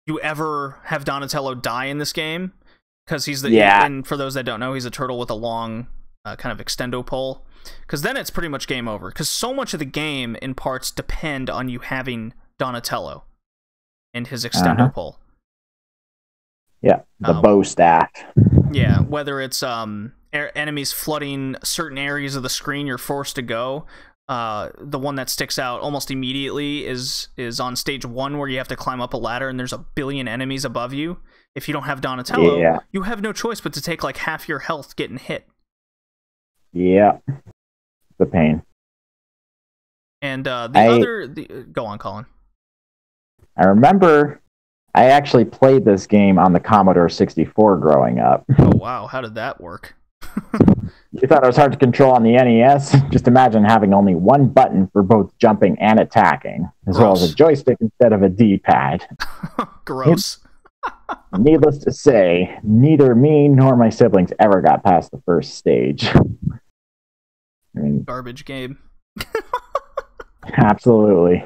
you ever have Donatello die in this game, because he's and for those that don't know, he's a turtle with a long kind of extendo pole, because then it's pretty much game over, because so much of the game in parts depend on you having Donatello and his extendo pole. Yeah, the bow staff. Yeah, whether it's enemies flooding certain areas of the screen you're forced to go. The one that sticks out almost immediately is on stage 1, where you have to climb up a ladder and there's a billion enemies above you. If you don't have Donatello, you have no choice but to take like half your health getting hit. Yeah. The pain. And go on, Colin. I remember I actually played this game on the Commodore 64 growing up. Oh, wow. How did that work? You thought it was hard to control on the NES? Just imagine having only one button for both jumping and attacking, as well as a joystick instead of a D-pad. Gross. Needless to say, neither me nor my siblings ever got past the first stage. I mean, garbage game. Absolutely.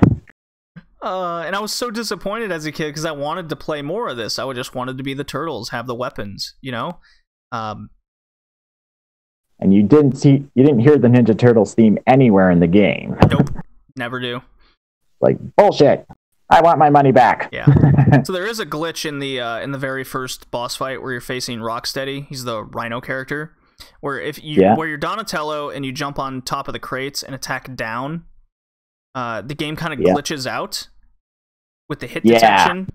And I was so disappointed as a kid because I wanted to play more of this. I just wanted to be the turtles, have the weapons, you know. And you didn't hear the Ninja Turtles theme anywhere in the game. Nope, never do. Like, bullshit. I want my money back. Yeah. So there is a glitch in the very first boss fight where you're facing Rocksteady. He's the Rhino character. Where where you're Donatello and you jump on top of the crates and attack down, the game kind of glitches out with the hit detection,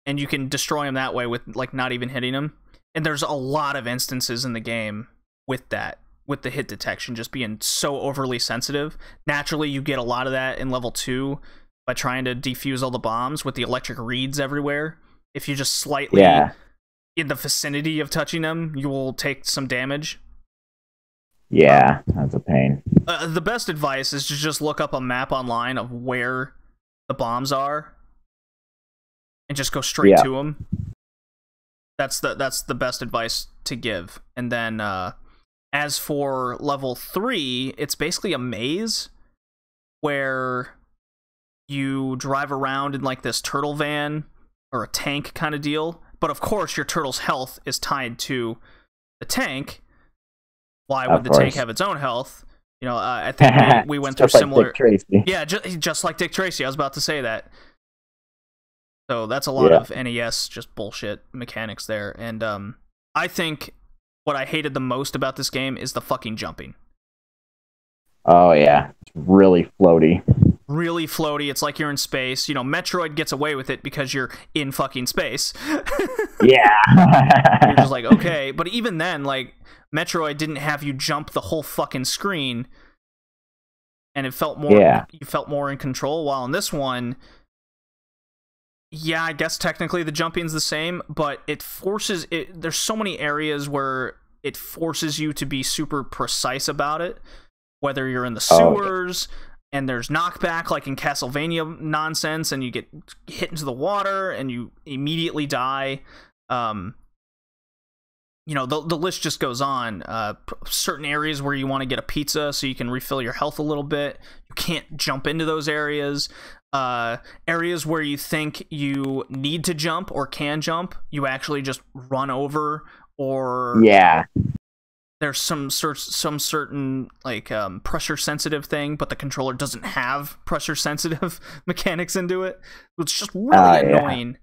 and you can destroy him that way with like not even hitting him. And there's a lot of instances in the game with that, with the hit detection just being so overly sensitive. Naturally, you get a lot of that in level 2 by trying to defuse all the bombs with the electric reeds everywhere. If you just slightly in the vicinity of touching them, you will take some damage. Yeah, that's a pain. The best advice is to just look up a map online of where the bombs are and just go straight to them. That's the best advice to give. And then as for level 3, it's basically a maze where you drive around in like this turtle van or a tank kind of deal. But of course, your turtle's health is tied to the tank. Why would the tank have its own health? You know, I think we went through similar. Dick Tracy. Yeah, just like Dick Tracy. I was about to say that. So that's a lot of NES just bullshit mechanics there. And I think what I hated the most about this game is the fucking jumping. Oh yeah, it's really floaty. Really floaty. It's like you're in space. You know, Metroid gets away with it because you're in fucking space. Yeah. You're just like, okay. But even then, like, Metroid didn't have you jump the whole fucking screen. And it felt more, you felt more in control. While in this one, yeah, I guess technically the jumping's the same, but it forces it. There's so many areas where it forces you to be super precise about it. Whether you're in the sewers, and there's knockback like in Castlevania nonsense, and you get hit into the water and you immediately die. You know, the list just goes on. Certain areas where you want to get a pizza so you can refill your health a little bit, you can't jump into those areas. Areas where you think you need to jump or can jump, you actually just run over, or there's some certain like pressure sensitive thing, but the controller doesn't have pressure sensitive mechanics into it. It's just really annoying.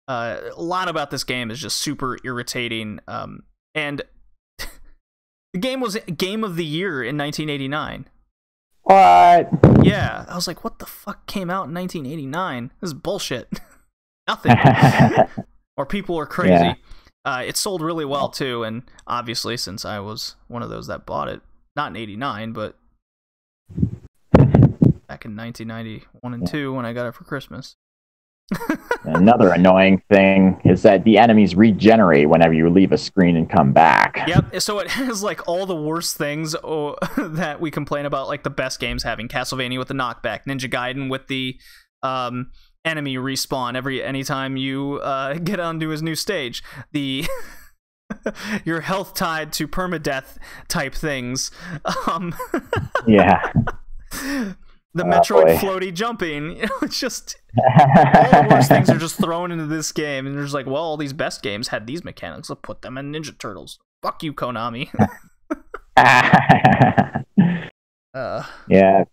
A lot about this game is just super irritating. And the game was Game of the Year in 1989. What? Yeah, I was like, what the fuck came out in 1989? This is bullshit. Nothing. Or people are crazy. It sold really well too, and obviously since I was one of those that bought it, not in 89, but back in 1991 and 2 when I got it for Christmas. Another annoying thing is that the enemies regenerate whenever you leave a screen and come back. Yep, so it has like all the worst things that we complain about, like the best games having. Castlevania with the knockback, Ninja Gaiden with the enemy respawn anytime you get onto his new stage. The your health tied to permadeath type things. The Metroid floaty jumping. You know, it's just all the worst things are just thrown into this game, and there's like, well, all these best games had these mechanics. Let's put them in Ninja Turtles. Fuck you, Konami. Yeah. If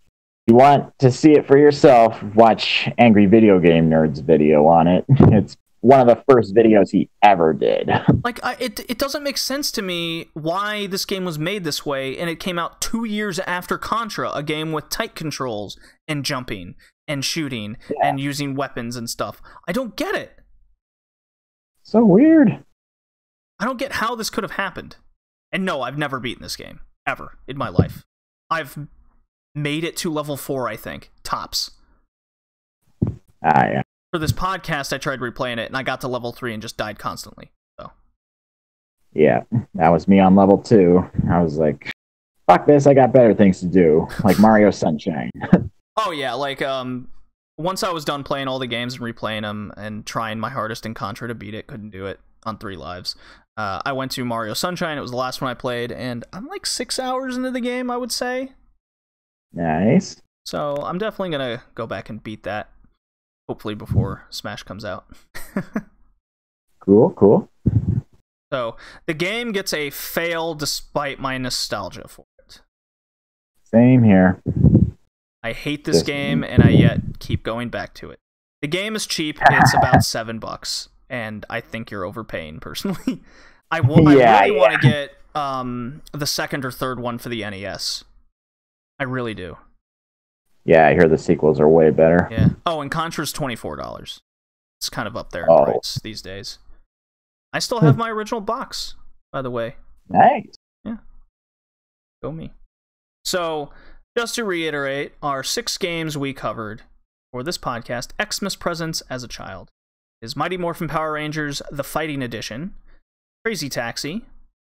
you want to see it for yourself, watch Angry Video Game Nerd's video on it. It's one of the first videos he ever did. Like, it doesn't make sense to me why this game was made this way, and it came out 2 years after Contra, a game with tight controls and jumping and shooting and using weapons and stuff. I don't get it. So weird. I don't get how this could have happened. And no, I've never beaten this game, ever, in my life. I've made it to level 4, I think, tops. Yeah. For this podcast, I tried replaying it, and I got to level 3 and just died constantly. So, yeah, that was me on level 2. I was like, fuck this, I got better things to do, like Mario Sunshine. Oh, yeah, like, once I was done playing all the games and replaying them and trying my hardest in Contra to beat it, couldn't do it on 3 lives. I went to Mario Sunshine, it was the last one I played, and I'm like 6 hours into the game, I would say. Nice. So, I'm definitely gonna go back and beat that. hopefully before Smash comes out. Cool. So the game gets a fail despite my nostalgia for it. Same here. I hate this game, and I yet keep going back to it. The game is cheap. It's about $7, and I think you're overpaying, personally. I really want to get the second or third one for the NES. I really do. Yeah, I hear the sequels are way better. Yeah. Oh, and Contra's $24. It's kind of up there in price these days. I still have my original box, by the way. Nice. Yeah. Go me. So, just to reiterate, our 6 games we covered for this podcast: Xmas Presents as a Child is Mighty Morphin Power Rangers, the Fighting Edition, Crazy Taxi,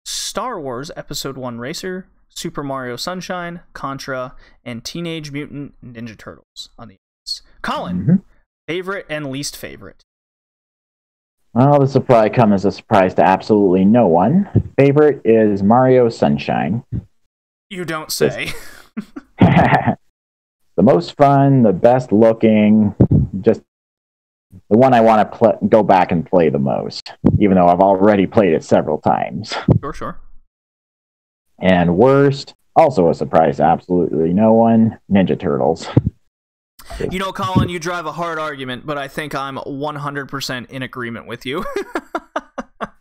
Star Wars Episode 1 Racer, Super Mario Sunshine, Contra, and Teenage Mutant Ninja Turtles on the NES. Colin, favorite and least favorite? Well, this will probably come as a surprise to absolutely no one. Favorite is Mario Sunshine. You don't say. The most fun, the best looking, just the one I want to go back and play the most, even though I've already played it several times. Sure. And worst, also a surprise to absolutely no one, Ninja Turtles. You know, Colin, you drive a hard argument, but I think I'm 100% in agreement with you.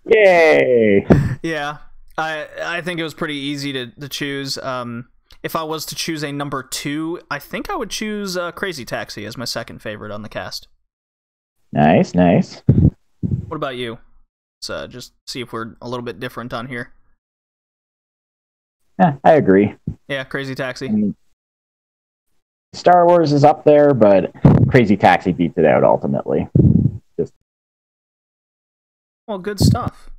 Yay! Yeah, I think it was pretty easy to choose. If I was to choose a number 2, I think I would choose Crazy Taxi as my second favorite on the cast. Nice. What about you? Let's just see if we're a little bit different on here. I agree. Yeah, Crazy Taxi. I mean, Star Wars is up there, but Crazy Taxi beats it out ultimately. Well, good stuff.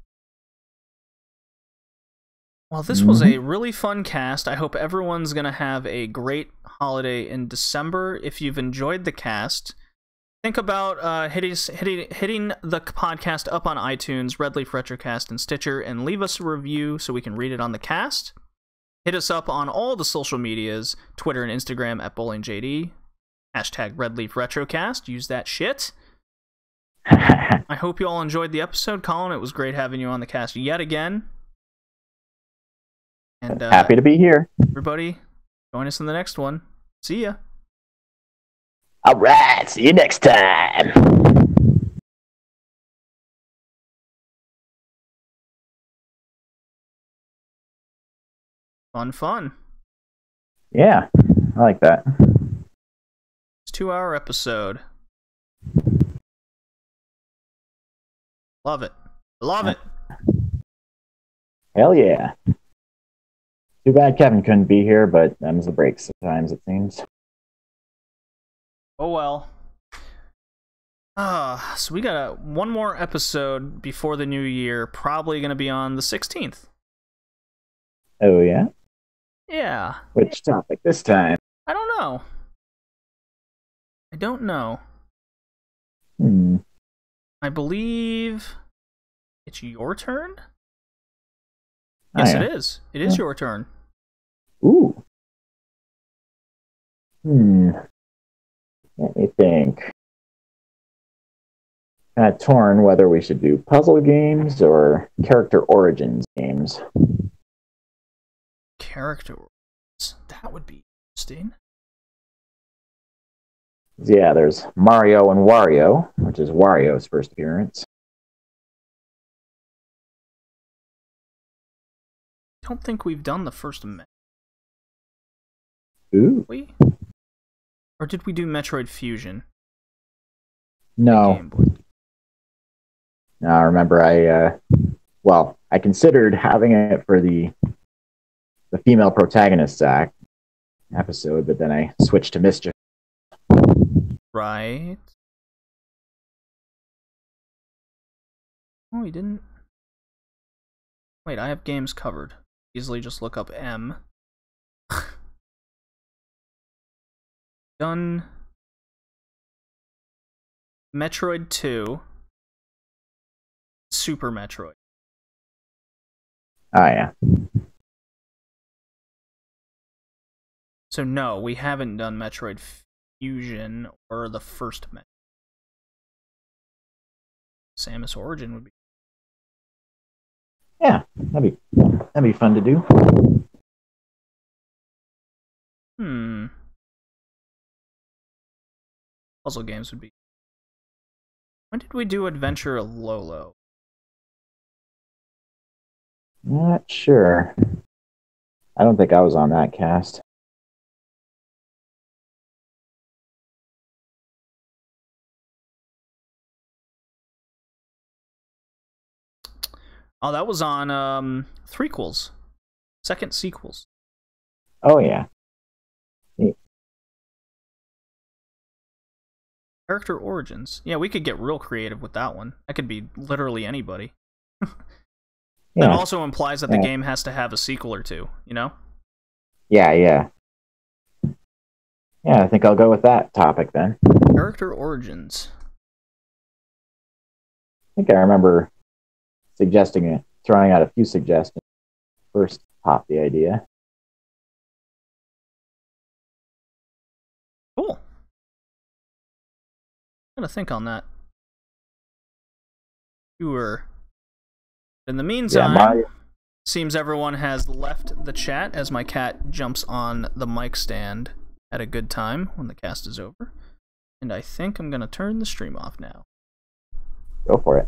Well, this was a really fun cast. I hope everyone's going to have a great holiday in December. If you've enjoyed the cast, think about hitting the podcast up on iTunes, Red Leaf Retrocast, and Stitcher, and leave us a review so we can read it on the cast. Hit us up on all the social medias, Twitter and Instagram at BowlingJD. Hashtag Red Leaf Retrocast. Use that shit. I hope you all enjoyed the episode, Colin. It was great having you on the cast yet again. And happy to be here. Everybody, join us in the next one. See ya. All right. See you next time. Fun. Yeah, I like that. It's a 2-hour episode. Love it. Hell yeah. Too bad Kevin couldn't be here, but them's the breaks sometimes, it seems. Oh well. So we got one more episode before the new year, probably going to be on the 16th. Oh yeah? Yeah. Which topic this time? I don't know. I believe it's your turn? Yes, it is. It is your turn. Ooh. Let me think. Kind of torn whether we should do puzzle games or character origins games. Character origins. That would be interesting. Yeah, there's Mario and Wario, which is Wario's first appearance. I don't think we've done the first Ooh. Or did we do Metroid Fusion? No. No, remember I considered having it for the female protagonist episode, but then I switched to Mischief. Right. Oh, he didn't. Wait, I have games covered. Easily just look up M. Done. Metroid 2. Super Metroid. Oh, yeah. So no, we haven't done Metroid Fusion or the first Metroid. Samus Origin would be. Yeah, that'd be fun to do. Puzzle games would be. When did we do Adventure of Lolo? Not sure. I don't think I was on that cast. Oh, that was on threequels. Second sequels. Oh, yeah. Character origins. Yeah, we could get real creative with that one. That could be literally anybody. That also implies that the game has to have a sequel or two, you know? Yeah. Yeah, I think I'll go with that topic then. Character origins. I think I remember suggesting it, throwing out a few suggestions. First popped the idea. Cool. I'm gonna think on that. Sure. In the meantime, seems everyone has left the chat as my cat jumps on the mic stand at a good time when the cast is over. And I think I'm gonna turn the stream off now. Go for it.